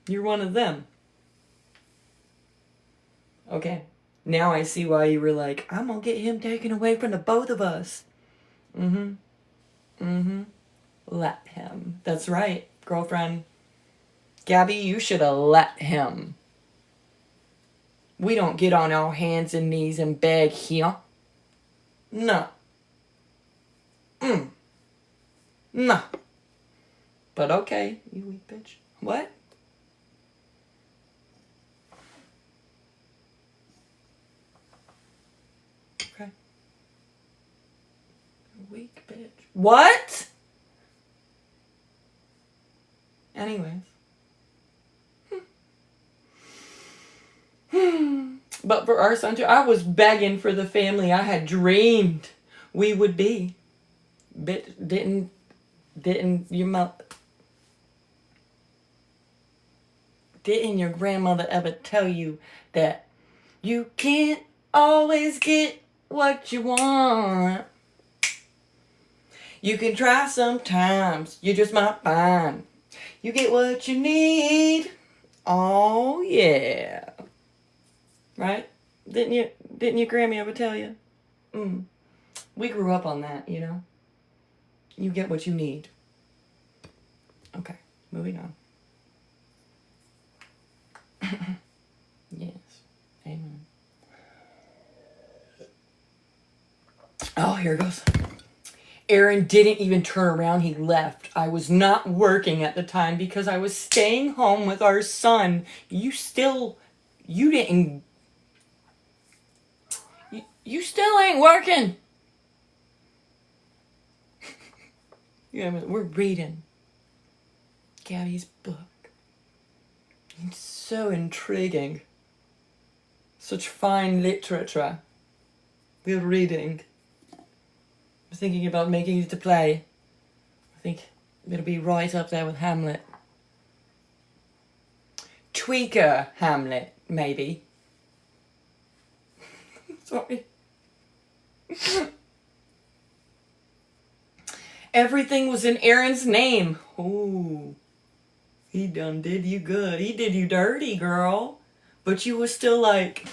You're one of them. Okay. Now I see why you were like, I'm gonna get him taken away from the both of us. Let him. That's right, girlfriend. Gabby, you should have let him. We don't get on our hands and knees and beg here. No. No. But okay, you weak bitch. What? Okay. Weak bitch. What? Anyways. But for our son too, I was begging for the family I had dreamed we would be. But didn't your grandmother ever tell you that you can't always get what you want? You can try sometimes, you just might find you get what you need. Oh yeah. Right? Didn't your Grammy ever tell you? We grew up on that, you know? You get what you need. Okay, moving on. Yes. Amen. Oh, here it goes. Aaron didn't even turn around. He left. I was not working at the time because I was staying home with our son. You still ain't working. Yeah, we're reading Gabby's book. It's so intriguing. Such fine literature. We're reading. I'm thinking about making it a play. I think it'll be right up there with Hamlet. Tweaker Hamlet, maybe. Sorry. Everything was in Aaron's name. Oh, he done did you good. He did you dirty, girl. But you were still like,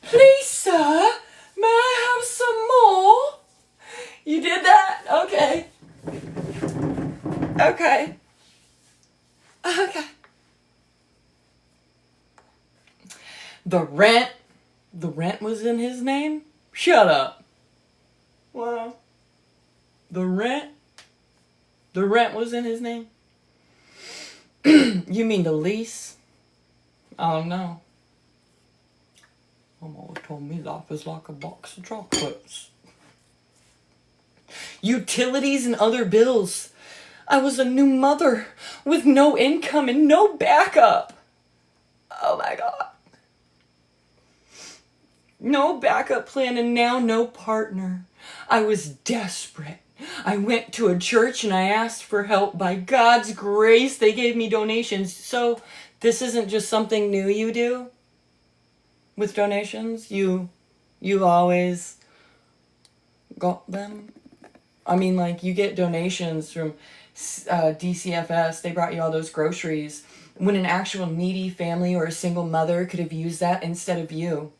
please, sir, may I have some more? You did that? Okay. Okay. Okay. The rent was in his name? Shut up. Wow. The rent was in his name? You mean the lease? Oh no. Mom always told me life is like a box of chocolates. Utilities and other bills. I was a new mother with no income and no backup. Oh my God. No backup plan and now no partner. I was desperate. I went to a church and I asked for help. By God's grace, they gave me donations. So this isn't just something new you do with donations? You always got them? I mean, like, you get donations from DCFS. They brought you all those groceries when an actual needy family or a single mother could have used that instead of you.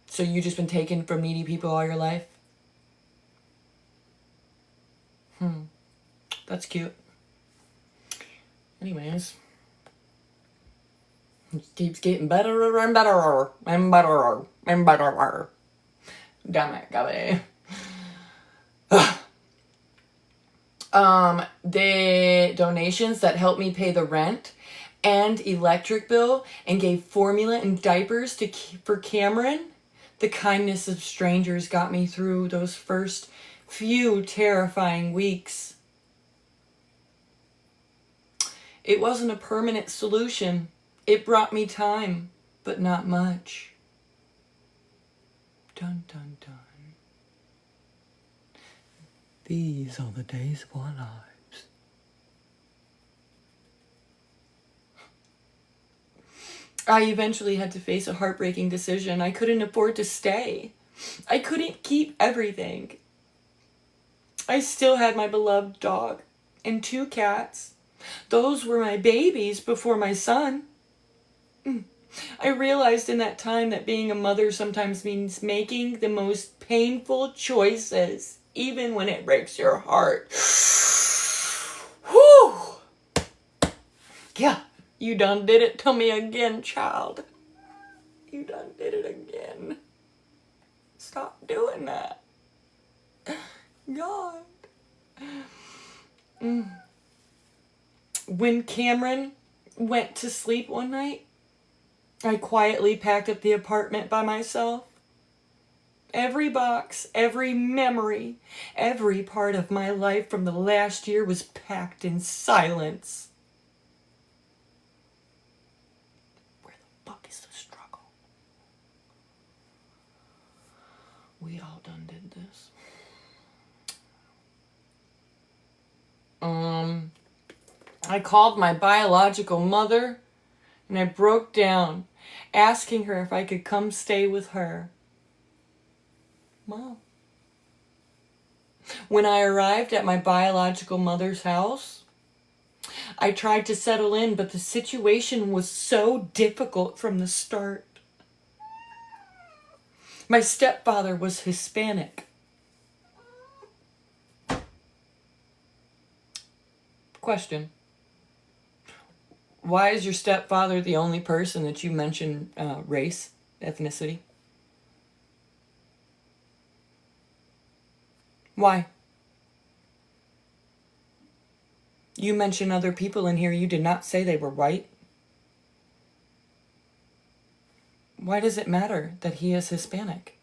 So you just been taken from needy people all your life? That's cute. Anyways. It keeps getting better and better and better and better. Damn it, Gabby. The donations that helped me pay the rent and electric bill and gave formula and diapers for Cameron. The kindness of strangers got me through those first few terrifying weeks. It wasn't a permanent solution. It brought me time, but not much. Dun, dun, dun. These are the days of our lives. I eventually had to face a heartbreaking decision. I couldn't afford to stay. I couldn't keep everything. I still had my beloved dog and 2 cats. Those were my babies before my son. I realized in that time that being a mother sometimes means making the most painful choices, even when it breaks your heart. Whew! Yeah, you done did it to me again, child. You done did it again. Stop doing that. God. When Cameron went to sleep one night, I quietly packed up the apartment by myself. Every box, every memory, every part of my life from the last year was packed in silence. Where the fuck is the struggle? We all done did this. I called my biological mother and I broke down, asking her if I could come stay with her. Wow. When I arrived at my biological mother's house, I tried to settle in, but the situation was so difficult from the start. My stepfather was Hispanic. Question. Why is your stepfather the only person that you mention race, ethnicity? Why? You mentioned other people in here. You did not say they were white. Why does it matter that he is Hispanic?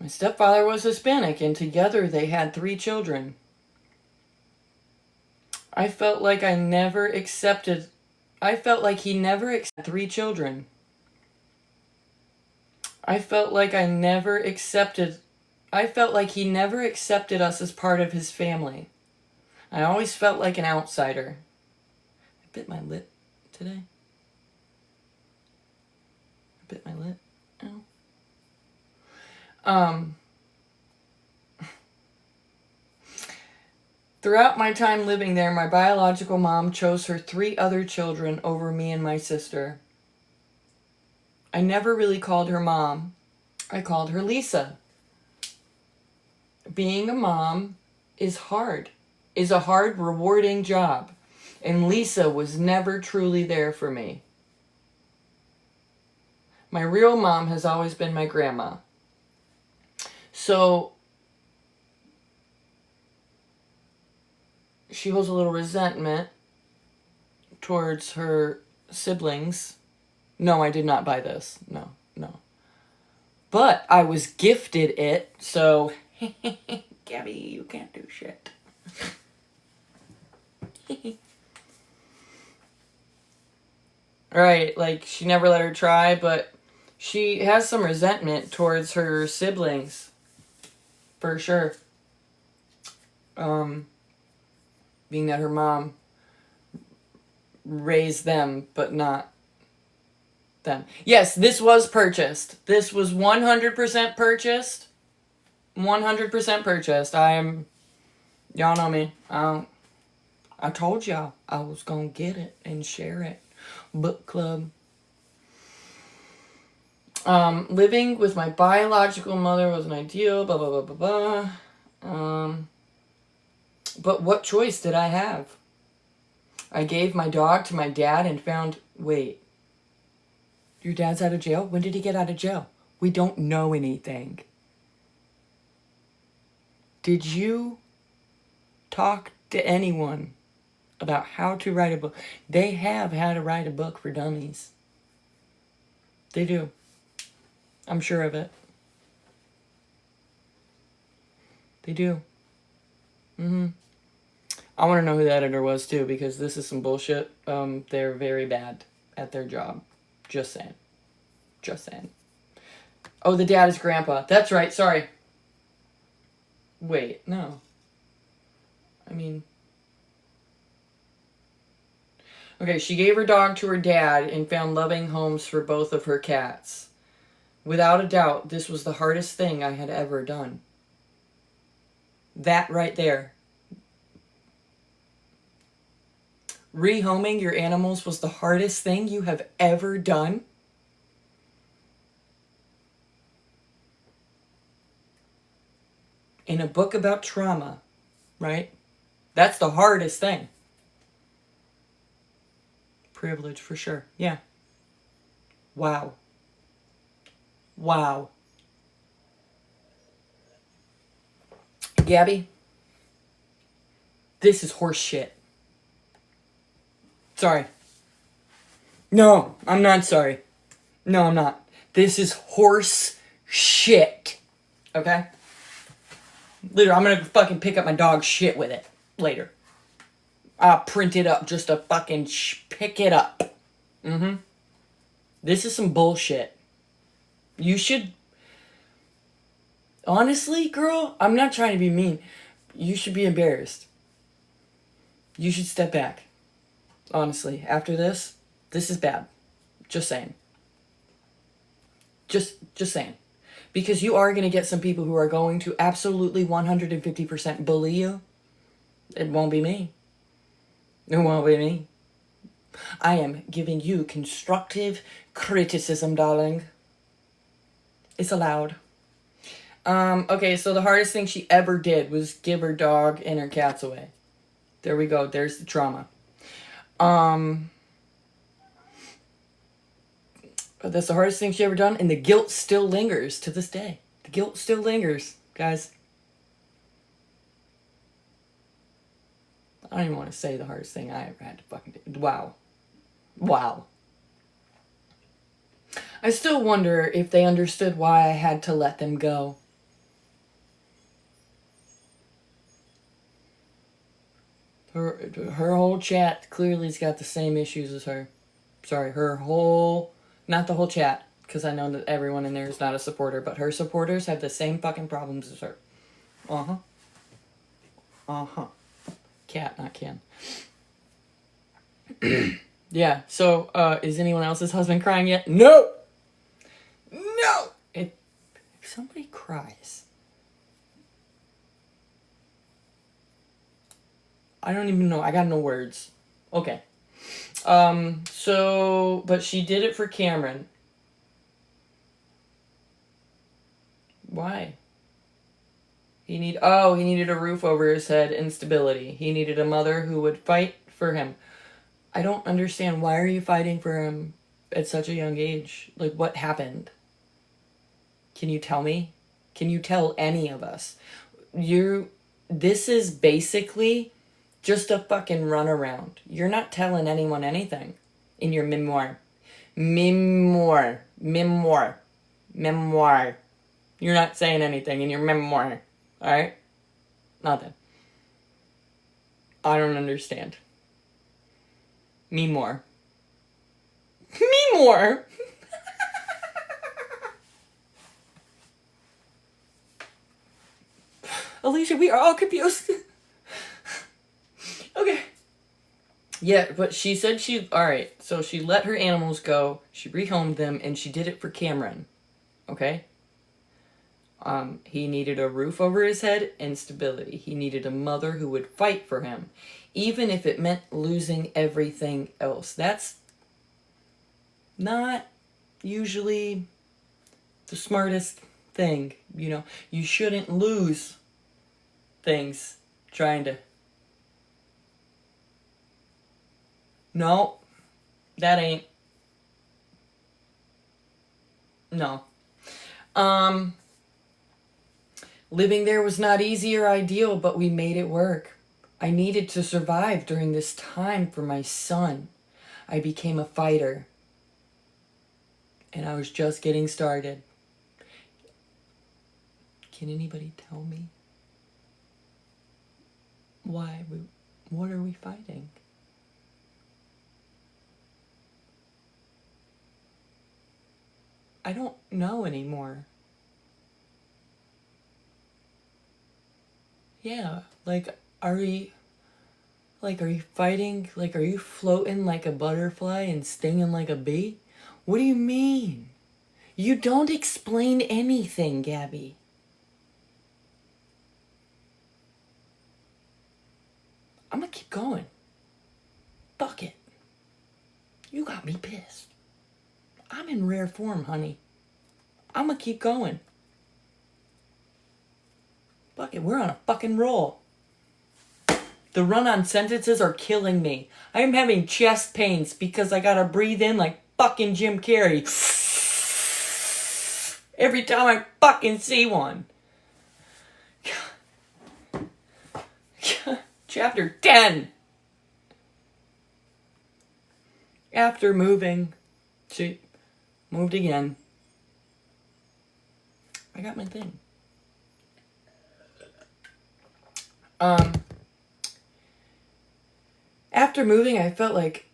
My stepfather was Hispanic, and together they had 3 children. I felt like he never accepted 3 children. I felt like he never accepted us as part of his family. I always felt like an outsider. I bit my lip today. Throughout my time living there, my biological mom chose her 3 other children over me and my sister. I never really called her mom. I called her Lisa. Being a mom is a hard, rewarding job. And Lisa was never truly there for me. My real mom has always been my grandma. So she holds a little resentment towards her siblings. No, I did not buy this. No. But I was gifted it, so Gabby, you can't do shit. Alright, like, she never let her try, but she has some resentment towards her siblings. For sure. Being that her mom raised them, but not them. Yes, this was purchased. This was 100% purchased. 100% purchased. Y'all know me. I told y'all I was gonna get it and share it. Book club. Living with my biological mother wasn't ideal, blah, blah, blah, blah, blah. But what choice did I have? I gave my dog to my dad and found... Wait. Your dad's out of jail? When did he get out of jail? We don't know anything. Did you talk to anyone about how to write a book? They have how to write a book for dummies. They do. I'm sure of it. They do. I want to know who the editor was, too, because this is some bullshit. They're very bad at their job. Just saying. Just saying. Oh, the dad is grandpa. That's right, sorry. Wait, no. I mean... Okay, she gave her dog to her dad and found loving homes for both of her cats. Without a doubt, this was the hardest thing I had ever done. That right there. Rehoming your animals was the hardest thing you have ever done? In a book about trauma, right? That's the hardest thing. Privilege, for sure. Yeah. Wow. Wow. Gabby, this is horse shit. Sorry. No, I'm not sorry. No, I'm not. This is horse shit. Okay? Literally, I'm gonna fucking pick up my dog's shit with it later. I'll print it up just to fucking pick it up. This is some bullshit. You should... Honestly, girl, I'm not trying to be mean. You should be embarrassed. You should step back. Honestly, after this is bad. Just saying. Just saying. Because you are going to get some people who are going to absolutely 150% bully you. It won't be me. It won't be me. I am giving you constructive criticism, darling. It's allowed. Okay, so the hardest thing she ever did was give her dog and her cats away. There we go. There's the trauma. That's the hardest thing she ever done, and the guilt still lingers to this day. The guilt still lingers, guys. I don't even want to say the hardest thing I ever had to fucking do. Wow. Wow. I still wonder if they understood why I had to let them go. Her whole chat clearly has got the same issues as her. Sorry, her whole... Not the whole chat, because I know that everyone in there is not a supporter, but her supporters have the same fucking problems as her. Cat, not Ken. Yeah, so, is anyone else's husband crying yet? No! No! If somebody cries... I don't even know. I got no words. Okay. So, but she did it for Cameron. Why? He needed a roof over his head and stability. He needed a mother who would fight for him. I don't understand. Why are you fighting for him at such a young age? Like, what happened? Can you tell me? Can you tell any of us? This is basically just a fucking runaround. You're not telling anyone anything in your memoir. Memoir. You're not saying anything in your memoir. Alright? Nothing. I don't understand. Me more. Alicia, we are all confused. Okay. Yeah, but she said alright, so she let her animals go, she rehomed them, and she did it for Cameron. Okay? He needed a roof over his head and stability. He needed a mother who would fight for him, even if it meant losing everything else. That's not usually the smartest thing, you know. You shouldn't lose things trying to... No, that ain't... No. Living there was not easy or ideal, but we made it work. I needed to survive during this time for my son. I became a fighter. And I was just getting started. Can anybody tell me? Why? What are we fighting? I don't know anymore. Yeah, like, are you fighting? Like, are you floating like a butterfly and stinging like a bee? What do you mean? You don't explain anything, Gabby. I'm gonna keep going. Fuck it. You got me pissed. I'm in rare form, honey. I'm gonna keep going. Fuck it, we're on a fucking roll. The run-on sentences are killing me. I am having chest pains because I gotta breathe in like fucking Jim Carrey. Every time I fucking see one. Chapter 10. After moving, she moved again. I got my thing. After moving, I felt like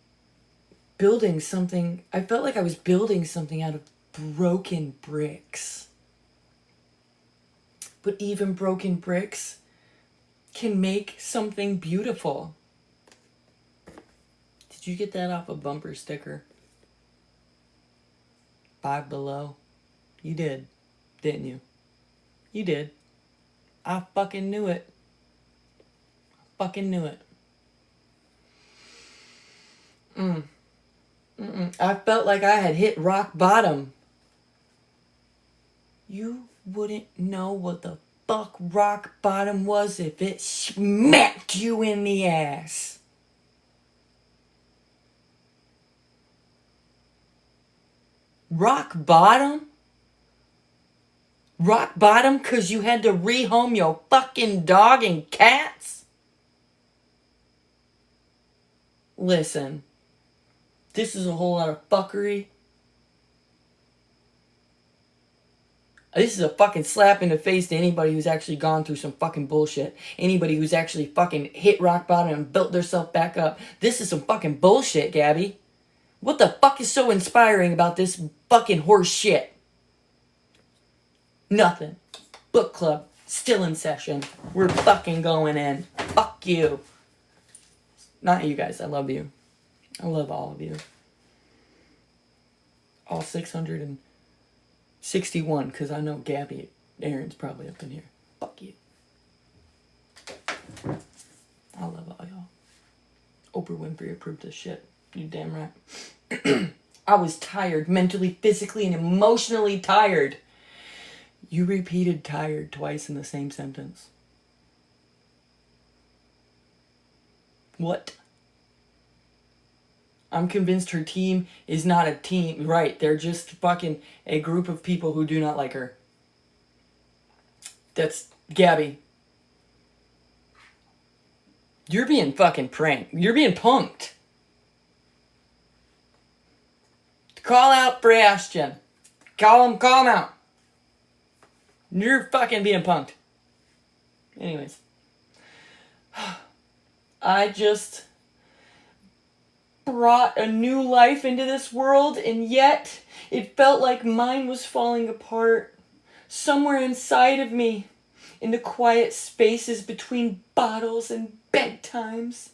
building something. I felt like I was building something out of broken bricks. But even broken bricks can make something beautiful. Did you get that off a bumper sticker? 5 Below. You did, didn't you? You did. I fucking knew it. Fucking knew it. I felt like I had hit rock bottom. You wouldn't know what the fuck rock bottom was if it smacked you in the ass. Rock bottom? Rock bottom because you had to rehome your fucking dog and cats? Listen, this is a whole lot of fuckery. This is a fucking slap in the face to anybody who's actually gone through some fucking bullshit. Anybody who's actually fucking hit rock bottom and built themselves back up. This is some fucking bullshit, Gabby. What the fuck is so inspiring about this fucking horse shit? Nothing. Book club. Still in session. We're fucking going in. Fuck you. Not you guys. I love you. I love all of you. All 661, because I know Gabby, Aaron's probably up in here. Fuck you. I love all y'all. Oprah Winfrey approved this shit. You damn right. I was tired, mentally, physically, and emotionally tired. You repeated tired twice in the same sentence. What? I'm convinced her team is not a team. Right, they're just fucking a group of people who do not like her. That's Gabby. You're being fucking pranked. You're being punked. Call out for Ashton. Call him out. You're fucking being punked. Anyways. I just brought a new life into this world, and yet it felt like mine was falling apart. Somewhere inside of me, in the quiet spaces between bottles and bedtimes.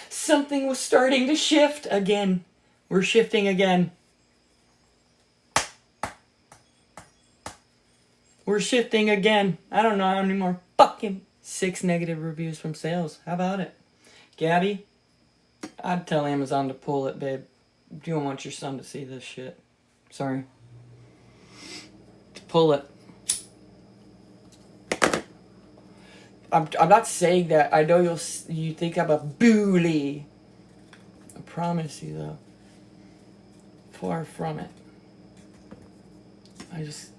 Something was starting to shift again. We're shifting again. We're shifting again. I don't know how many more fucking 6 negative reviews from sales. How about it? Gabby, I'd tell Amazon to pull it, babe. You don't want your son to see this shit. Sorry. Pull it. I'm not saying that. I know you think I'm a bully. I promise you, though. Far from it.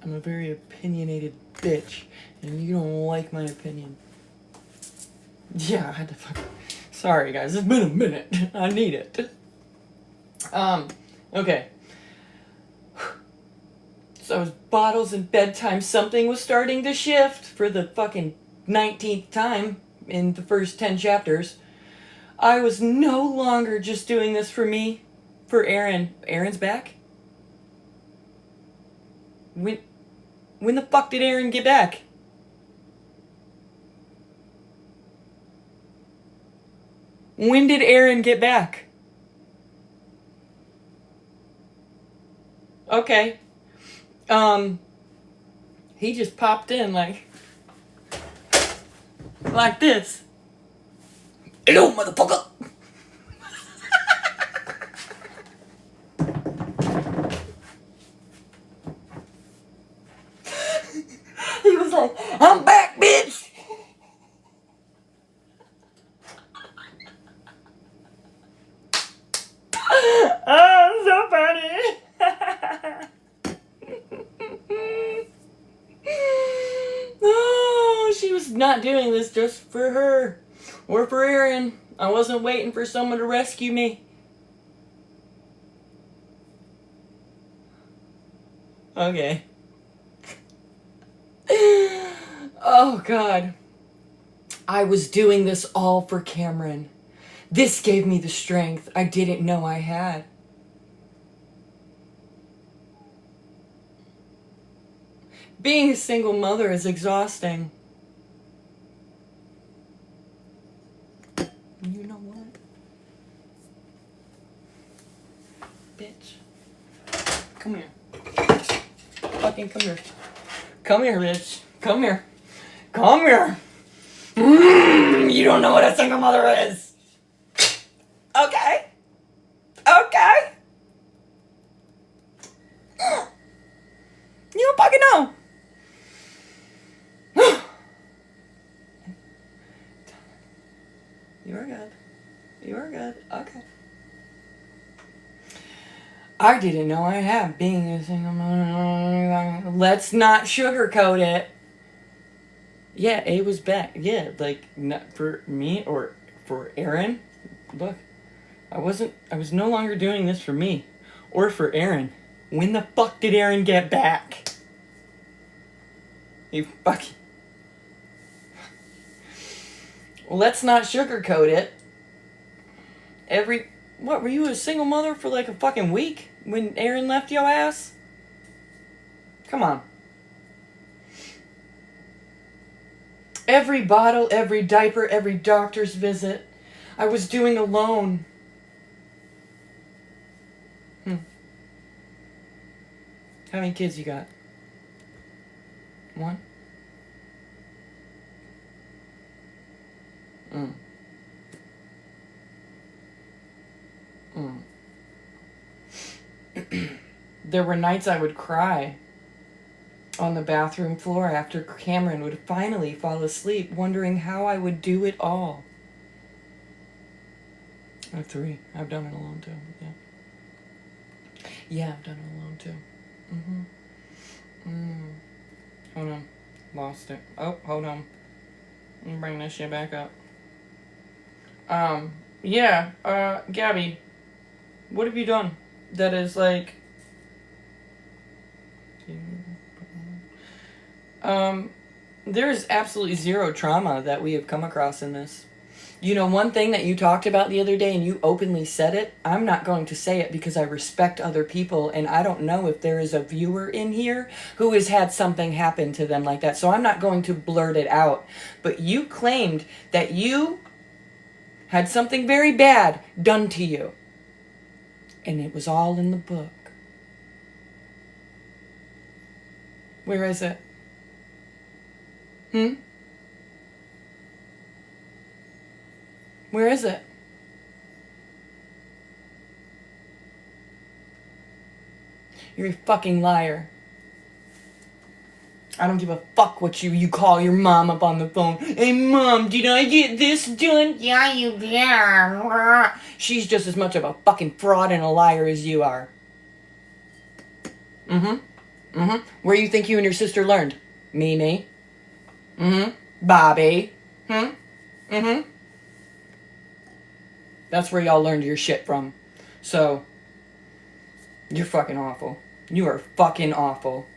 I'm a very opinionated bitch, and you don't like my opinion. Yeah, I had to fucking... Sorry, guys. It's been a minute. I need it. Okay. So it was bottles and bedtime. Something was starting to shift for the fucking 19th time in the first 10 chapters. I was no longer just doing this for me, for Aaron. Aaron's back? When the fuck did Aaron get back? When did Aaron get back? Okay. He just popped in like this. Hello, motherfucker. He was like, I'm back, bitch. Oh, so funny. Oh, she was not doing this just for her or for Aaron. I wasn't waiting for someone to rescue me. Okay. Oh, God. I was doing this all for Cameron. This gave me the strength I didn't know I had. Being a single mother is exhausting. You know what? Bitch. Come here. Fucking come here. Come here, bitch. Come here. Come here. You don't know what a single mother is. Okay. Okay. You don't fucking know. You are good. You are good. Okay. I didn't know I had being a single mother. Let's not sugarcoat it. Yeah, A was back. Yeah, like, not for me or for Aaron. Look, I was no longer doing this for me or for Aaron. When the fuck did Aaron get back? You fucking... Let's not sugarcoat it. What, were you a single mother for like a fucking week when Aaron left your ass? Come on. Every bottle, every diaper, every doctor's visit, I was doing alone. How many kids you got? One. Mm. Mm. There were nights I would cry on the bathroom floor after Cameron would finally fall asleep, wondering how I would do it all. I have 3. I've done it alone too. Yeah. Yeah, I've done it alone too. Hold on. Lost it. Oh, hold on. Let me bring this shit back up. Yeah, Gabby, what have you done that is like, there is absolutely zero trauma that we have come across in this. You know, one thing that you talked about the other day and you openly said it, I'm not going to say it because I respect other people and I don't know if there is a viewer in here who has had something happen to them like that. So I'm not going to blurt it out. But you claimed that you had something very bad done to you. And it was all in the book. Where is it? Where is it? You're a fucking liar. I don't give a fuck what you call your mom up on the phone. Hey, Mom, did I get this done? Yeah, you did. She's just as much of a fucking fraud and a liar as you are. Where you think you and your sister learned? Mimi. Bobby. That's where y'all learned your shit from. So, you're fucking awful. You are fucking awful.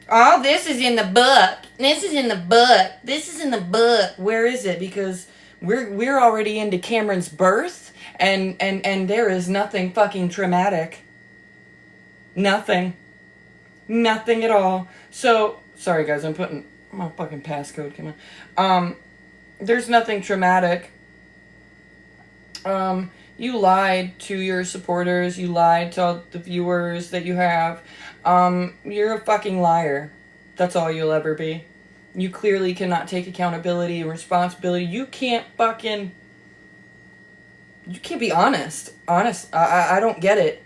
Oh, this is in the book. This is in the book. This is in the book. Where is it? Because we're already into Cameron's birth, and there is nothing fucking traumatic. Nothing. Nothing at all. So, sorry guys, I'm putting my fucking passcode, come on. There's nothing traumatic. You lied to your supporters. You lied to all the viewers that you have. You're a fucking liar. That's all you'll ever be. You clearly cannot take accountability and responsibility. You can't be honest. Honest. I don't get it.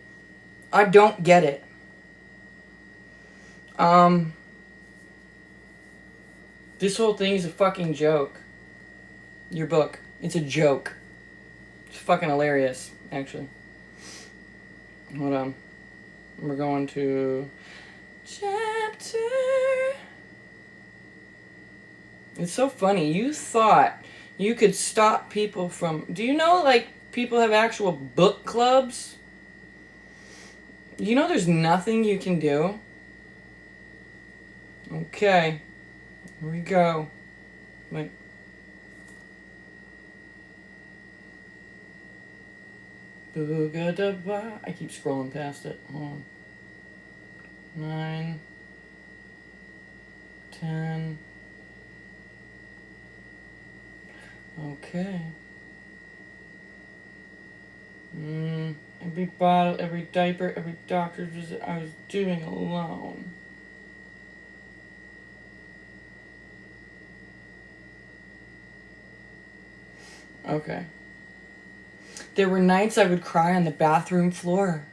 I don't get it. This whole thing is a fucking joke. Your book. It's a joke. It's fucking hilarious, actually. Hold on. We're going to chapter. It's so funny. You thought you could stop people from... Do you know, like, people have actual book clubs? You know there's nothing you can do? Okay. Here we go. Wait. I keep scrolling past it. Hold on. 9, 10. Okay. Every bottle, every diaper, every doctor's visit I was doing alone. Okay. There were nights I would cry on the bathroom floor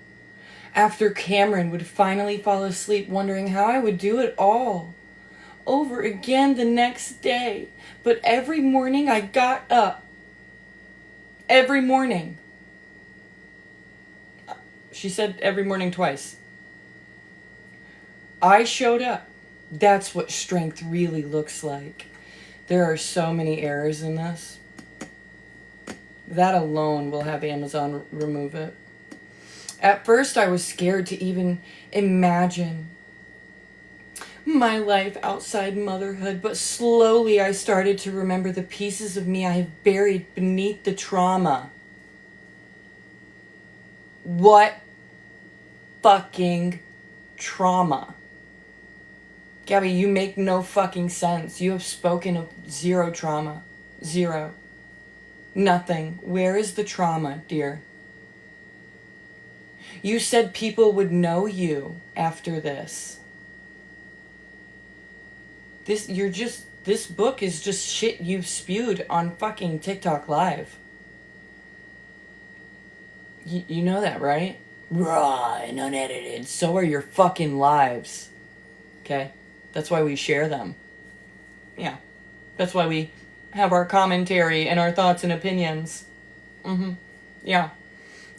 after Cameron would finally fall asleep, wondering how I would do it all over again the next day. But every morning I got up. Every morning. She said every morning twice. I showed up. That's what strength really looks like. There are so many errors in this. That alone will have Amazon remove it. At first, I was scared to even imagine my life outside motherhood, but slowly I started to remember the pieces of me I have buried beneath the trauma. What fucking trauma? Gabby, you make no fucking sense. You have spoken of zero trauma. Zero. Nothing. Where is the trauma, dear? You said people would know you after this. This book is just shit you've spewed on fucking TikTok Live. You know that, right? Raw and unedited. So are your fucking lives. Okay? That's why we share them. Yeah. That's why we have our commentary and our thoughts and opinions. Yeah.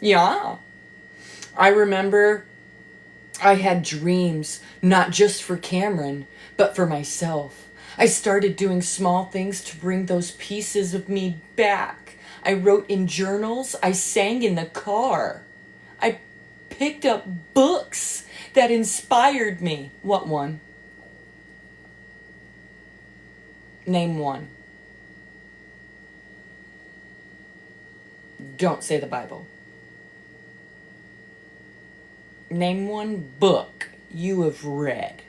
Yeah. I remember I had dreams, not just for Cameron, but for myself. I started doing small things to bring those pieces of me back. I wrote in journals. I sang in the car. I picked up books that inspired me. What one? Name one. Don't say the Bible. Name one book you have read.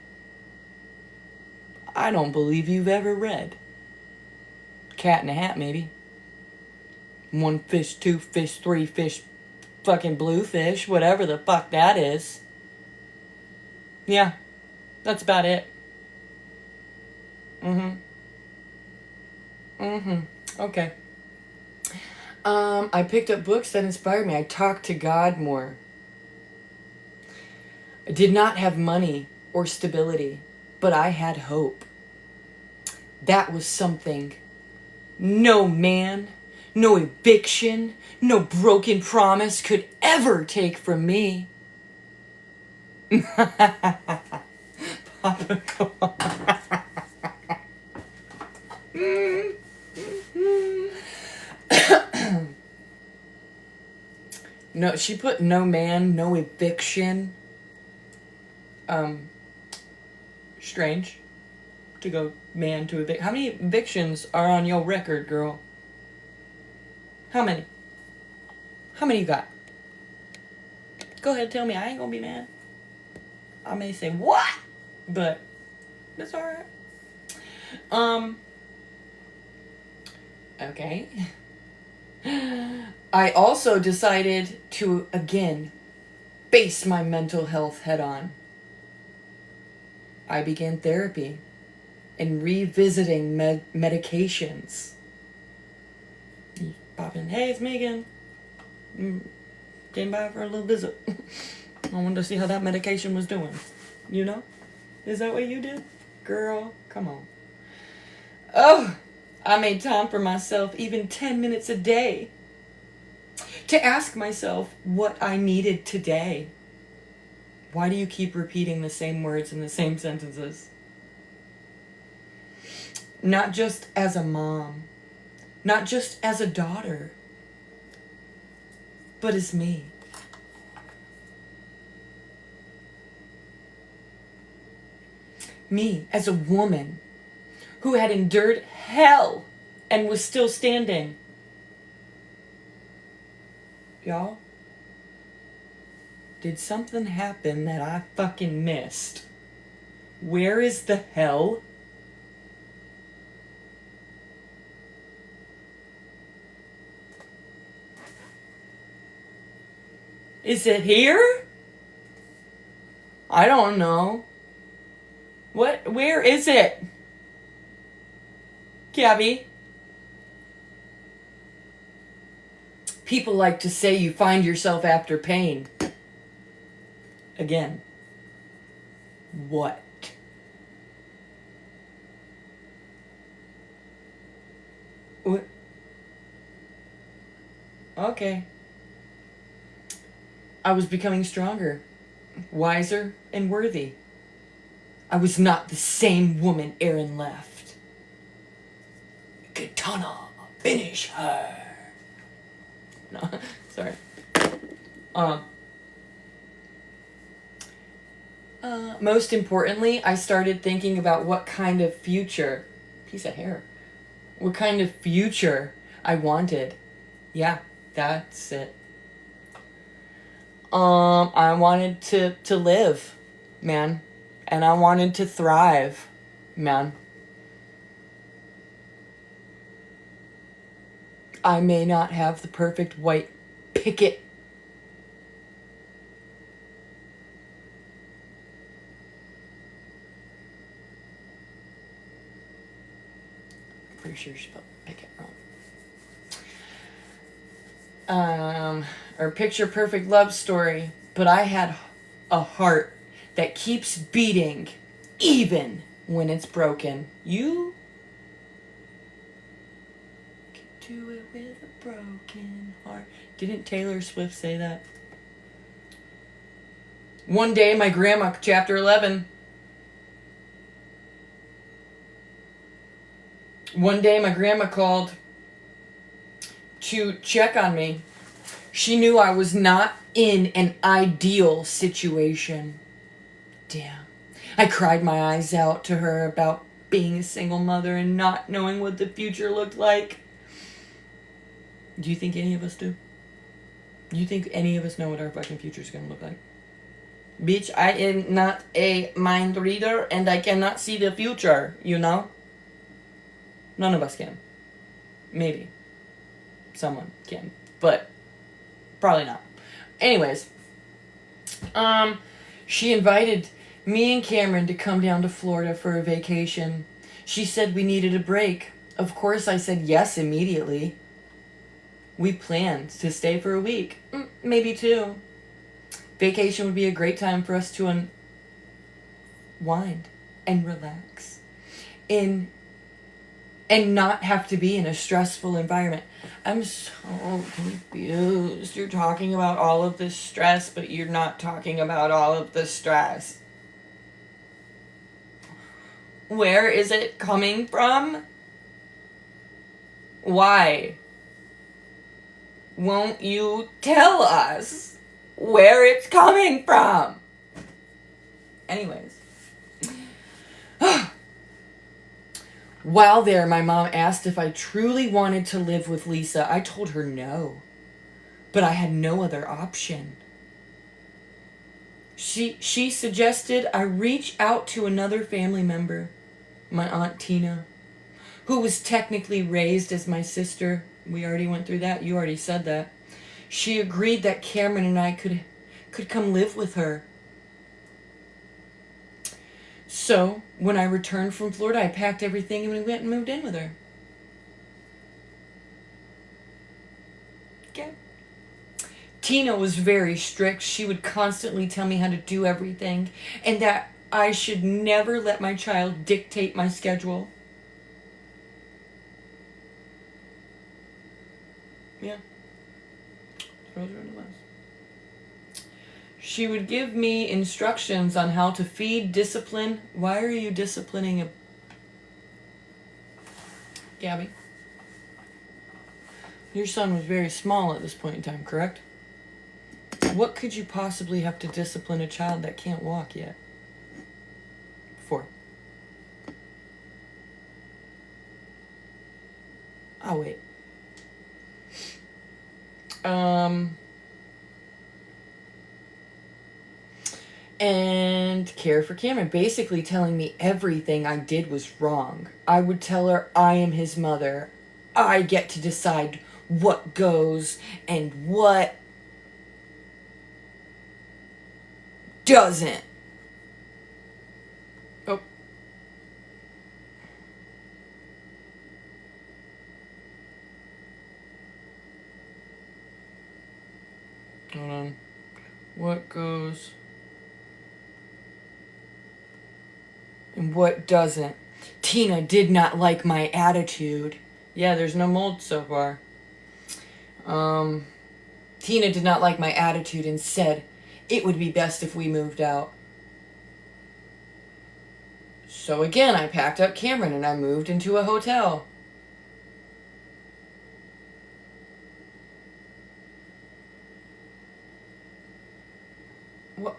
I don't believe you've ever read. Cat in a Hat, maybe. One fish, two fish, three fish, fucking blue fish, whatever the fuck that is. Yeah, that's about it. Okay. I picked up books that inspired me. I talked to God more. I did not have money or stability, but I had hope. That was something no man, no eviction, no broken promise could ever take from me. Papa, go on. No, she put no man, no eviction. Strange to go man to evict. How many evictions are on your record, girl? How many? How many you got? Go ahead, tell me. I ain't gonna be mad. I may say, what? But that's alright. Okay. I also decided to, again, face my mental health head on. I began therapy and revisiting medications. Pop in, hey, it's Megan. Came by for a little visit. I wanted to see how that medication was doing. You know? Is that what you did? Girl, come on. Oh, I made time for myself even 10 minutes a day to ask myself what I needed today. Why do you keep repeating the same words in the same sentences? Not just as a mom, not just as a daughter, but as me. Me as a woman who had endured hell and was still standing. Y'all? Did something happen that I fucking missed? Where is the hell? Is it here? I don't know. Where is it? Gabby? People like to say you find yourself after pain. Again. What? What? Okay. I was becoming stronger, wiser, and worthy. I was not the same woman Aaron left. Katana, finish her. No, sorry. Most importantly, I started thinking about what kind of future, piece of hair, what kind of future I wanted. Yeah, that's it. I wanted to live, man. And I wanted to thrive, man. I may not have the perfect white picket. Pretty sure she spelled picket wrong. Or picture perfect love story, but I had a heart that keeps beating even when it's broken. You can do it with a broken heart. Didn't Taylor Swift say that? One day, my grandma, chapter 11. One day, my grandma called to check on me. She knew I was not in an ideal situation. Damn. I cried my eyes out to her about being a single mother and not knowing what the future looked like. Do you think any of us do? Do you think any of us know what our fucking future's gonna look like? Bitch, I am not a mind reader and I cannot see the future, you know? None of us can. Maybe. Someone can. But probably not. Anyways. She invited me and Cameron to come down to Florida for a vacation. She said we needed a break. Of course I said yes immediately. We planned to stay for a week. Maybe 2. Vacation would be a great time for us to unwind and relax. And not have to be in a stressful environment. I'm so confused. You're talking about all of this stress, but you're not talking about all of the stress. Where is it coming from? Why? Won't you tell us where it's coming from? Anyways. While there, my mom asked if I truly wanted to live with Lisa. I told her no, but I had no other option. She suggested I reach out to another family member, my Aunt Tina, who was technically raised as my sister. We already went through that. You already said that. She agreed that Cameron and I could come live with her. So, when I returned from Florida, I packed everything and we went and moved in with her. Okay. Tina was very strict. She would constantly tell me how to do everything and that I should never let my child dictate my schedule. Yeah. Throws her in the bus. She would give me instructions on how to feed, discipline. Why are you disciplining Gabby? Your son was very small at this point in time, correct? What could you possibly have to discipline a child that can't walk yet? 4. I'll wait. And care for Cameron, basically telling me everything I did was wrong. I would tell her I am his mother. I get to decide what goes and what doesn't. Oh. Hold on. What goes and what doesn't. Tina did not like my attitude. Yeah, there's no mold so far. Tina did not like my attitude and said it would be best if we moved out. So again, I packed up Cameron and I moved into a hotel. What?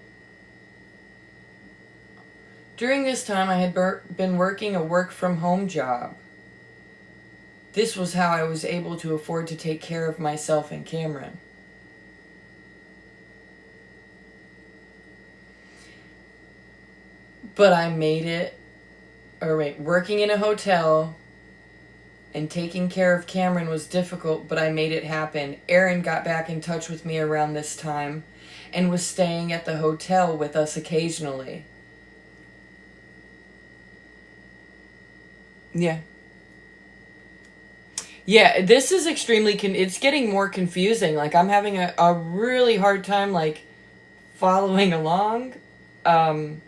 During this time, I had been working a work-from-home job. This was how I was able to afford to take care of myself and Cameron. But I made it, working in a hotel and taking care of Cameron was difficult, but I made it happen. Aaron got back in touch with me around this time and was staying at the hotel with us occasionally. Yeah. Yeah, this is extremely it's getting more confusing. Like I'm having a really hard time like following along. Um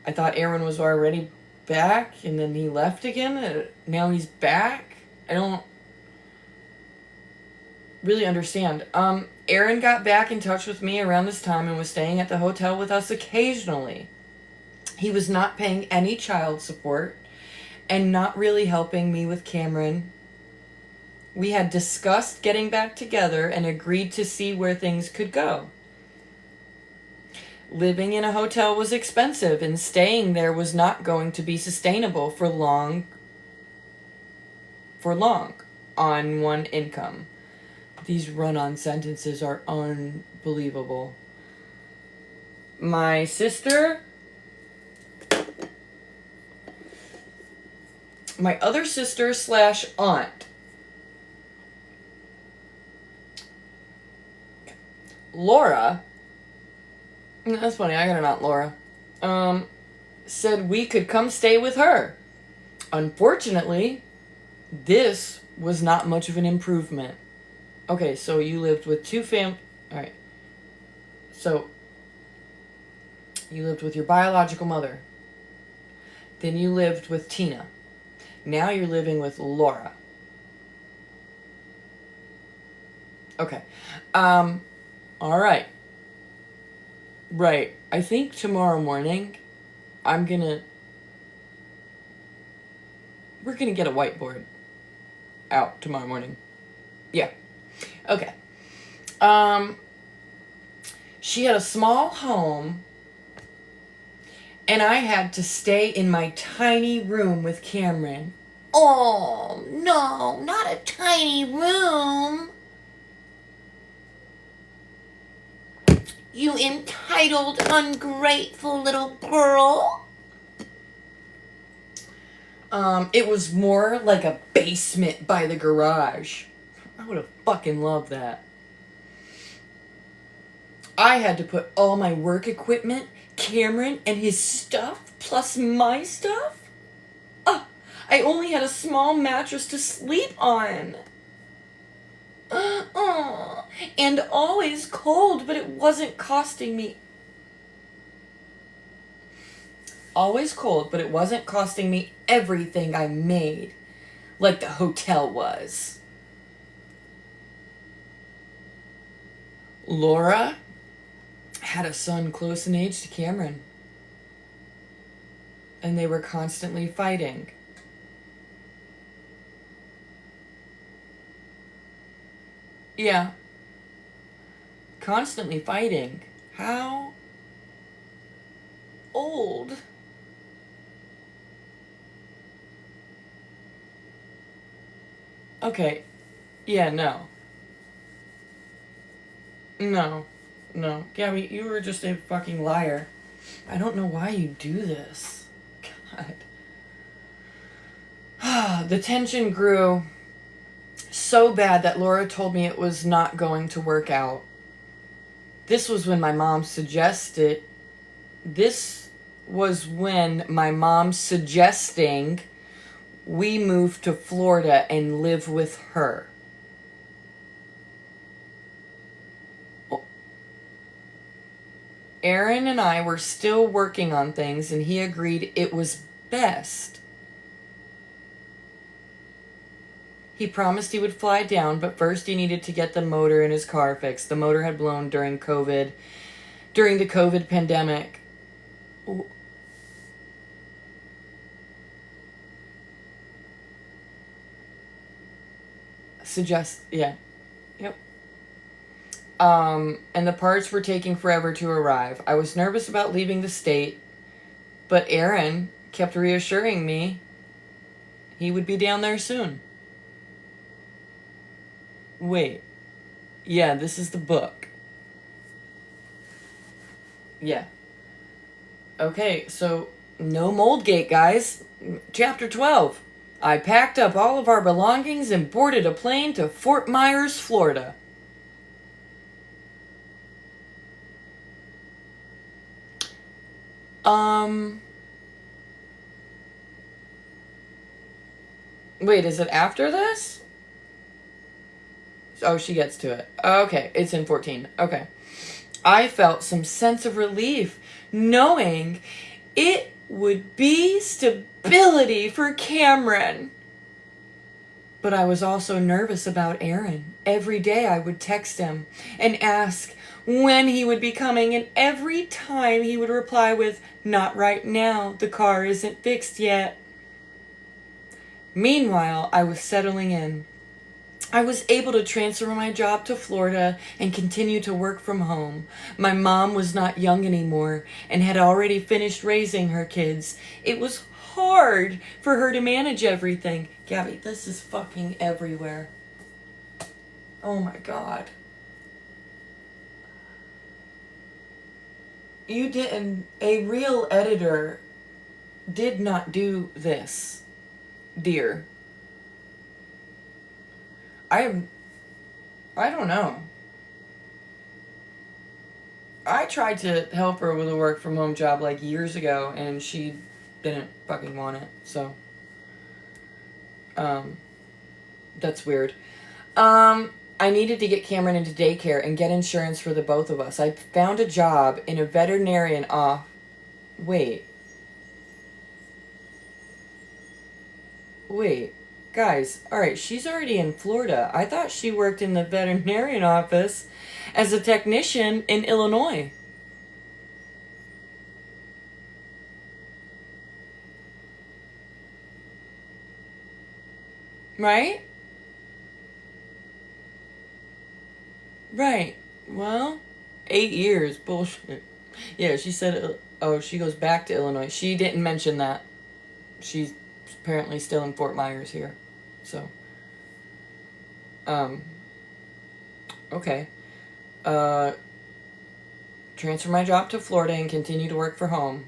I thought Aaron was already back and then he left again. Now he's back. I don't really understand. Aaron got back in touch with me around this time and was staying at the hotel with us occasionally. He was not paying any child support and not really helping me with Cameron. We had discussed getting back together and agreed to see where things could go. Living in a hotel was expensive and staying there was not going to be sustainable for long on one income. These run-on sentences are unbelievable. My sister, my other sister / aunt, Laura, that's funny, I got an aunt Laura, said we could come stay with her. Unfortunately, this was not much of an improvement. Okay, so you lived with alright. So, you lived with your biological mother. Then you lived with Tina. Now you're living with Laura. Okay. Alright. Right. I think tomorrow morning, we're gonna get a whiteboard out tomorrow morning. Yeah. Okay. She had a small home, and I had to stay in my tiny room with Cameron. Oh, no, not a tiny room. You entitled, ungrateful little girl. It was more like a basement by the garage. I would have fucking loved that. I had to put all my work equipment, Cameron, and his stuff, plus my stuff? I only had a small mattress to sleep on. And always cold, but it wasn't costing me. Always cold, but it wasn't costing me everything I made, like the hotel was. Laura had a son close in age to Cameron, and they were constantly fighting. Yeah. Constantly fighting. How old? Okay. Yeah, no. No. No. Gabby, you were just a fucking liar. I don't know why you do this. God. The tension grew so bad that Laura told me it was not going to work out. This was when my mom suggested... This was when my mom suggesting we move to Florida and live with her. Aaron and I were still working on things, and he agreed it was best. He promised he would fly down, but first he needed to get the motor in his car fixed. The motor had blown during the COVID pandemic. Yeah. Yep. And the parts were taking forever to arrive. I was nervous about leaving the state, but Aaron kept reassuring me he would be down there soon. Wait. Yeah, this is the book. Yeah. Okay, so no mold gate, guys. Chapter 12. I packed up all of our belongings and boarded a plane to Fort Myers, Florida. Wait, is it after this? Oh, she gets to it. Okay, it's in 14. Okay. I felt some sense of relief knowing it would be stability for Cameron. But I was also nervous about Aaron. Every day I would text him and ask when he would be coming, and every time he would reply with, "Not right now, the car isn't fixed yet." Meanwhile, I was settling in. I was able to transfer my job to Florida and continue to work from home. My mom was not young anymore and had already finished raising her kids. It was hard for her to manage everything. Gabby, this is fucking everywhere. Oh my God. You didn't, a real editor did not do this, dear. I don't know. I tried to help her with a work from home job like years ago and she didn't fucking want it. So that's weird. I needed to get Cameron into daycare and get insurance for the both of us. I found a job in a veterinarian Wait. Guys, alright, she's already in Florida. I thought she worked in the veterinarian office as a technician in Illinois. Right? Right. Well, 8 years. Bullshit. Yeah, she said, oh, she goes back to Illinois. She didn't mention that. She's apparently still in Fort Myers here. So, okay. Transfer my job to Florida and continue to work from home.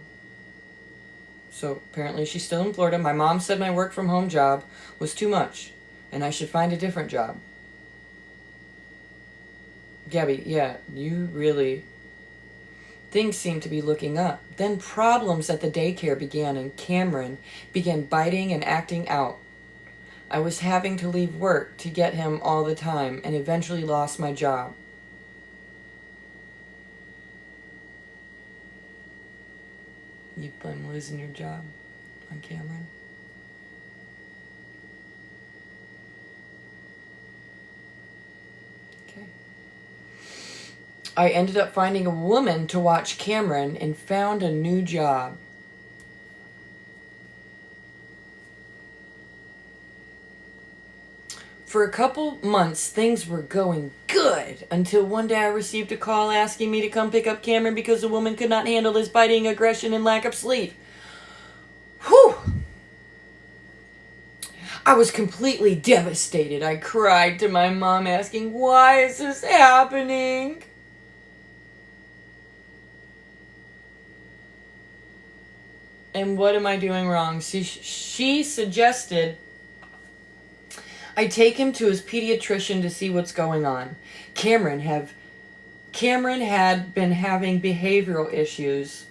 So, apparently she's still in Florida. My mom said my work from home job was too much, and I should find a different job. Gabby, yeah, you really... Things seemed to be looking up. Then problems at the daycare began, and Cameron began biting and acting out. I was having to leave work to get him all the time, and eventually lost my job. You blame losing your job on Cameron? Okay. I ended up finding a woman to watch Cameron and found a new job. For a couple months, things were going good until one day I received a call asking me to come pick up Cameron because the woman could not handle his biting, aggression, and lack of sleep. Whew! I was completely devastated. I cried to my mom asking, "Why is this happening?" And what am I doing wrong? She suggested I take him to his pediatrician to see what's going on. Cameron had been having behavioral issues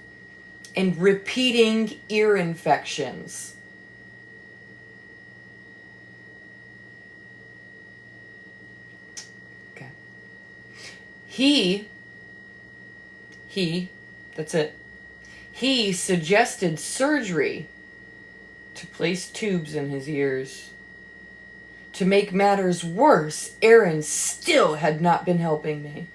and repeating ear infections. Okay. That's it. He suggested surgery to place tubes in his ears. To make matters worse, Aaron still had not been helping me.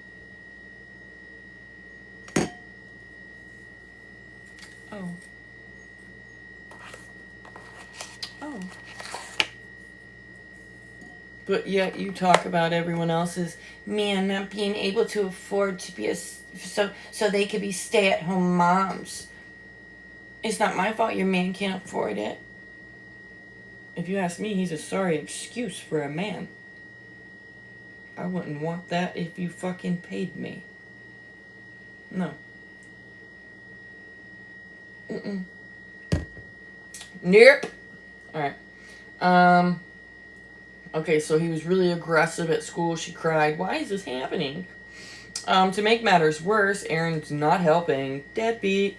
Oh. But yet you talk about everyone else's man not being able to afford to be so they could be stay-at-home moms. It's not my fault your man can't afford it. If you ask me, he's a sorry excuse for a man. I wouldn't want that if you fucking paid me. No. Nope. Alright. Okay, so he was really aggressive at school. She cried. Why is this happening? To make matters worse, Aaron's not helping. Deadbeat.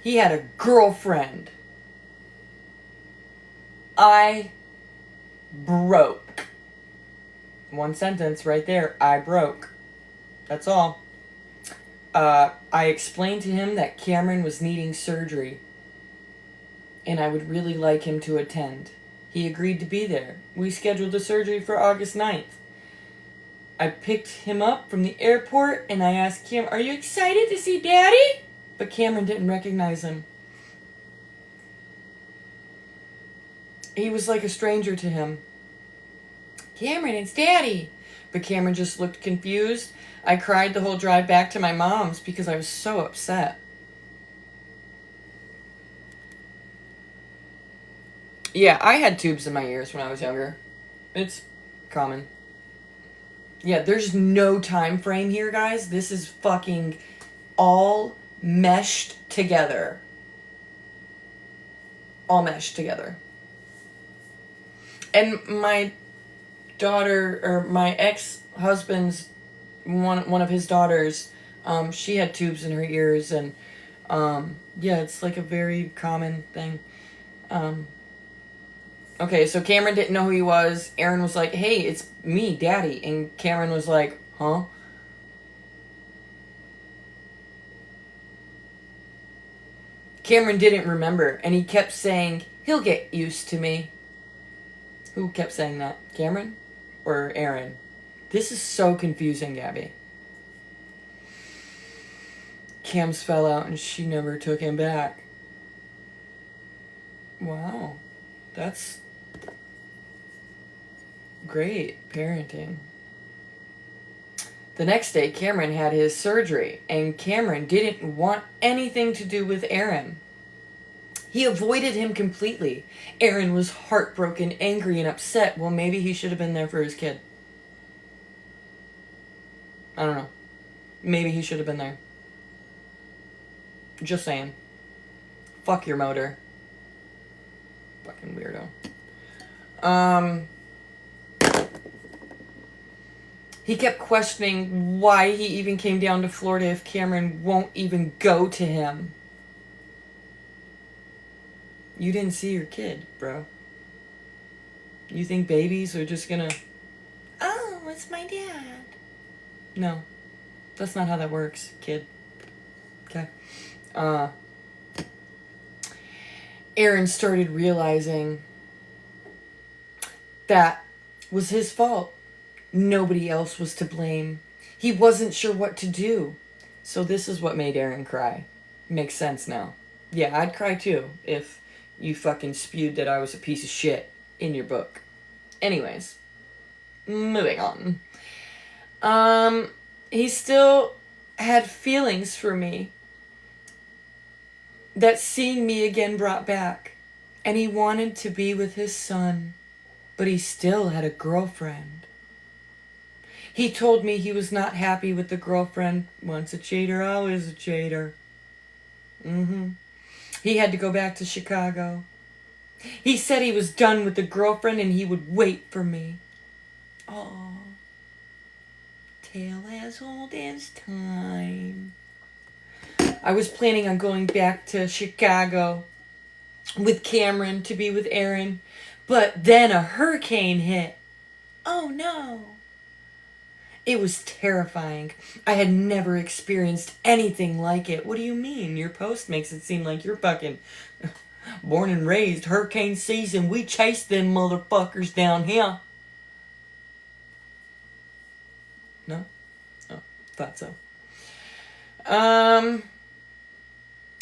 He had a girlfriend. I broke. One sentence right there. I broke. That's all. I explained to him that Cameron was needing surgery, and I would really like him to attend. He agreed to be there. We scheduled the surgery for August 9th. I picked him up from the airport, and I asked Cam, "Are you excited to see Daddy?" But Cameron didn't recognize him. He was like a stranger to him. "Cameron, it's Daddy." But Cameron just looked confused. I cried the whole drive back to my mom's because I was so upset. Yeah, I had tubes in my ears when I was younger. It's common. Yeah, there's no time frame here, guys. This is fucking all meshed together. All meshed together. And my daughter, or my ex-husband's, one of his daughters, she had tubes in her ears, and yeah, it's like a very common thing. Okay, so Cameron didn't know who he was. Aaron was like, "Hey, it's me, Daddy." And Cameron was like, "Huh?" Cameron didn't remember, and he kept saying, "He'll get used to me." Who kept saying that? Cameron? Or Aaron? This is so confusing, Gabby. Cam's fell out and she never took him back. Wow. That's great parenting. The next day, Cameron had his surgery, and Cameron didn't want anything to do with Aaron. He avoided him completely. Aaron was heartbroken, angry, and upset. Well, maybe he should have been there for his kid. I don't know. Maybe he should have been there. Just saying. Fuck your motor. Fucking weirdo. He kept questioning why he even came down to Florida if Cameron won't even go to him. You didn't see your kid, bro. You think babies are just gonna... "Oh, it's my dad." No. That's not how that works, kid. Okay. Aaron started realizing that was his fault. Nobody else was to blame. He wasn't sure what to do. So this is what made Aaron cry. Makes sense now. Yeah, I'd cry too if you fucking spewed that I was a piece of shit in your book. Anyways, moving on. He still had feelings for me that seeing me again brought back. And he wanted to be with his son, but he still had a girlfriend. He told me he was not happy with the girlfriend. Once a cheater, always a cheater. He had to go back to Chicago. He said he was done with the girlfriend and he would wait for me. Oh, tale as old as time. I was planning on going back to Chicago with Cameron to be with Aaron, but then a hurricane hit. Oh no. It was terrifying. I had never experienced anything like it. What do you mean? Your post makes it seem like you're fucking born and raised. Hurricane season, we chased them motherfuckers down here. No? Oh, thought so.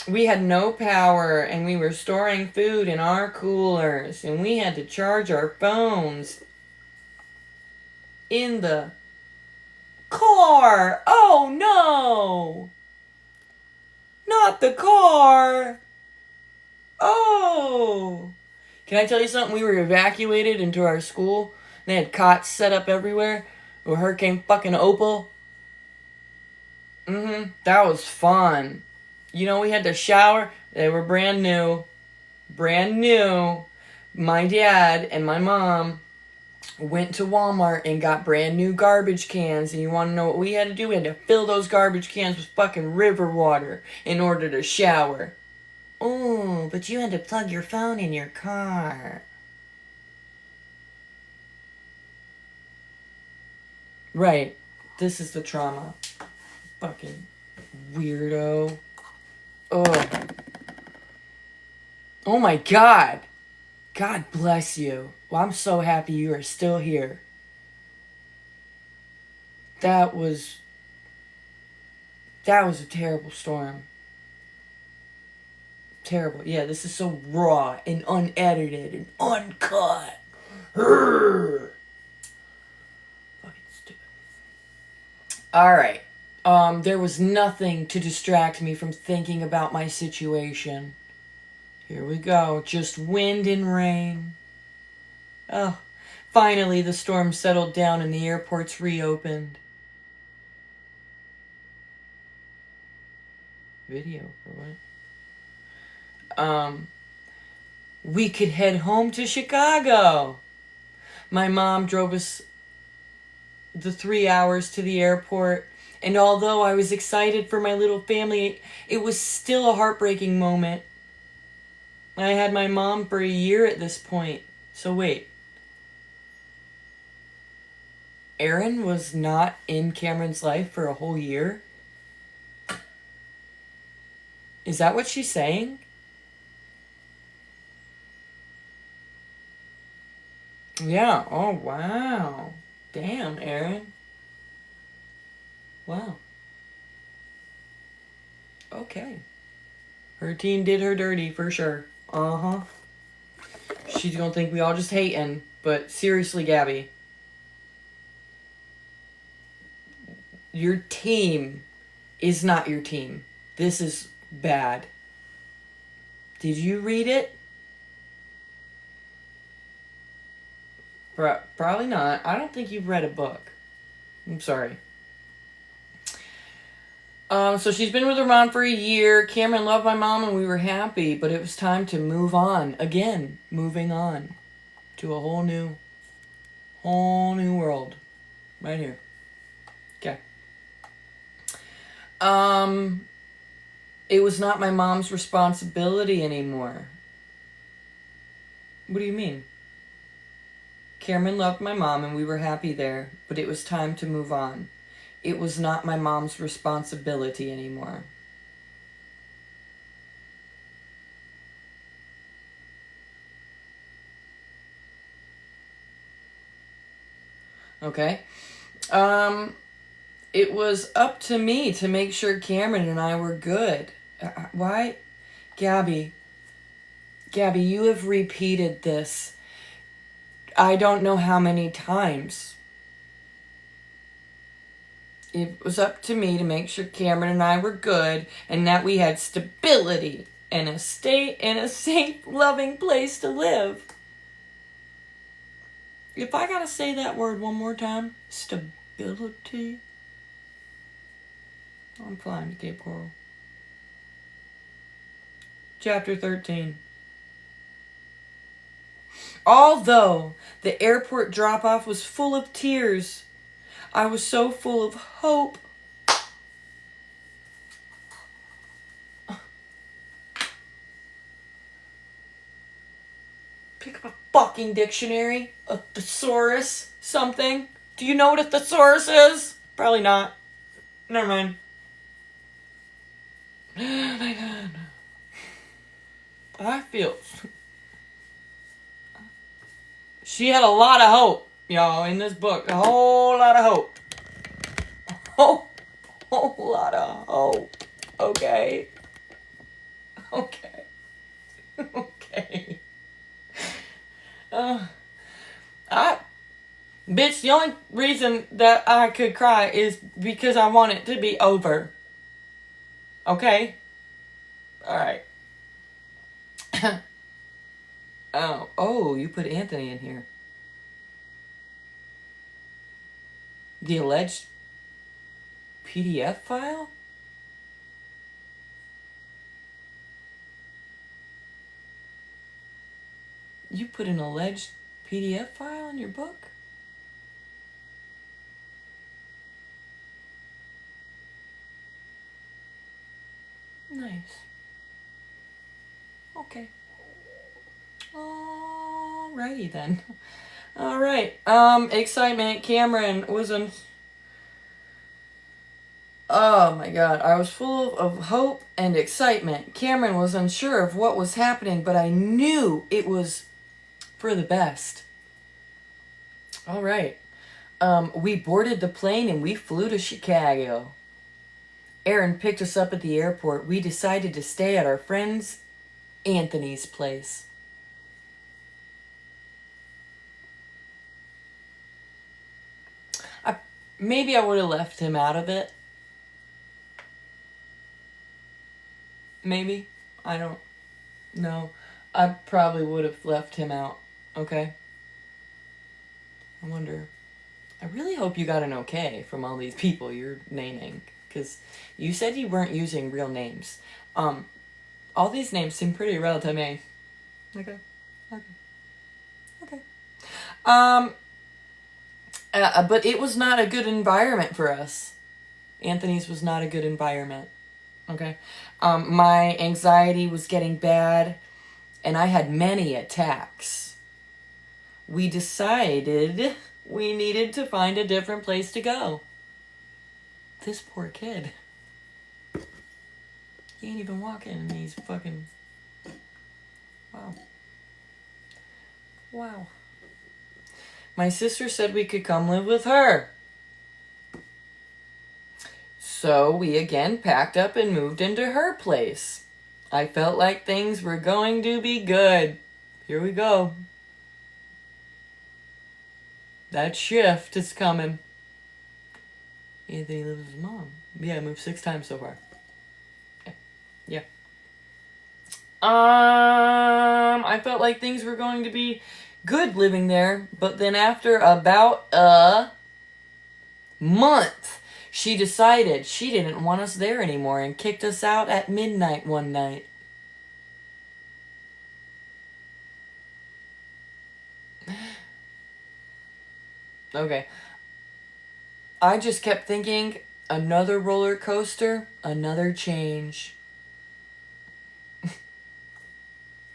We had no power, and we were storing food in our coolers, and we had to charge our phones in the car. Oh no! Not the car! Oh! Can I tell you something? We were evacuated into our school. They had cots set up everywhere. With Hurricane fucking Opal. That was fun. You know, we had to shower. They were brand new. Brand new. My dad and my mom went to Walmart and got brand new garbage cans. And you want to know what we had to do? We had to fill those garbage cans with fucking river water in order to shower. Oh, but you had to plug your phone in your car. Right. This is the trauma. Fucking weirdo. Oh. Oh my God. God bless you. Well, I'm so happy you are still here. That was a terrible storm. Terrible. Yeah, this is so raw and unedited and uncut. Fucking stupid. Alright. There was nothing to distract me from thinking about my situation. Here we go. Just wind and rain. Oh, finally the storm settled down and the airports reopened. Video for what? We could head home to Chicago. My mom drove us the 3 hours to the airport, and although I was excited for my little family, it was still a heartbreaking moment. I had my mom for a year at this point. So wait. Erin was not in Cameron's life for a whole year? Is that what she's saying? Yeah. Oh, wow. Damn, Erin. Wow. Okay. Her team did her dirty, for sure. Uh-huh. She's gonna think we all just hating. But seriously, Gabby. Your team is not your team. This is bad. Did you read it? Probably not. I don't think you've read a book. I'm sorry. So she's been with her mom for a year. Cameron loved my mom and we were happy, but it was time to move on. Again, moving on to a whole new world. Right here. Okay. It was not my mom's responsibility anymore. What do you mean? Cameron loved my mom and we were happy there, but it was time to move on. It was not my mom's responsibility anymore. Okay. It was up to me to make sure Cameron and I were good. Why? Gabby, you have repeated this. I don't know how many times. It was up to me to make sure Cameron and I were good and that we had stability and a safe, loving place to live. If I gotta say that word one more time, stability, I'm flying to Cape Coral. Chapter 13. Although the airport drop-off was full of tears, I was so full of hope. Pick up a fucking dictionary, a thesaurus, something. Do you know what a thesaurus is? Probably not. Never mind. Oh my God. I feel... She had a lot of hope, y'all, in this book. A whole lot of hope. Whole lot of hope. Okay. Okay. Okay. Bitch, the only reason that I could cry is because I want it to be over. Okay? Alright. Oh, you put Anthony in here. The alleged PDF file? You put an alleged PDF file in your book? Nice. Okay. Alrighty then. Alright. Excitement. Cameron was Oh my god, I was full of hope and excitement. Cameron was unsure of what was happening, but I knew it was for the best. All right. We boarded the plane and we flew to Chicago. Aaron picked us up at the airport. We decided to stay at our friend's Anthony's place. Maybe I would have left him out of it. Maybe. I don't know. I probably would have left him out. Okay? I wonder. I really hope you got an okay from all these people you're naming. Because you said you weren't using real names. All these names seem pretty real to me. Okay. But it was not a good environment for us. Anthony's was not a good environment. Okay. My anxiety was getting bad, and I had many attacks. We decided we needed to find a different place to go. This poor kid. He ain't even walking, and he's fucking... Wow. Wow. My sister said we could come live with her. So we again packed up and moved into her place. I felt like things were going to be good. Here we go. That shift is coming. Anthony lives with his mom. Yeah, I moved 6 times so far. Yeah. I felt like things were going to be good living there, but then after about a month, she decided she didn't want us there anymore and kicked us out at midnight one night. Okay. I just kept thinking, another roller coaster, another change.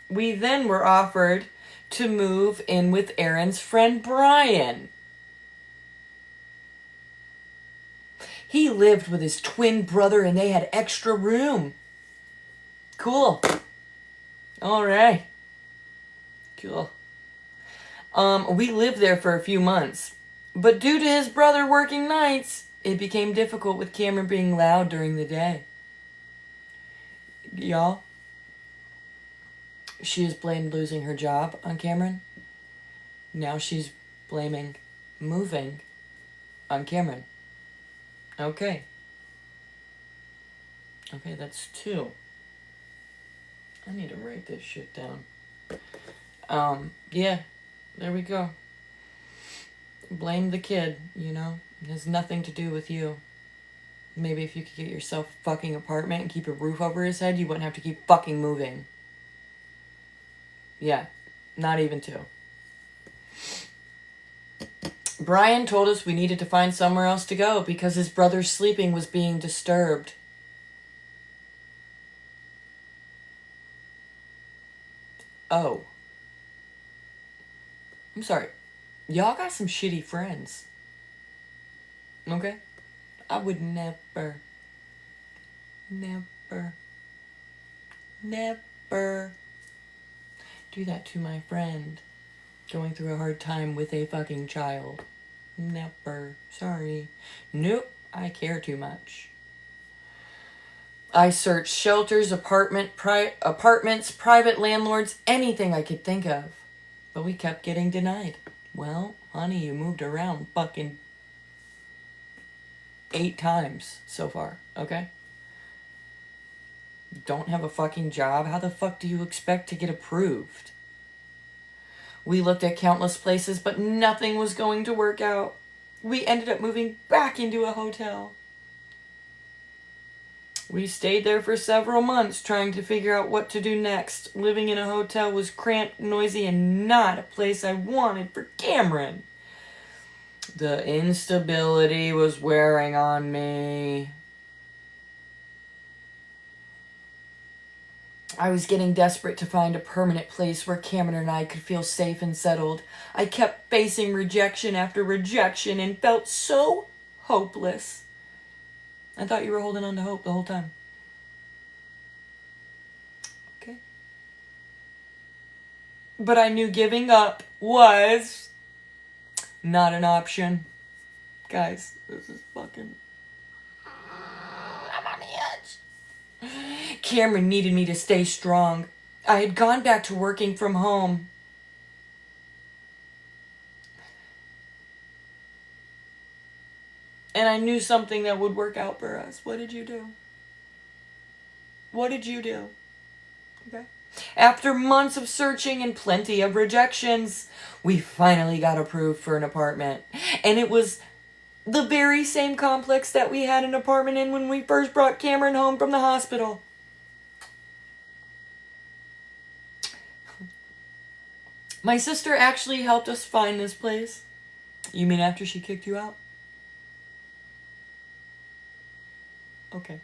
We then were offered to move in with Aaron's friend Brian. He lived with his twin brother and they had extra room. Cool. All right. Cool. We lived there for a few months. But due to his brother working nights, it became difficult with Cameron being loud during the day. Y'all, she has blamed losing her job on Cameron. Now she's blaming moving on Cameron. Okay. Okay, that's 2. I need to write this shit down. Yeah, there we go. Blame the kid, you know? It has nothing to do with you. Maybe if you could get yourself a fucking apartment and keep a roof over his head, you wouldn't have to keep fucking moving. Yeah, not even 2. Brian told us we needed to find somewhere else to go because his brother's sleeping was being disturbed. Oh. I'm sorry. Y'all got some shitty friends. Okay? I would never do that to my friend going through a hard time with a fucking child. Never. Sorry. Nope. I care too much. I searched shelters, apartments, private landlords, anything I could think of. But we kept getting denied. Well, honey, you moved around fucking 8 times so far, okay? Don't have a fucking job? How the fuck do you expect to get approved? We looked at countless places, but nothing was going to work out. We ended up moving back into a hotel. We stayed there for several months trying to figure out what to do next. Living in a hotel was cramped, noisy, and not a place I wanted for Cameron. The instability was wearing on me. I was getting desperate to find a permanent place where Cameron and I could feel safe and settled. I kept facing rejection after rejection and felt so hopeless. I thought you were holding on to hope the whole time. Okay. But I knew giving up was not an option. Guys, this is fucking... I'm on the edge. Cameron needed me to stay strong. I had gone back to working from home. And I knew something that would work out for us. What did you do? What did you do? Okay. After months of searching and plenty of rejections, we finally got approved for an apartment. And it was the very same complex that we had an apartment in when we first brought Cameron home from the hospital. My sister actually helped us find this place. You mean after she kicked you out? Okay.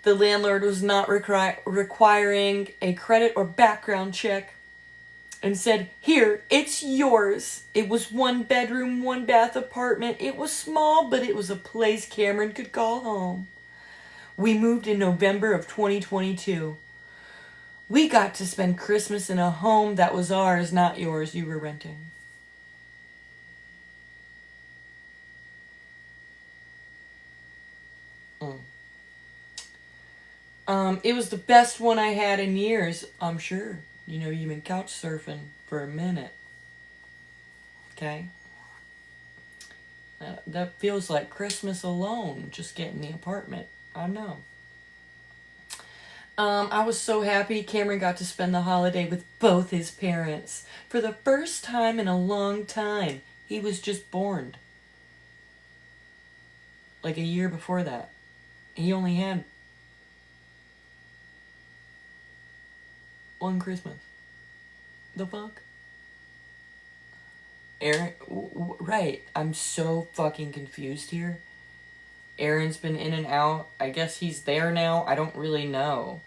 The landlord was not requiring a credit or background check and said, here, it's yours. It was 1 bedroom, 1 bath apartment. It was small, but it was a place Cameron could call home. We moved in November of 2022. We got to spend Christmas in a home that was ours, not yours. You were renting. It was the best one I had in years, I'm sure. You know, you've been couch surfing for a minute. Okay? That feels like Christmas alone, just getting the apartment. I know. I was so happy Cameron got to spend the holiday with both his parents. For the first time in a long time. He was just born. Like a year before that. He only had 1 Christmas. The fuck? Aaron, right. I'm so fucking confused here. Aaron's been in and out. I guess he's there now. I don't really know.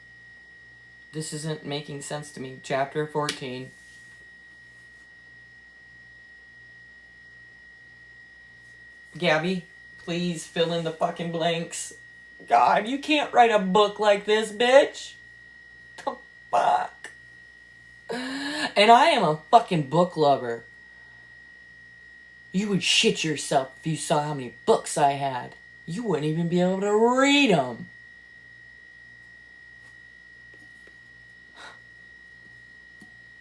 This isn't making sense to me. Chapter 14. Gabby, please fill in the fucking blanks. God, you can't write a book like this, bitch. The fuck? And I am a fucking book lover. You would shit yourself if you saw how many books I had. You wouldn't even be able to read them.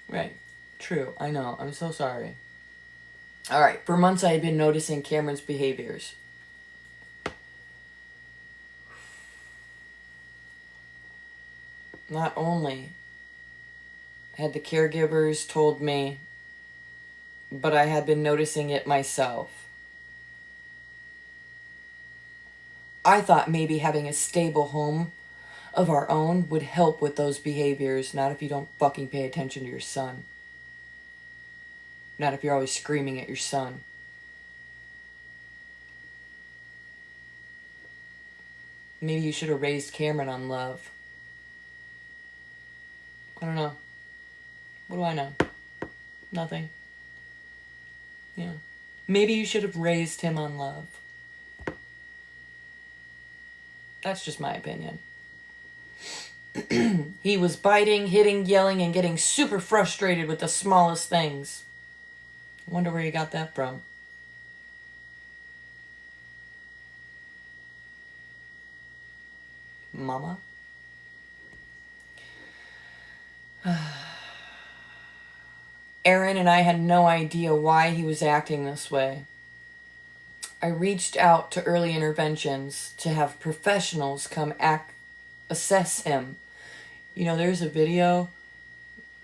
Right. True. I know. I'm so sorry. Alright. For months I had been noticing Cameron's behaviors. Not only had the caregivers told me, but I had been noticing it myself. I thought maybe having a stable home of our own would help with those behaviors. Not if you don't fucking pay attention to your son. Not if you're always screaming at your son. Maybe you should have raised Cameron on love. I don't know. What do I know? Nothing. Yeah. Maybe you should have raised him on love. That's just my opinion. He was biting, hitting, yelling, and getting super frustrated with the smallest things. I wonder where he got that from. Mama? Aaron and I had no idea why he was acting this way. I reached out to early interventions to have professionals come assess him. You know, there's a video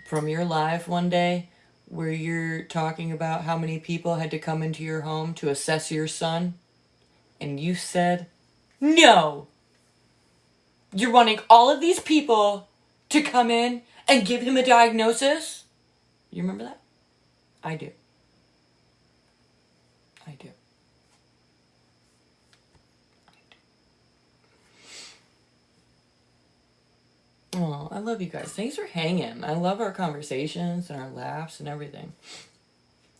from your live one day where you're talking about how many people had to come into your home to assess your son. And you said, no! You're wanting all of these people to come in and give him a diagnosis? You remember that? I do. I do. Oh, I love you guys. Thanks for hanging. I love our conversations and our laughs and everything.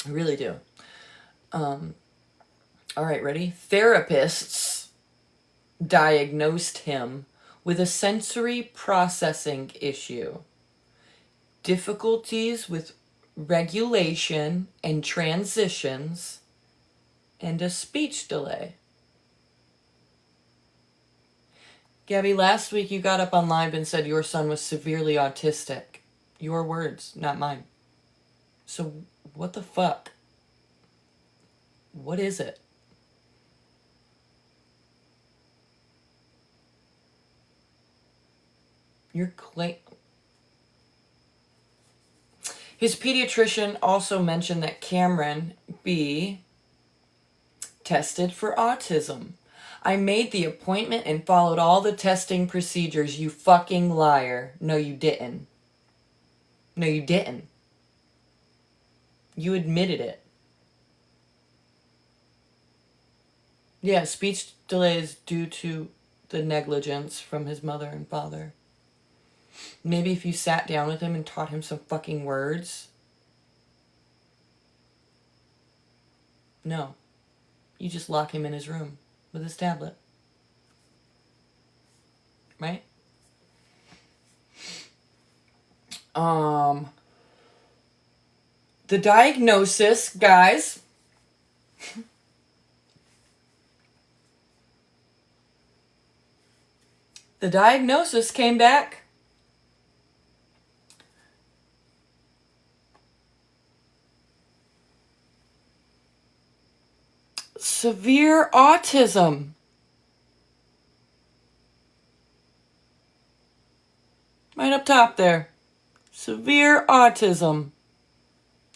I really do. All right, ready? Therapists diagnosed him with a sensory processing issue, difficulties with regulation and transitions, and a speech delay. Gabby, last week you got up on live and said your son was severely autistic. Your words, not mine. So what the fuck? What is it? Your claim. His pediatrician also mentioned that Cameron be tested for autism. I made the appointment and followed all the testing procedures, you fucking liar. No, you didn't. No, you didn't. You admitted it. Yeah, speech delays due to the negligence from his mother and father. Maybe if you sat down with him and taught him some fucking words. No. You just lock him in his room with his tablet. Right? The diagnosis, guys. The diagnosis came back. Severe autism. Right up top there. Severe autism.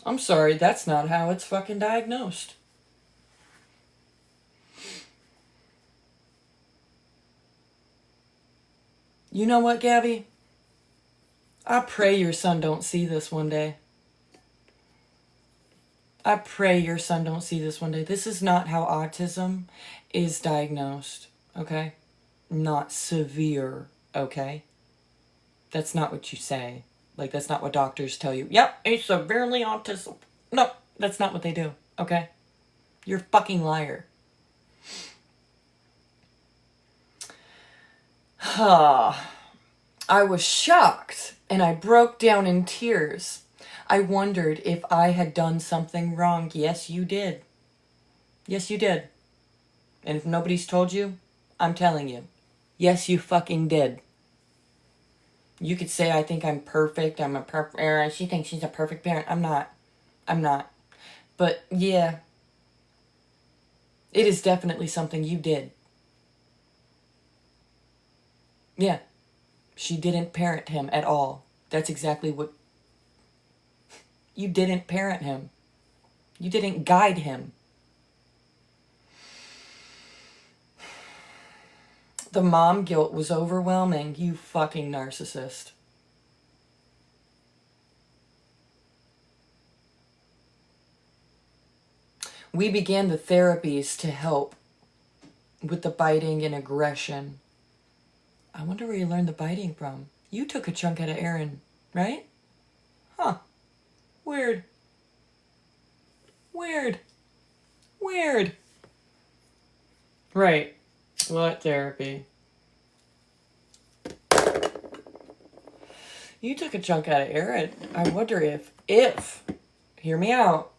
I'm sorry, that's not how it's fucking diagnosed. You know what, Gabby? I pray your son don't see this one day. I pray your son don't see this one day. This is not how autism is diagnosed, okay? Not severe, okay? That's not what you say. Like, that's not what doctors tell you. Yep, he's severely autistic. No, that's not what they do, okay? You're a fucking liar. I was shocked, and I broke down in tears. I wondered if I had done something wrong. Yes, you did. Yes, you did. And if nobody's told you, I'm telling you. Yes, you fucking did. You could say, I think I'm perfect. I'm a perfect... She thinks she's a perfect parent. I'm not. I'm not. But, yeah. It is definitely something you did. Yeah. She didn't parent him at all. That's exactly what... You didn't parent him. You didn't guide him. The mom guilt was overwhelming. You fucking narcissist. We began the therapies to help with the biting and aggression. I wonder where you learned the biting from. You took a chunk out of Aaron, right? Huh. Weird. Weird. Weird. Right. What therapy? You took a chunk out of Aaron. I wonder if, hear me out.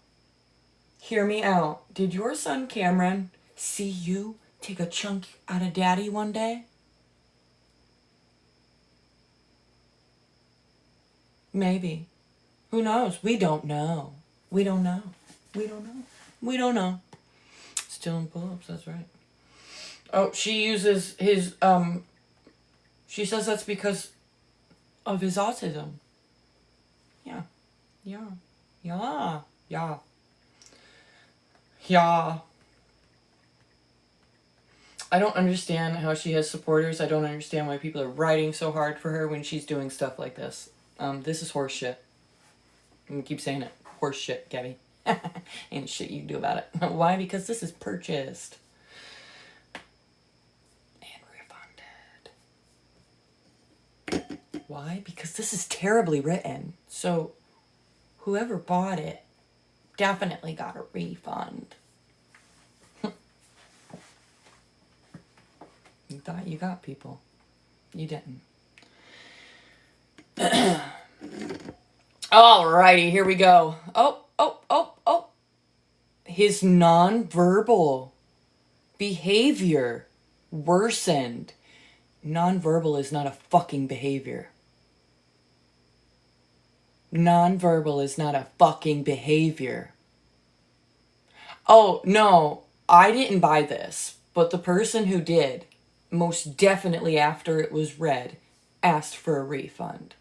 Hear me out. Did your son Cameron see you take a chunk out of Daddy one day? Maybe. Who knows? We don't know. We don't know. We don't know. We don't know. Still in pull-ups, that's right. Oh, she uses his, she says that's because of his autism. Yeah. Yeah. Yeah. Yeah. Yeah. I don't understand how she has supporters. I don't understand why people are writing so hard for her when she's doing stuff like this. This is horse shit. I'm gonna keep saying it. Horse shit, Gabby. Ain't shit you can do about it. Why? Because this is purchased. And refunded. Why? Because this is terribly written. So, whoever bought it definitely got a refund. You thought you got people. You didn't. Alrighty, here we go. Oh. His nonverbal behavior worsened. Nonverbal is not a fucking behavior. Nonverbal is not a fucking behavior. Oh, no, I didn't buy this, but the person who did, most definitely after it was read, asked for a refund.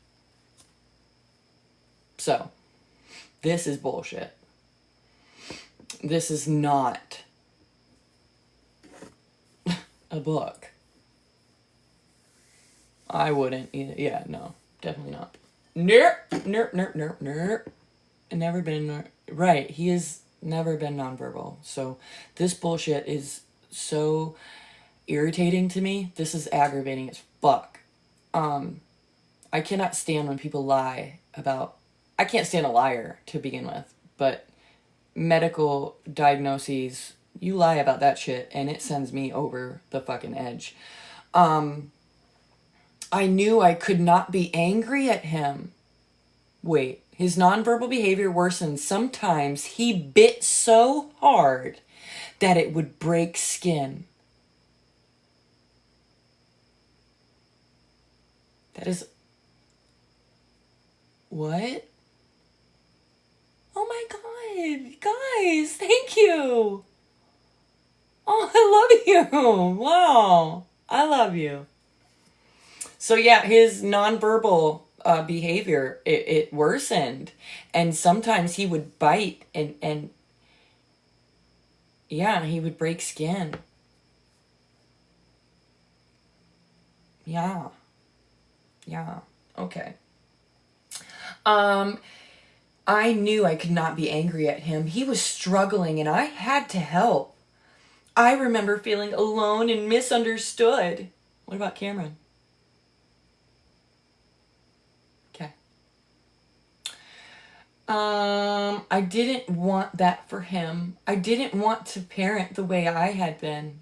So, this is bullshit. This is not a book. I wouldn't either. Yeah, no, definitely not. Nerp. Never been, right, he has never been nonverbal. So this bullshit is so irritating to me. This is aggravating as fuck. I cannot stand when people lie about, I can't stand a liar to begin with, but medical diagnoses, you lie about that shit and it sends me over the fucking edge. I knew I could not be angry at him. Wait, his nonverbal behavior worsened. Sometimes he bit so hard that it would break skin. That is... What? Oh my god, guys, thank you. Oh, I love you. Wow, I love you. So yeah, his nonverbal behavior, it worsened. And sometimes he would bite and yeah, he would break skin. Yeah. Okay. I knew I could not be angry at him. He was struggling and I had to help. I remember feeling alone and misunderstood. What about Cameron? Okay. I didn't want that for him. I didn't want to parent the way I had been.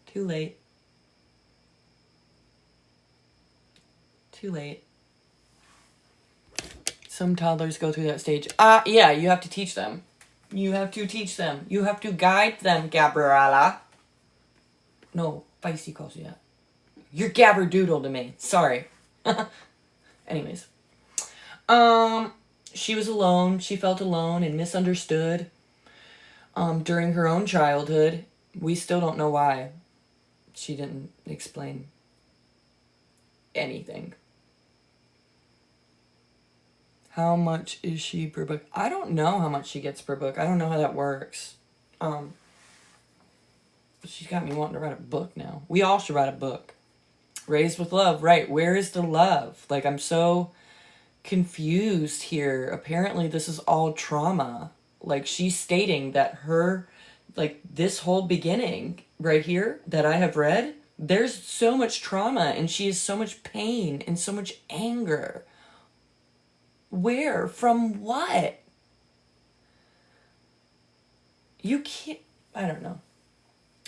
Too late. Too late. Some toddlers go through that stage. Yeah, you have to teach them. You have to teach them. You have to guide them, Gabriella. No, Feisty calls you that. You're Gabberdoodle to me. Sorry. Anyways. She was alone. She felt alone and misunderstood. During her own childhood. We still don't know why. She didn't explain anything. How much is she per book? I don't know how much she gets per book. I don't know how that works. She's got me wanting to write a book now. We all should write a book. Raised with love, right? Where is the love? Like, I'm so confused here. Apparently, this is all trauma. Like, she's stating that her, like, this whole beginning right here that I have read, there's so much trauma and she has so much pain and so much anger. Where? From what? You can't... I don't know.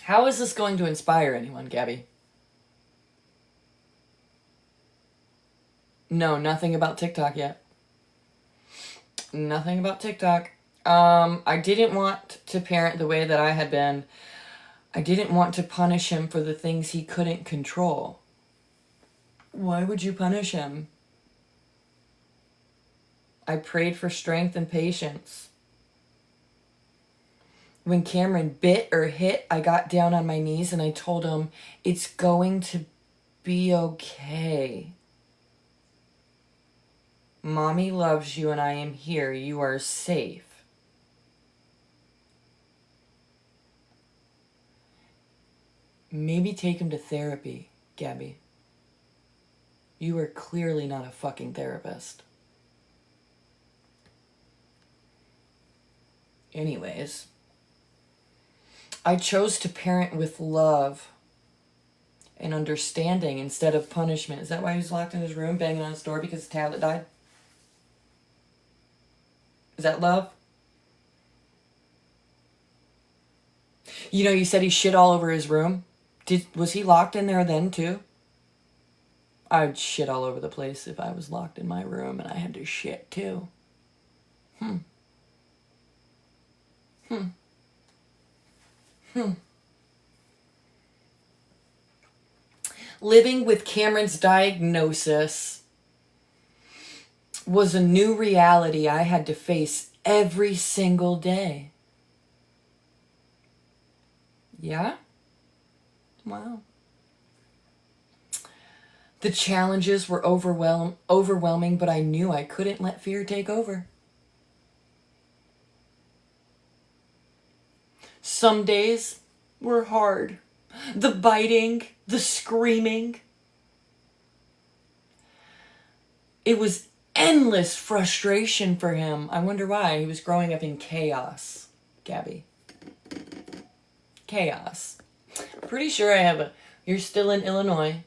How is this going to inspire anyone, Gabby? No, nothing about TikTok yet. Nothing about TikTok. I didn't want to parent the way that I had been. I didn't want to punish him for the things he couldn't control. Why would you punish him? I prayed for strength and patience. When Cameron bit or hit, I got down on my knees and I told him, it's going to be okay. Mommy loves you and I am here. You are safe. Maybe take him to therapy, Gabby. You are clearly not a fucking therapist. Anyways, I chose to parent with love and understanding instead of punishment. Is that why he was locked in his room banging on his door because his tablet died? Is that love? You know, you said he shit all over his room. Was he locked in there then too? I'd shit all over the place if I was locked in my room and I had to shit too. Hmm. Hmm. Hmm. Living with Cameron's diagnosis was a new reality I had to face every single day. Yeah? Wow. The challenges were overwhelming, but I knew I couldn't let fear take over. Some days were hard. The biting, the screaming. It was endless frustration for him. I wonder why. He was growing up in chaos, Gabby. Chaos. Pretty sure I have you're still in Illinois.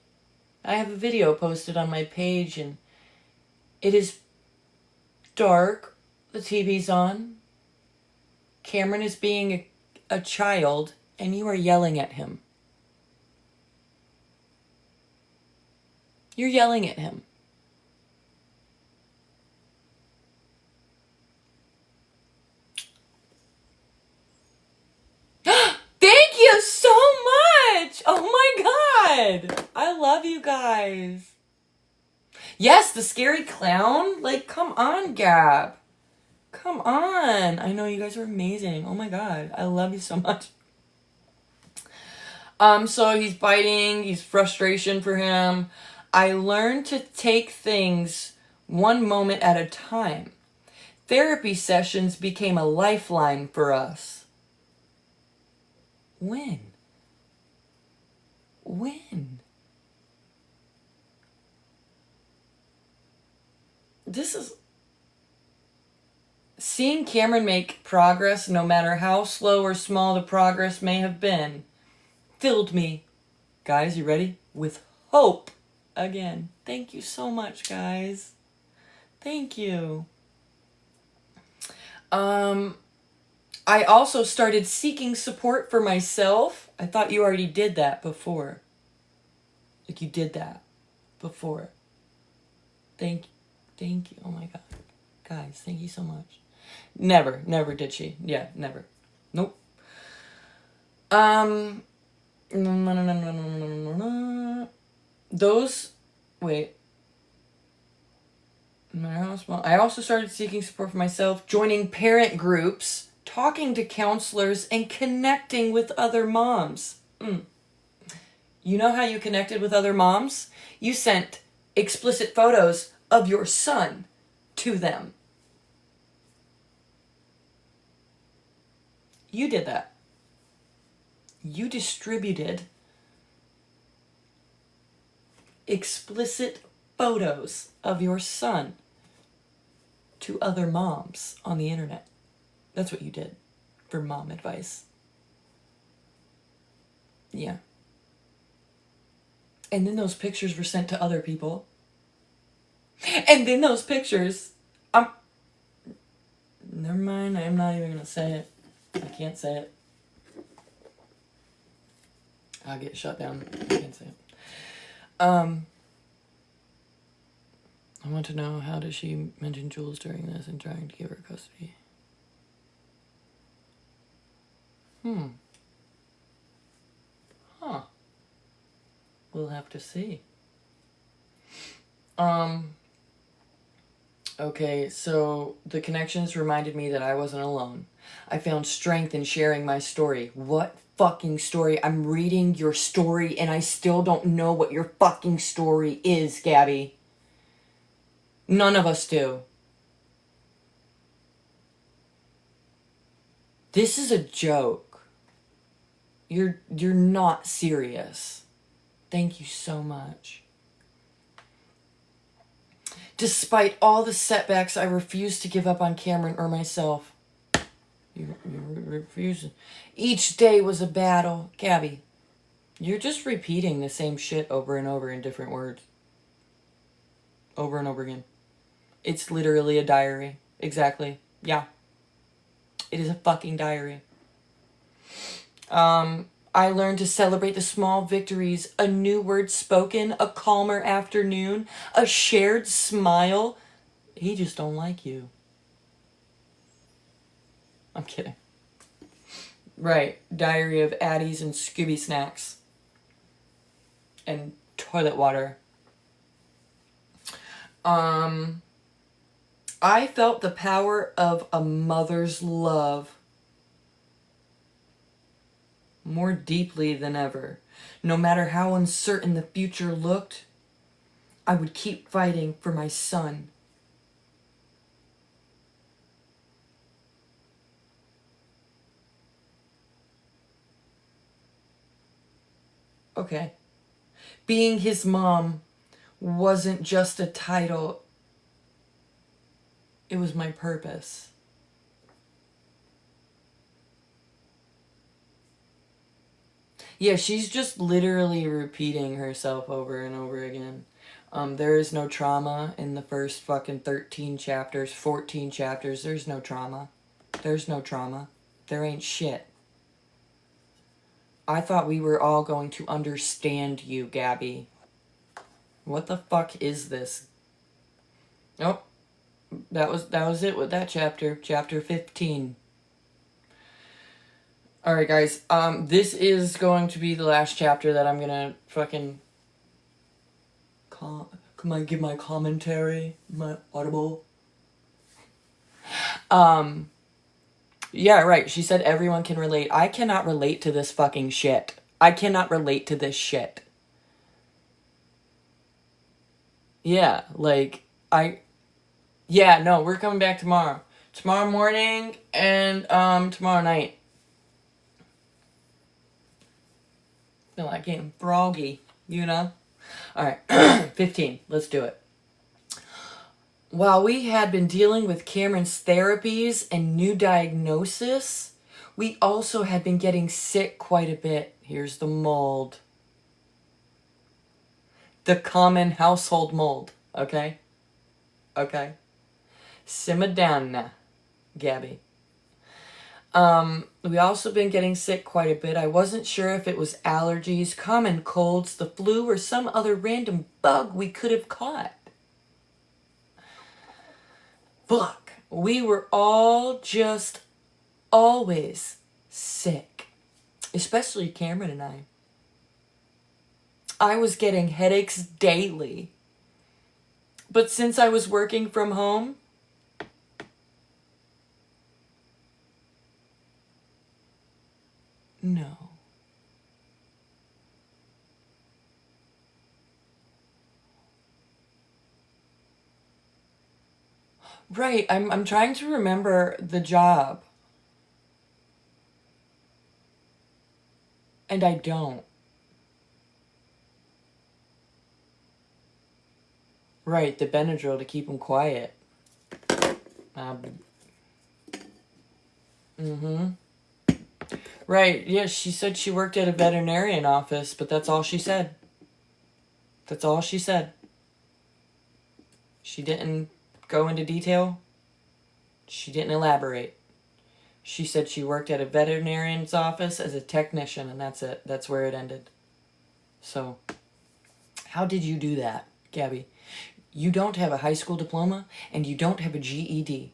I have a video posted on my page, and it is dark. The TV's on. Cameron is being a child, and you are yelling at him. You're yelling at him. Thank you so much! Oh my god! I love you guys. Yes, the scary clown? Like, come on, Gab. Come on. I know you guys are amazing. Oh my god. I love you so much. So he's biting. He's frustration for him. I learned to take things one moment at a time. Therapy sessions became a lifeline for us. When? This is... Seeing Cameron make progress, no matter how slow or small the progress may have been, filled me, guys, you ready? With hope again. Thank you so much, guys. Thank you. I also started seeking support for myself. I thought you already did that before. Like, you did that before. Thank you. Oh my god. Guys, thank you so much. Never did she. Yeah, never. Nope. Those, wait. I also started seeking support for myself, joining parent groups, talking to counselors, and connecting with other moms. You know how you connected with other moms? You sent explicit photos of your son to them. You did that. You distributed explicit photos of your son to other moms on the internet. That's what you did for mom advice. Yeah. And then those pictures were sent to other people. And then those pictures... Never mind, I'm not even going to say it. I can't say it. I'll get shut down. I can't say it. I want to know, how does she mention Jules during this and trying to give her custody? Huh. We'll have to see. Okay, so the connections reminded me that I wasn't alone. I found strength in sharing my story. What fucking story? I'm reading your story and I still don't know what your fucking story is, Gabby. None of us do. This is a joke. You're not serious. Thank you so much. Despite all the setbacks, I refuse to give up on Cameron or myself. You refuse. Each day was a battle. Gabby, you're just repeating the same shit over and over in different words. Over and over again. It's literally a diary. Exactly. Yeah. It is a fucking diary. I I learned to celebrate the small victories, a new word spoken, a calmer afternoon, a shared smile. He just don't like you. I'm kidding. Right. Diary of Addie's and Scooby snacks. And toilet water. I felt the power of a mother's love more deeply than ever. No matter how uncertain the future looked, I would keep fighting for my son. Okay. Being his mom wasn't just a title, it was my purpose. Yeah, she's just literally repeating herself over and over again. There is no trauma in the first fucking 13 chapters, 14 chapters. There's no trauma. There's no trauma. There ain't shit. I thought we were all going to understand you, Gabby. What the fuck is this? Nope. That was it with that chapter. Chapter 15. Alright, guys. This is going to be the last chapter that I'm gonna fucking... Come on, give my commentary. My audible. Yeah, right. She said everyone can relate. I cannot relate to this fucking shit. I cannot relate to this shit. Yeah, like, yeah, no, we're coming back tomorrow. Tomorrow morning and, tomorrow night. Feel like getting froggy, you know? Alright, 15. Let's do it. While we had been dealing with Cameron's therapies and new diagnosis, we also had been getting sick quite a bit. Here's the mold. The common household mold, okay? Okay? Simmer down now, Gabby. We also been getting sick quite a bit. I wasn't sure if it was allergies, common colds, the flu, or some other random bug we could have caught. Fuck. We were all just always sick. Especially Cameron and I. I was getting headaches daily. But since I was working from home, no. Right, I'm trying to remember the job. And I don't. Right, the Benadryl to keep him quiet. Right, yeah, she said she worked at a veterinarian office, but that's all she said. That's all she said. She didn't go into detail. She didn't elaborate. She said she worked at a veterinarian's office as a technician, and that's it. That's where it ended. So, how did you do that, Gabby? You don't have a high school diploma, and you don't have a GED.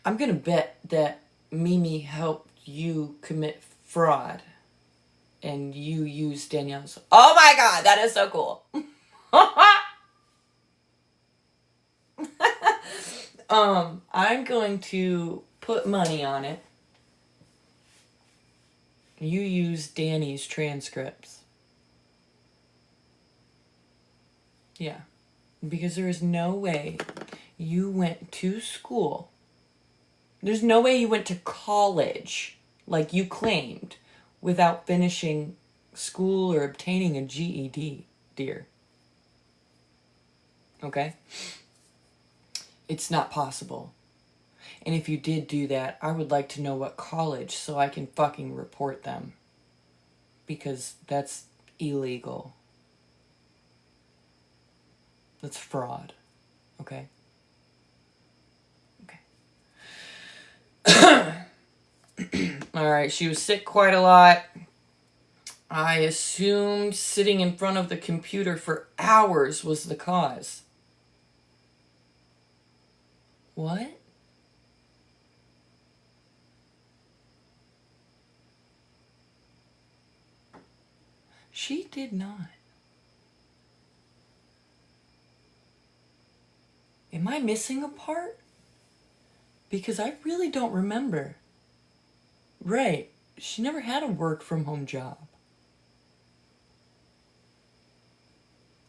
I'm gonna bet that Mimi helped you commit fraud, and you used Danielle's... Oh my god, that is so cool! I'm going to put money on it. You used Danny's transcripts. Yeah. Because there is no way you went to school. There's no way you went to college, like you claimed, without finishing school or obtaining a GED, dear. Okay? It's not possible. And if you did do that, I would like to know what college so I can fucking report them. Because that's illegal. That's fraud. Okay? Okay. Alright, she was sick quite a lot. I assumed sitting in front of the computer for hours was the cause. What? She did not. Am I missing a part? Because I really don't remember. Right. She never had a work from home job.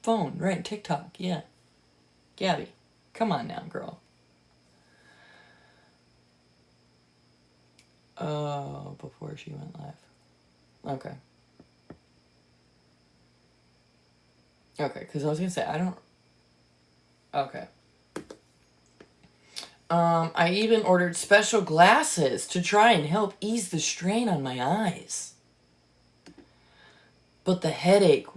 Phone, right, TikTok, yeah. Gabby, come on now, girl. Oh, before she went live. Okay. Okay, because I was going to say, I don't... Okay. I even ordered special glasses to try and help ease the strain on my eyes. But the headache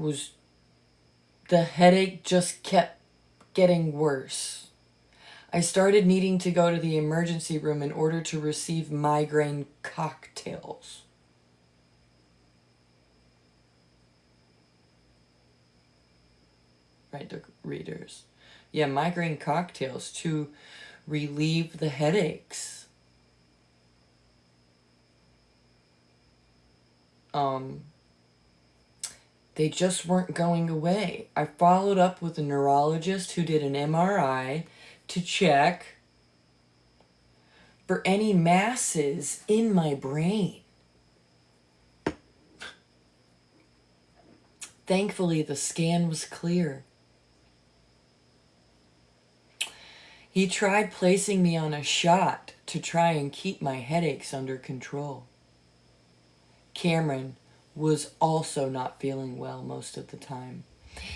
just kept getting worse. I started needing to go to the emergency room in order to receive migraine cocktails. Right, the readers. Yeah, migraine cocktails to relieve the headaches. They just weren't going away. I followed up with a neurologist who did an MRI to check for any masses in my brain. Thankfully, the scan was clear. He tried placing me on a shot to try and keep my headaches under control. Cameron was also not feeling well most of the time.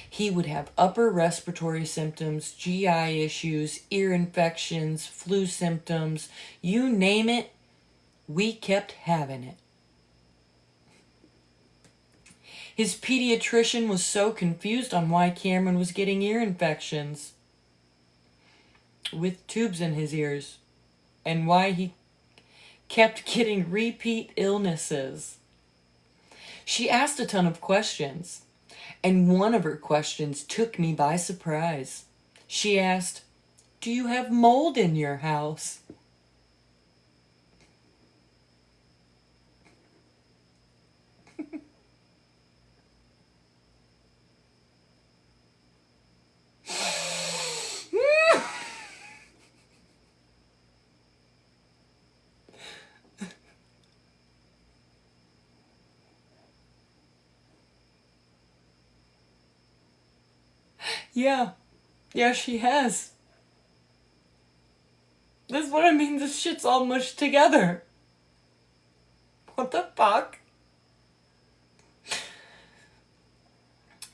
He would have upper respiratory symptoms, GI issues, ear infections, flu symptoms, you name it, we kept having it. His pediatrician was so confused on why Cameron was getting ear infections with tubes in his ears and why he kept getting repeat illnesses. She asked a ton of questions, and one of her questions took me by surprise. She asked, "Do you have mold in your house?" Yeah, she has. That's what I mean, this shit's all mushed together. What the fuck?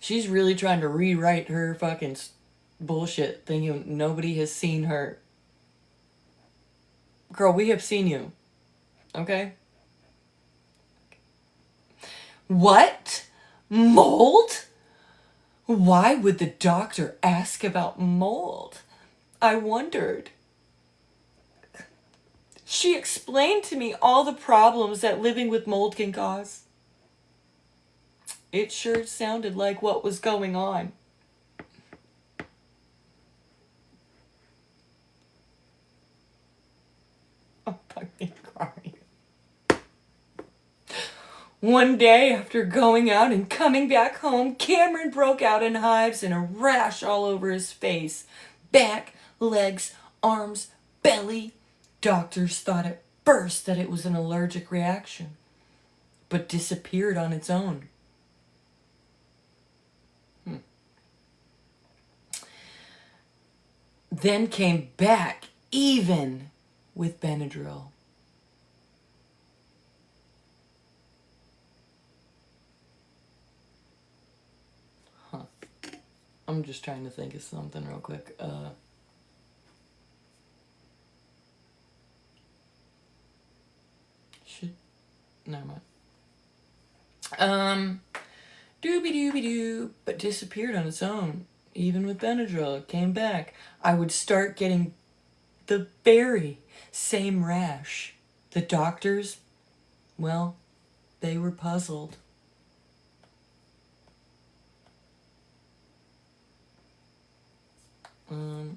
She's really trying to rewrite her fucking bullshit thing. Nobody has seen her. Girl, we have seen you. Okay? What? Mold? Why would the doctor ask about mold? I wondered. She explained to me all the problems that living with mold can cause. It sure sounded like what was going on. I'm fucking crying. One day, after going out and coming back home, Cameron broke out in hives and a rash all over his face. Back, legs, arms, belly. Doctors thought at first that it was an allergic reaction, but disappeared on its own. Then came back, even with Benadryl. I'm just trying to think of something real quick. Never mind. Doobie-doobie-doo, but disappeared on its own. Even with Benadryl, it came back. I would start getting the very same rash. The doctors Well, they were puzzled.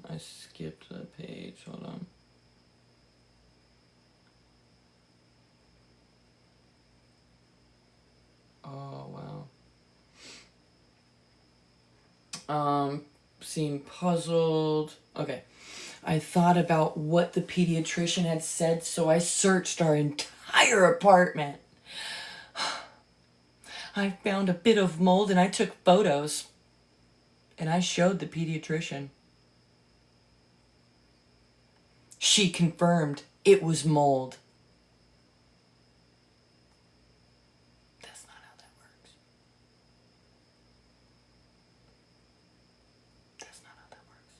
I skipped a page. Hold on. Oh, wow. Seemed puzzled. Okay. I thought about what the pediatrician had said, so I searched our entire apartment. I found a bit of mold and I took photos. And I showed the pediatrician. She confirmed it was mold. That's not how that works. That's not how that works.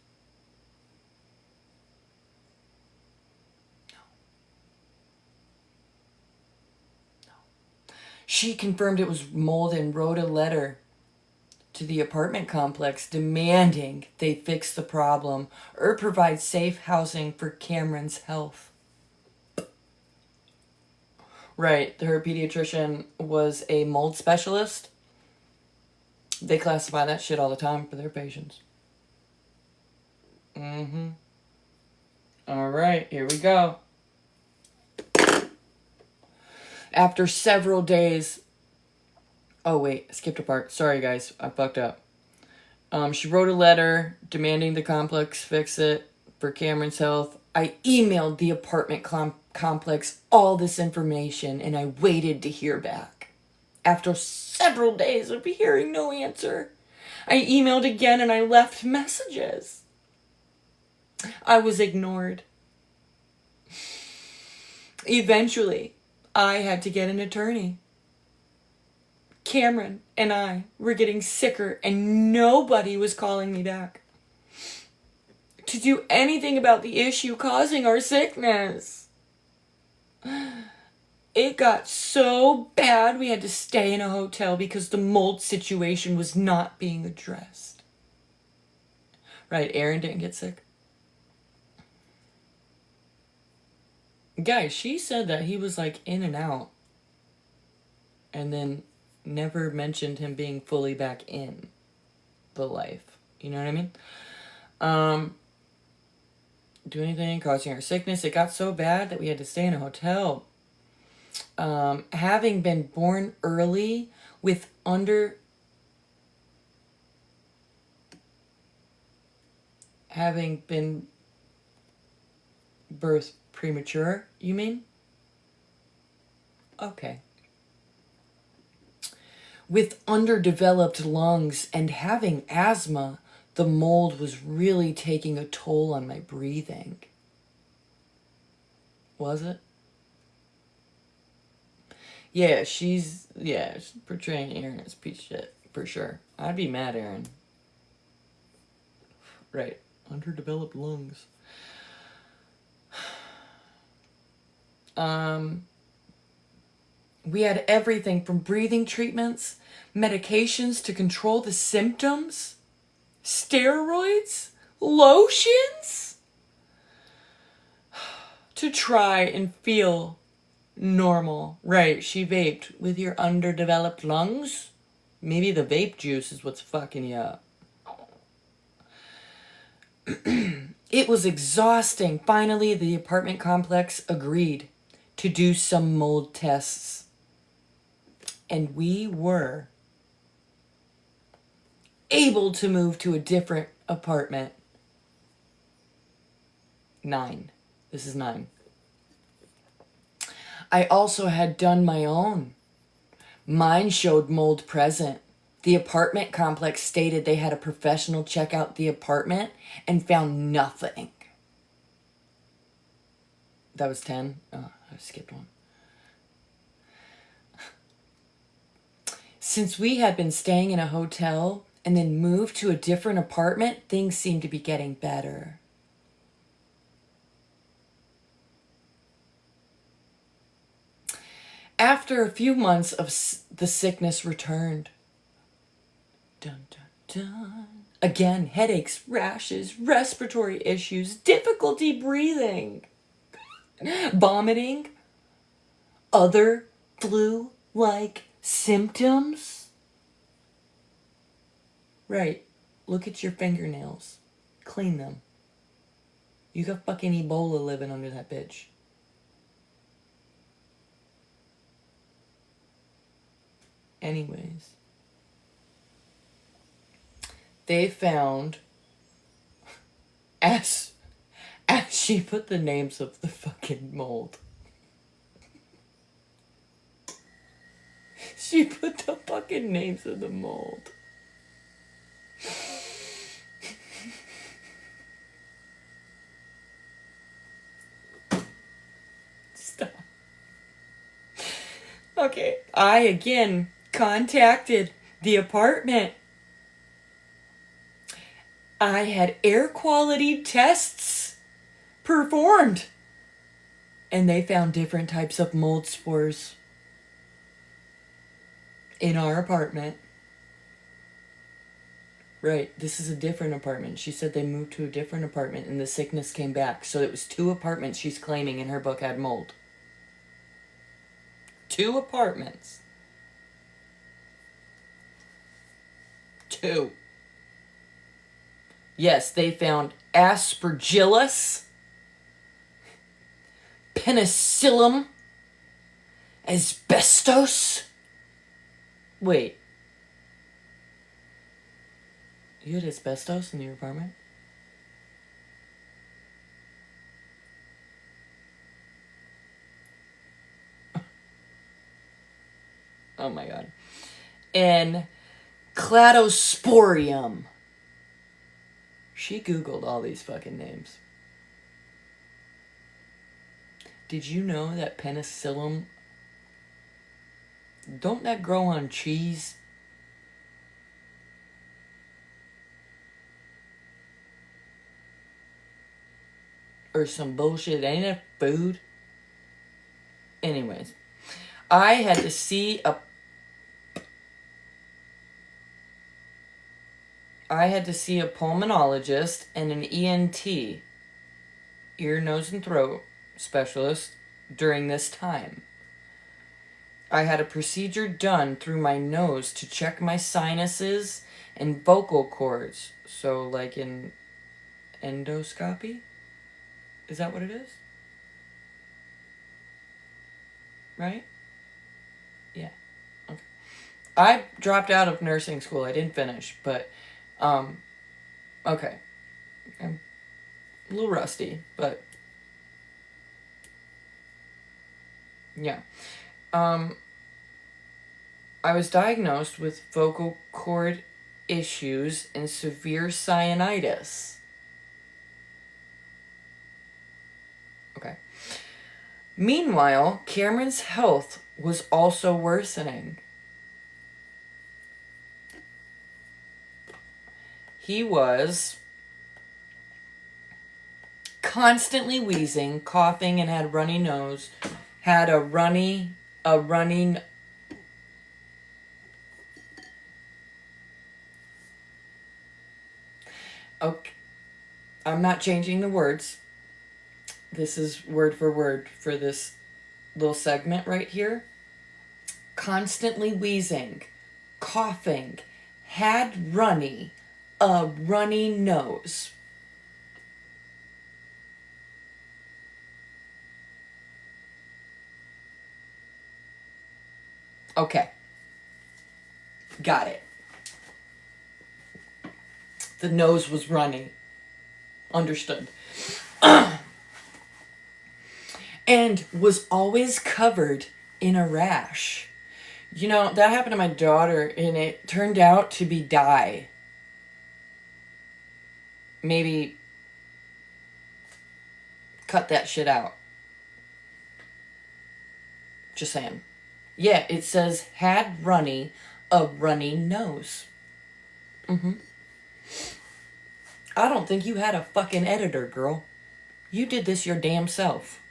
No. She confirmed it was mold and wrote a letter to the apartment complex demanding they fix the problem or provide safe housing for Cameron's health. Right, her pediatrician was a mold specialist. They classify that shit all the time for their patients. All right, here we go. After several days... Oh, wait, I skipped a part. Sorry, guys, I fucked up. She wrote a letter demanding the complex fix it for Cameron's health. I emailed the apartment complex all this information, and I waited to hear back. After several days of hearing no answer, I emailed again and I left messages. I was ignored. Eventually, I had to get an attorney. Cameron and I were getting sicker and nobody was calling me back to do anything about the issue causing our sickness. It got so bad we had to stay in a hotel because the mold situation was not being addressed. Right, Aaron didn't get sick. Guys, she said that he was like in and out. And then never mentioned him being fully back in the life. You know what I mean? Do anything causing our sickness. It got so bad that we had to stay in a hotel. Having been born early with having been birthed premature, you mean? Okay. With underdeveloped lungs and having asthma, the mold was really taking a toll on my breathing. Was it? Yeah, she's portraying Aaron as a piece of shit, for sure. I'd be mad, Aaron. Right. Underdeveloped lungs. We had everything from breathing treatments, medications to control the symptoms, steroids, lotions, to try and feel normal. Right, she vaped with your underdeveloped lungs. Maybe the vape juice is what's fucking you up. It was exhausting. Finally, the apartment complex agreed to do some mold tests. And we were able to move to a different apartment. 9. This is 9. I also had done my own. Mine showed mold present. The apartment complex stated they had a professional check out the apartment and found nothing. That was 10? Oh, I skipped one. Since we had been staying in a hotel and then moved to a different apartment, things seemed to be getting better. After a few months of the sickness returned. Dun, dun, dun. Again, headaches, rashes, respiratory issues, difficulty breathing, vomiting, other flu-like symptoms? Right. Look at your fingernails. Clean them. You got fucking Ebola living under that bitch. Anyways. They found, as she put the names of the fucking mold. She put the fucking names of the mold. Stop. Okay, I again contacted the apartment. I had air quality tests performed. And they found different types of mold spores in our apartment. Right, this is a different apartment. She said they moved to a different apartment and the sickness came back. So it was 2 apartments she's claiming in her book had mold. 2 apartments. 2. Yes, they found aspergillus, penicillium, asbestos. Wait. You had asbestos in your apartment? Oh my god. And cladosporium. She Googled all these fucking names. Did you know that penicillium, don't that grow on cheese? Or some bullshit, ain't it food? Anyways, I had to see a pulmonologist and an ENT, ear, nose, and throat specialist during this time. I had a procedure done through my nose to check my sinuses and vocal cords. So like an endoscopy? Is that what it is? Right? Yeah. Okay. I dropped out of nursing school. I didn't finish, but okay. I'm a little rusty, but yeah. I was diagnosed with vocal cord issues and severe sinusitis. Okay. Meanwhile, Cameron's health was also worsening. He was constantly wheezing, coughing, and had runny nose. Had a running. Okay, I'm not changing the words. This is word for word for this little segment right here. Constantly wheezing, coughing, had a runny nose. Okay. Got it. The nose was runny. Understood. And was always covered in a rash. You know, that happened to my daughter, and it turned out to be dye. Maybe cut that shit out. Just saying. Yeah, it says had a runny nose. I don't think you had a fucking editor, girl. You did this your damn self.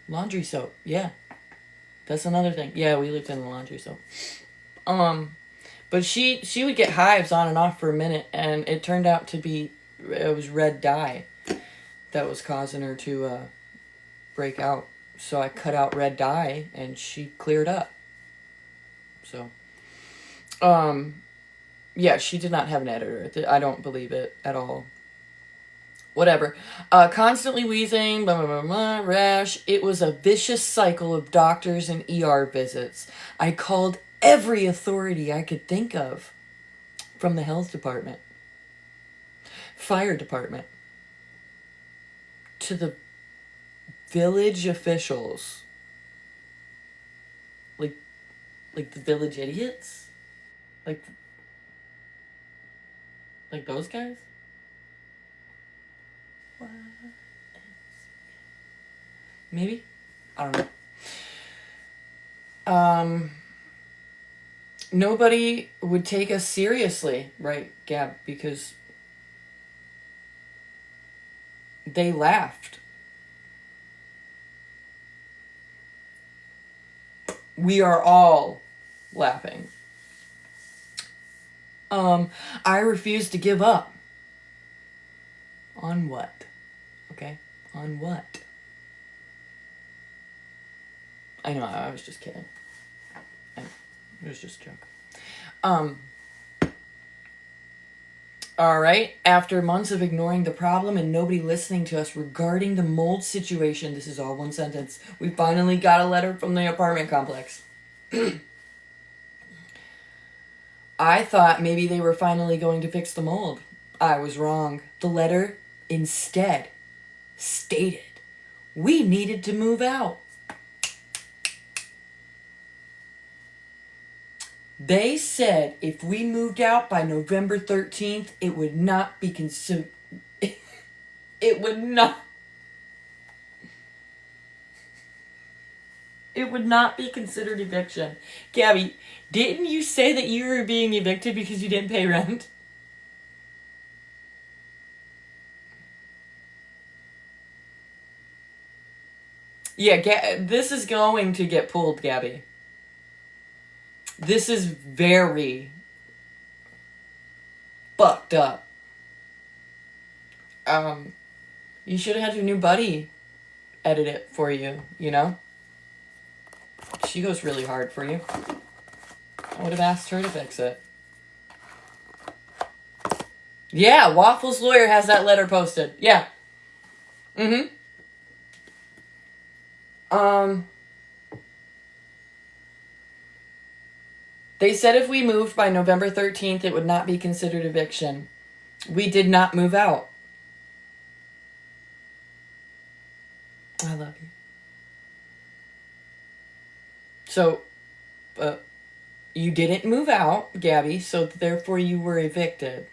Laundry soap, yeah. That's another thing. Yeah, we lived in the laundry soap. But she would get hives on and off for a minute, and it turned out to be, it was red dye that was causing her to break out. So I cut out red dye and she cleared up. So, yeah, she did not have an editor. I don't believe it at all. Whatever. Constantly wheezing, blah, blah, blah, blah, rash. It was a vicious cycle of doctors and ER visits. I called every authority I could think of, from the health department, fire department, to the village officials. Like the village idiots? Like those guys? What? Maybe? I don't know. Nobody would take us seriously, right, Gab? Because they laughed. We are all laughing. I refuse to give up. On what? Okay? On what? I know, I was just kidding. It was just a joke. Alright, after months of ignoring the problem and nobody listening to us regarding the mold situation, this is all one sentence, we finally got a letter from the apartment complex. I thought maybe they were finally going to fix the mold. I was wrong. The letter instead stated we needed to move out. They said if we moved out by November 13th, it would not be considered... It would not be considered eviction. Gabby, didn't you say that you were being evicted because you didn't pay rent? Yeah, this is going to get pulled, Gabby. This is very fucked up. You should have had your new buddy edit it for you, you know? She goes really hard for you. I would have asked her to fix it. Yeah, Waffle's lawyer has that letter posted. Yeah. They said if we moved by November 13th, it would not be considered eviction. We did not move out. I love you. So, you didn't move out, Gabby, so therefore you were evicted.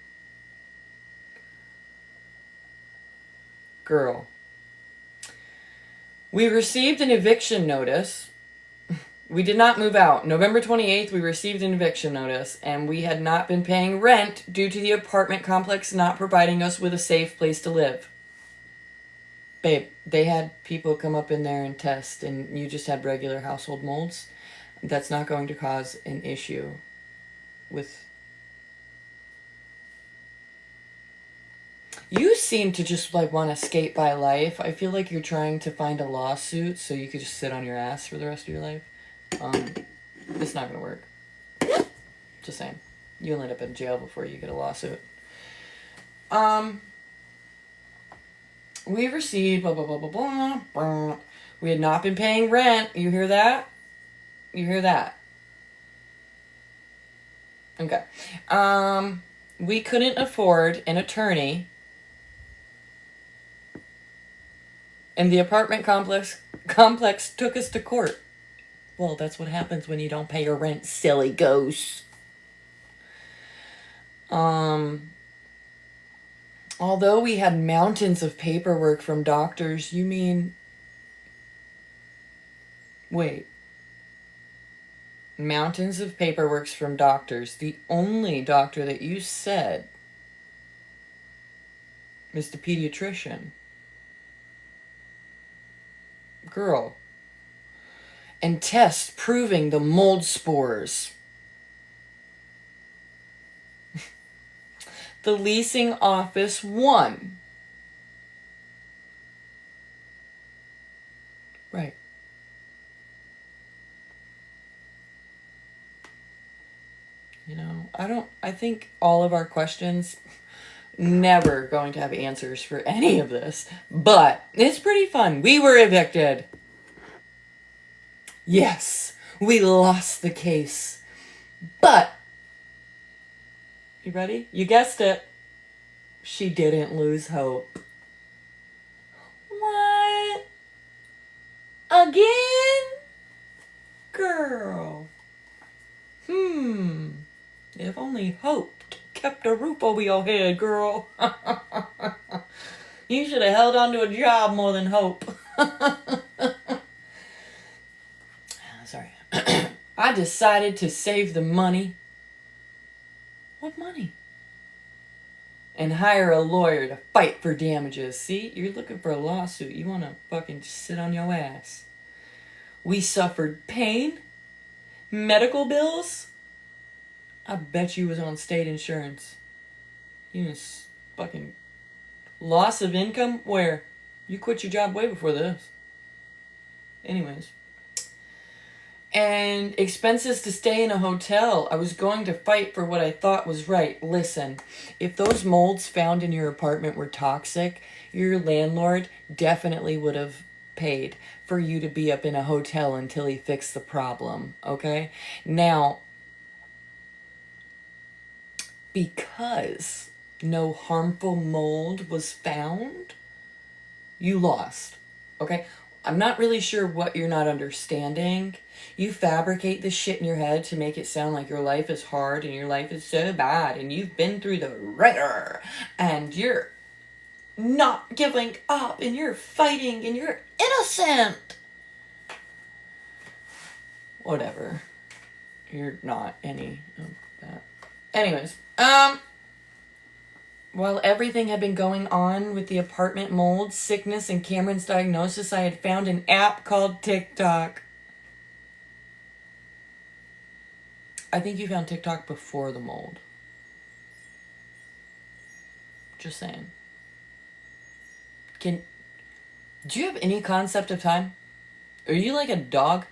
Girl. We received an eviction notice. We did not move out. November 28th, we received an eviction notice, and we had not been paying rent due to the apartment complex not providing us with a safe place to live. Babe, they had people come up in there and test, and you just had regular household molds. That's not going to cause an issue with... You seem to just, like, want to skate by life. I feel like you're trying to find a lawsuit so you could just sit on your ass for the rest of your life. It's not going to work. Just saying. You'll end up in jail before you get a lawsuit. We received blah, blah, blah, blah, blah, blah. We had not been paying rent. You hear that? You hear that? Okay. We couldn't afford an attorney. And the apartment complex took us to court. Well, that's what happens when you don't pay your rent, silly ghost. Although we had mountains of paperwork from doctors, you mean... Wait. Mountains of paperwork from doctors. The only doctor that you said is the pediatrician. Girl. And tests proving the mold spores. The leasing office won. Right. You know, I think all of our questions never going to have answers for any of this, but it's pretty fun. We were evicted. Yes, we lost the case. But, you ready? You guessed it. She didn't lose hope. What? Again? Girl. If only hope kept a roof over your head, girl. You should have held on to a job more than hope. Sorry. I decided to save the money. What money? And hire a lawyer to fight for damages. See, you're looking for a lawsuit. You want to fucking sit on your ass. We suffered pain, medical bills. I bet you was on state insurance. You was fucking loss of income. Where? You quit your job way before this. Anyways. And expenses to stay in a hotel. I was going to fight for what I thought was right. Listen, if those molds found in your apartment were toxic, your landlord definitely would have paid for you to be up in a hotel until he fixed the problem, okay? Now, because no harmful mold was found, you lost, okay? I'm not really sure what you're not understanding. You fabricate this shit in your head to make it sound like your life is hard and your life is so bad and you've been through the ringer and you're not giving up and you're fighting and you're innocent. Whatever. You're not any of that. Anyways, while everything had been going on with the apartment mold, sickness, and Cameron's diagnosis, I had found an app called TikTok. I think you found TikTok before the mold. Just saying. Do you have any concept of time? Are you like a dog?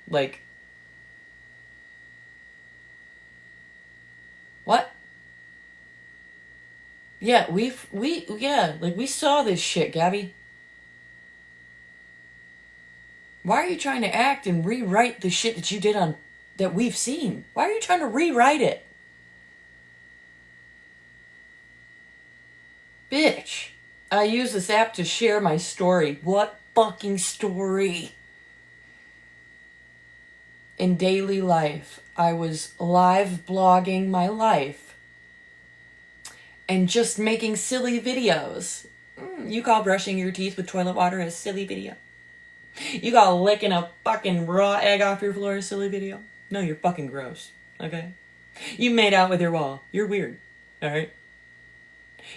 Like, what? Yeah, we saw this shit, Gabby. Why are you trying to act and rewrite the shit that you did that we've seen? Why are you trying to rewrite it? Bitch, I use this app to share my story. What fucking story? In daily life, I was live blogging my life and just making silly videos. You call brushing your teeth with toilet water a silly video? You call licking a fucking raw egg off your floor a silly video? No, you're fucking gross, okay? You made out with your wall. You're weird, alright?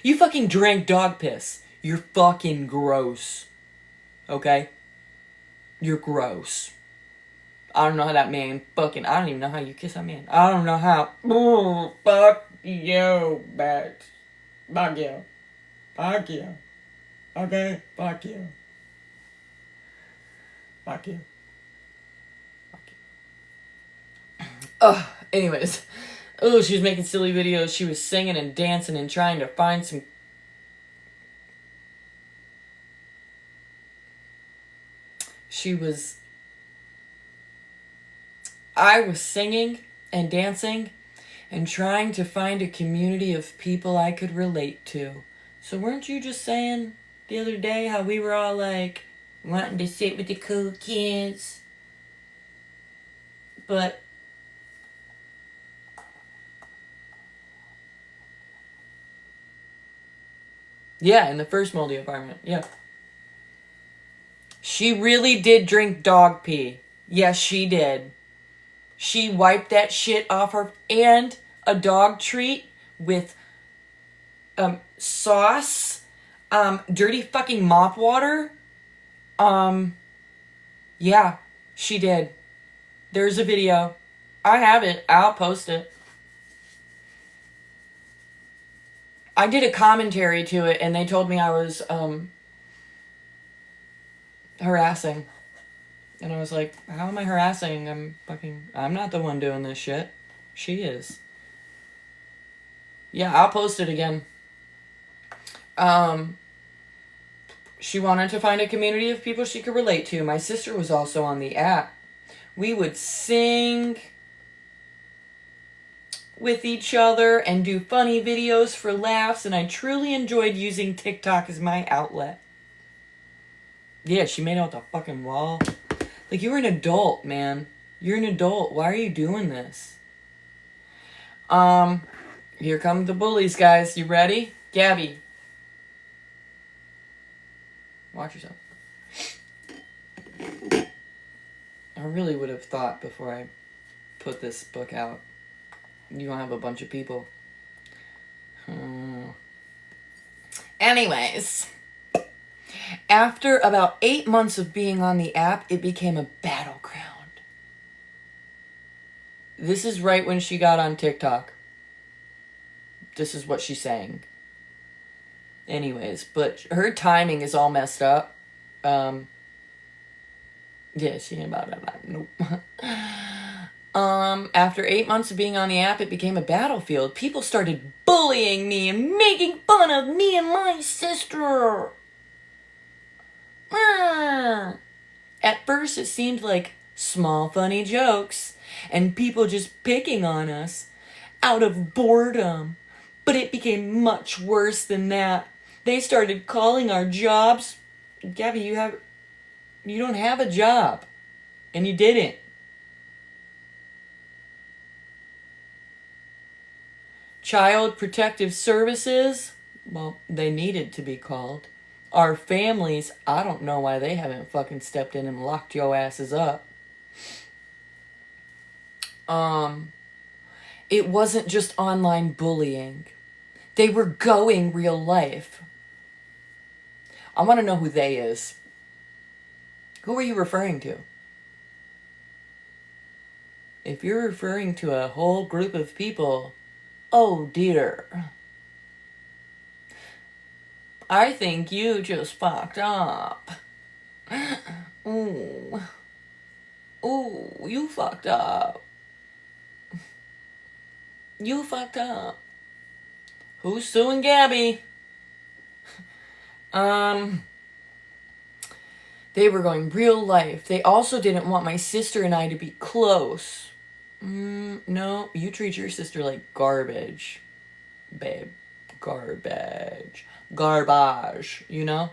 You fucking drank dog piss. You're fucking gross, okay? You're gross. I don't know how that man fucking... I don't even know how you kiss that man. I don't know how... Ooh, fuck you, bitch. Fuck you. Fuck you. Okay? Fuck you. Fuck you. Fuck you. Anyways. Oh, she was making silly videos. She was singing and dancing and trying to find some... I was singing and dancing and trying to find a community of people I could relate to. So weren't you just saying the other day how we were all like wanting to sit with the cool kids? But yeah, in the first moldy apartment. Yeah. She really did drink dog pee. Yes, she did. She wiped that shit off her, and a dog treat with sauce, dirty fucking mop water. Yeah, she did. There's a video. I have it. I'll post it. I did a commentary to it, and they told me I was harassing. And I was like, how am I harassing? I'm not the one doing this shit. She is. Yeah, I'll post it again. She wanted to find a community of people she could relate to. My sister was also on the app. We would sing with each other and do funny videos for laughs, and I truly enjoyed using TikTok as my outlet. Yeah, she made out the fucking wall. Like, you're an adult, man. You're an adult. Why are you doing this? Here come the bullies, guys. You ready? Gabby. Watch yourself. I really would have thought before I put this book out. You don't have a bunch of people. Anyways. After about 8 months of being on the app, it became a battleground. This is right when she got on TikTok. This is what she's saying. Anyways, but her timing is all messed up. Yeah, she ain't about that. Nope. After 8 months of being on the app, it became a battlefield. People started bullying me and making fun of me and my sister. At first, it seemed like small, funny jokes and people just picking on us out of boredom. But it became much worse than that. They started calling our jobs. Gabby, you don't have a job. And you didn't. Child Protective Services, well, they needed to be called. Our families, I don't know why they haven't fucking stepped in and locked your asses up. It wasn't just online bullying. They were going real life. I want to know who they is. Who are you referring to? If you're referring to a whole group of people, oh dear. I think you just fucked up. Ooh. Ooh, you fucked up. You fucked up. Who's suing Gabby? They were going real life. They also didn't want my sister and I to be close. No, you treat your sister like garbage. Babe. Garbage. Garbage. You know?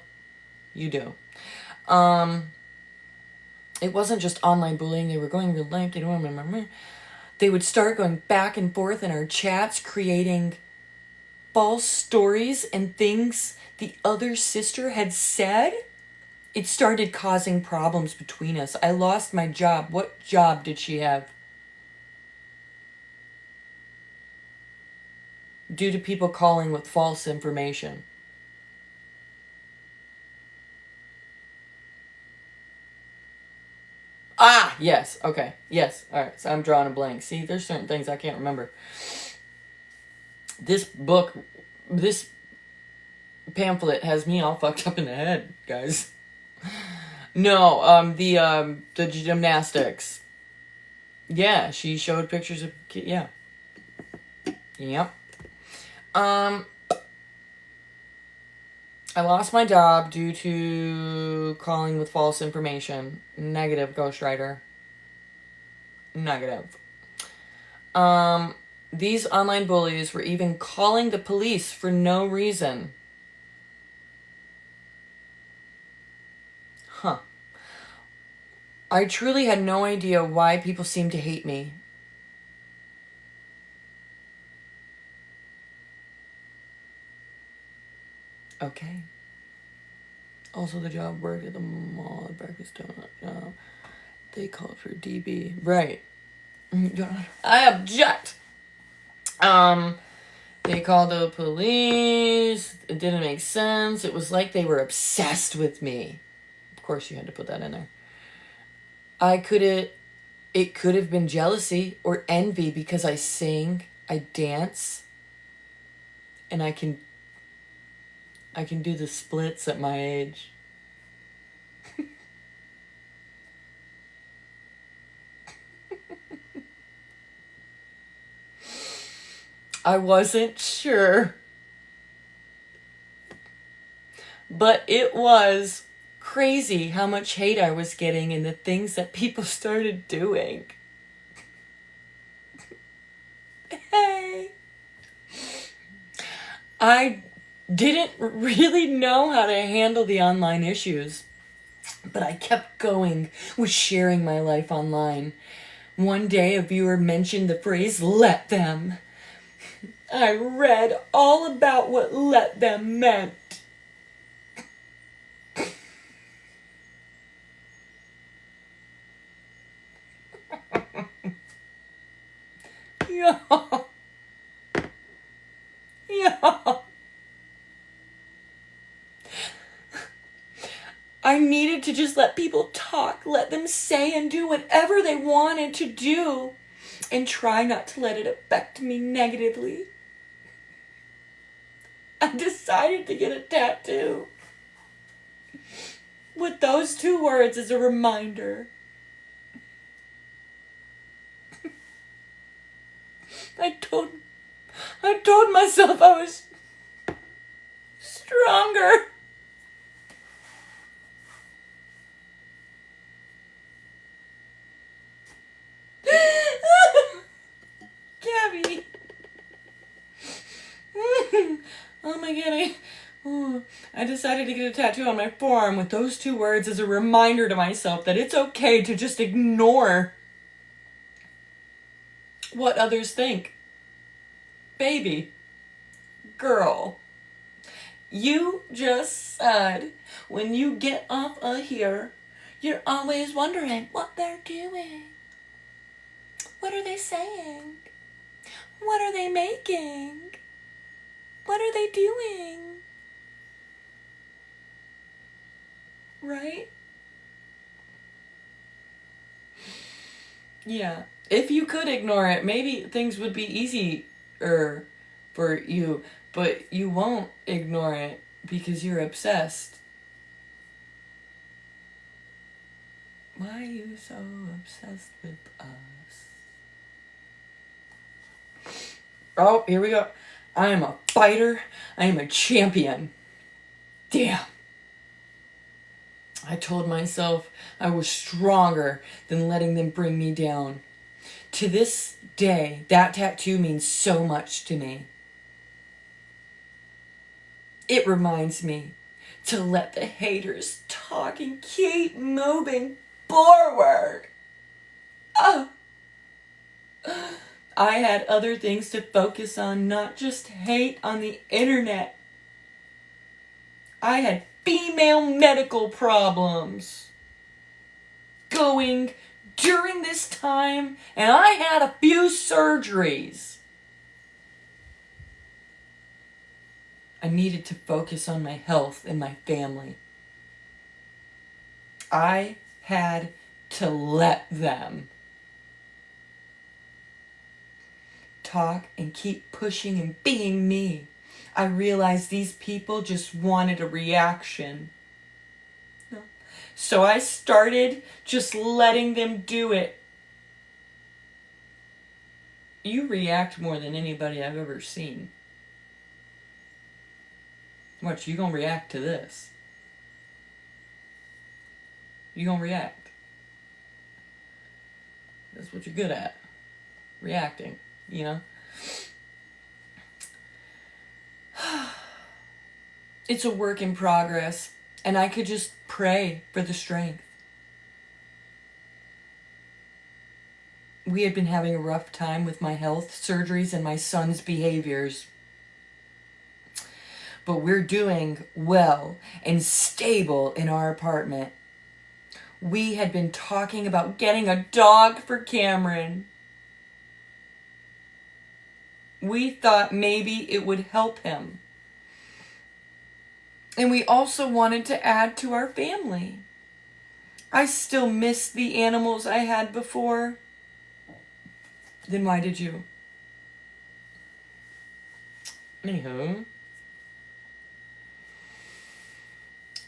You do. It wasn't just online bullying. They were going real life. They don't remember. They would start going back and forth in our chats, creating false stories and things the other sister had said. It started causing problems between us. I lost my job. What job did she have? Due to people calling with false information. Ah, yes. Okay. Yes. All right. So I'm drawing a blank. See, there's certain things I can't remember. This book, this pamphlet has me all fucked up in the head, guys. No, the gymnastics. Yeah, she showed pictures of yeah. Yep. I lost my job due to calling with false information. Negative, ghostwriter. Negative. These online bullies were even calling the police for no reason. Huh. I truly had no idea why people seemed to hate me. Okay. Also, the job worked at the mall at breakfast donut. They called for DB. Right. I object. They called the police. It didn't make sense. It was like they were obsessed with me. Of course, you had to put that in there. It could have been jealousy or envy because I sing, I dance, and I can I can do the splits at my age. I wasn't sure. But it was crazy how much hate I was getting and the things that people started doing. Hey. I didn't really know how to handle the online issues, but I kept going with sharing my life online. One day a viewer mentioned the phrase, "let them." I read all about what "let them" meant. Yeah. Yeah. I needed to just let people talk, let them say and do whatever they wanted to do, and try not to let it affect me negatively. I decided to get a tattoo with those 2 words as a reminder. I told myself I was stronger. Gabby. Oh my god, I decided to get a tattoo on my forearm with those 2 words as a reminder to myself that it's okay to just ignore what others think. Baby, girl, you just said when you get off of here, you're always wondering what they're doing. What are they saying? What are they making? What are they doing? Right? Yeah. If you could ignore it, maybe things would be easier for you, but you won't ignore it because you're obsessed. Why are you so obsessed with us? Oh, here we go. I am a fighter. I am a champion. Damn. I told myself I was stronger than letting them bring me down. To this day, that tattoo means so much to me. It reminds me to let the haters talk and keep moving forward. Oh. I had other things to focus on, not just hate on the internet. I had female medical problems going during this time, and I had a few surgeries. I needed to focus on my health and my family. I had to let them talk and keep pushing and being me. I realized these people just wanted a reaction. So I started just letting them do it. You react more than anybody I've ever seen. What, you gonna react to this? You gonna react. That's what you're good at. Reacting, you know? It's a work in progress, and I could just pray for the strength. We had been having a rough time with my health, surgeries, and my son's behaviors. But we're doing well and stable in our apartment. We had been talking about getting a dog for Cameron. We thought maybe it would help him. And we also wanted to add to our family. I still miss the animals I had before. Then why did you? Anywho.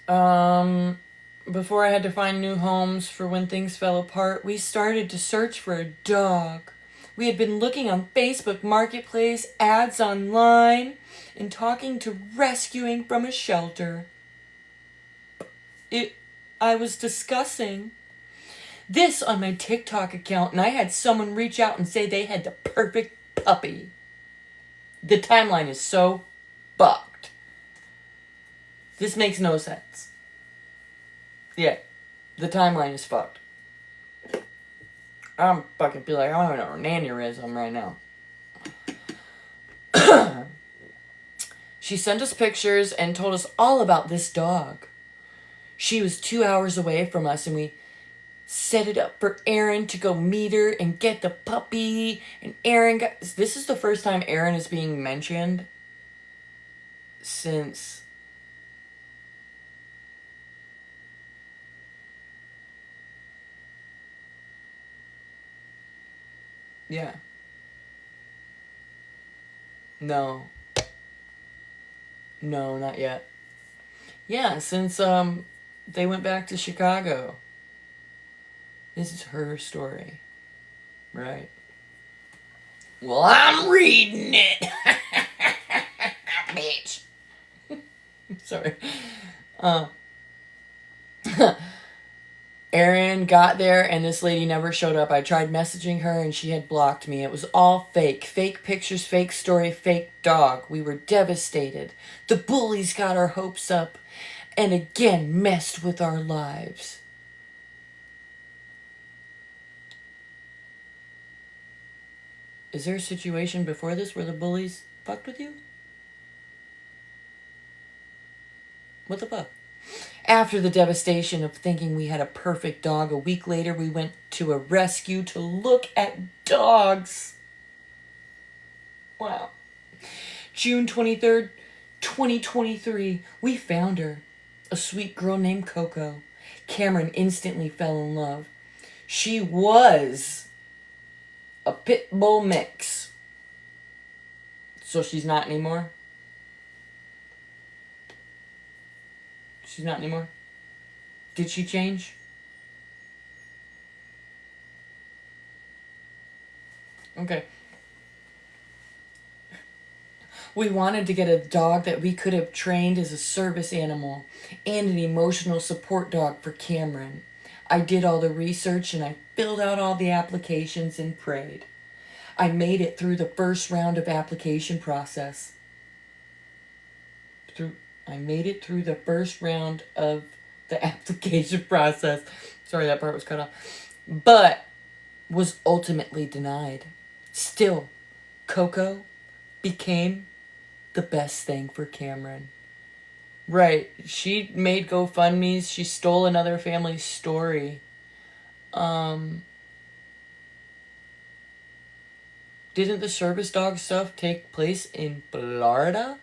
Before I had to find new homes for when things fell apart, we started to search for a dog. We had been looking on Facebook Marketplace, ads online, and talking to rescuing from a shelter. I was discussing this on my TikTok account, and I had someone reach out and say they had the perfect puppy. The timeline is so fucked. This makes no sense. Yeah, the timeline is fucked. I'm fucking feel like I'm having an aneurysm right now. She sent us pictures and told us all about this dog. She was 2 hours away from us, and we set it up for Aaron to go meet her and get the puppy. And Aaron got... This is the first time Aaron is being mentioned since... Yeah. No. No, not yet. Yeah, since they went back to Chicago. This is her story. Right. Well, I'm reading it. Bitch. Sorry. Erin got there and this lady never showed up. I tried messaging her and she had blocked me. It was all fake. Fake pictures, fake story, fake dog. We were devastated. The bullies got our hopes up and again messed with our lives. Is there a situation before this where the bullies fucked with you? What the fuck? After the devastation of thinking we had a perfect dog, a week later we went to a rescue to look at dogs. Wow. June 23rd, 2023, we found her. A sweet girl named Coco. Cameron instantly fell in love. She was a pit bull mix. So she's not anymore? She's not anymore? Did she change? Okay. We wanted to get a dog that we could have trained as a service animal and an emotional support dog for Cameron. I did all the research and I filled out all the applications and prayed. I made it through the first round of application process. I made it through the first round of the application process. Sorry, that part was cut off. But was ultimately denied. Still, Coco became the best thing for Cameron. Right. She made GoFundMes. She stole another family's story. Didn't the service dog stuff take place in Florida?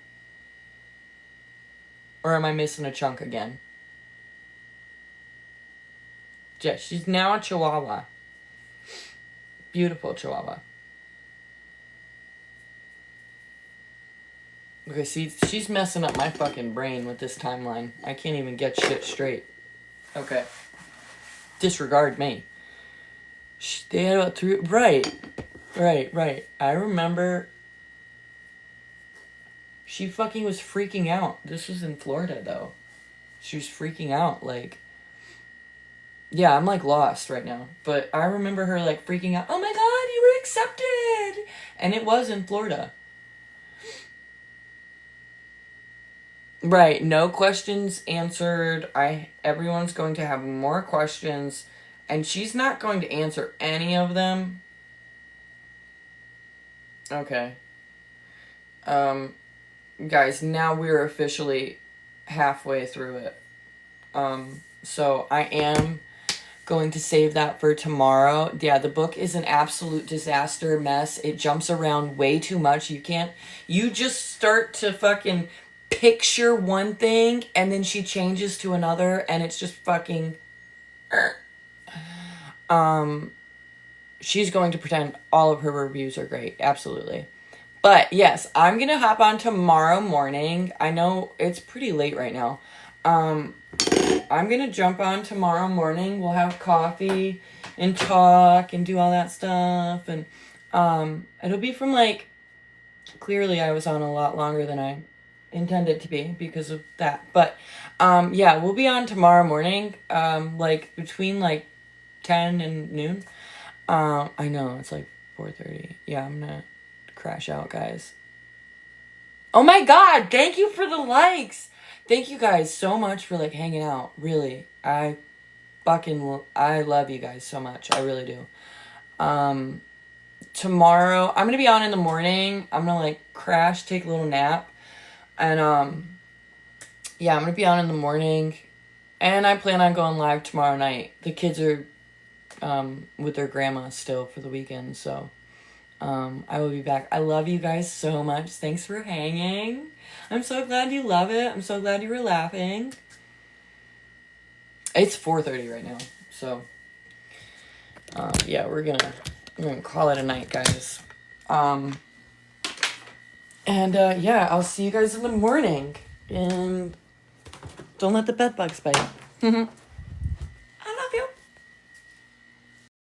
Or am I missing a chunk again? Yeah, she's now a Chihuahua. Beautiful Chihuahua. Okay, see, she's messing up my fucking brain with this timeline. I can't even get shit straight. Okay. Disregard me. They had about 3... Right. I remember... She fucking was freaking out. This was in Florida, though. She was freaking out, like... Yeah, I'm, like, lost right now. But I remember her, like, freaking out. Oh, my God, you were accepted! And it was in Florida. Right, no questions answered. Everyone's going to have more questions. And she's not going to answer any of them. Okay. Guys, now we're officially halfway through it. So I am going to save that for tomorrow. Yeah, the book is an absolute disaster mess. It jumps around way too much. You just start to fucking picture one thing and then she changes to another and it's just fucking... She's going to pretend all of her reviews are great. Absolutely. But yes, I'm going to hop on tomorrow morning. I know it's pretty late right now. I'm gonna jump on tomorrow morning. We'll have coffee and talk and do all that stuff. And it'll be from like, clearly I was on a lot longer than I intended to be because of that. But yeah, we'll be on tomorrow morning, like between like 10 and noon. I know it's like 4:30. Yeah, I'm gonna crash out, guys. Oh my god, thank you for the likes. Thank you guys so much for like hanging out. Really. I love you guys so much. I really do. Tomorrow I'm gonna be on in the morning. I'm gonna like crash, take a little nap. And yeah, I'm gonna be on in the morning. And I plan on going live tomorrow night. The kids are with their grandma still for the weekend, so I will be back. I love you guys so much. Thanks for hanging. I'm so glad you love it. I'm so glad you were laughing. It's 4:30 right now, so yeah, we're gonna call it a night, guys. And yeah, I'll see you guys in the morning. And don't let the bed bugs bite.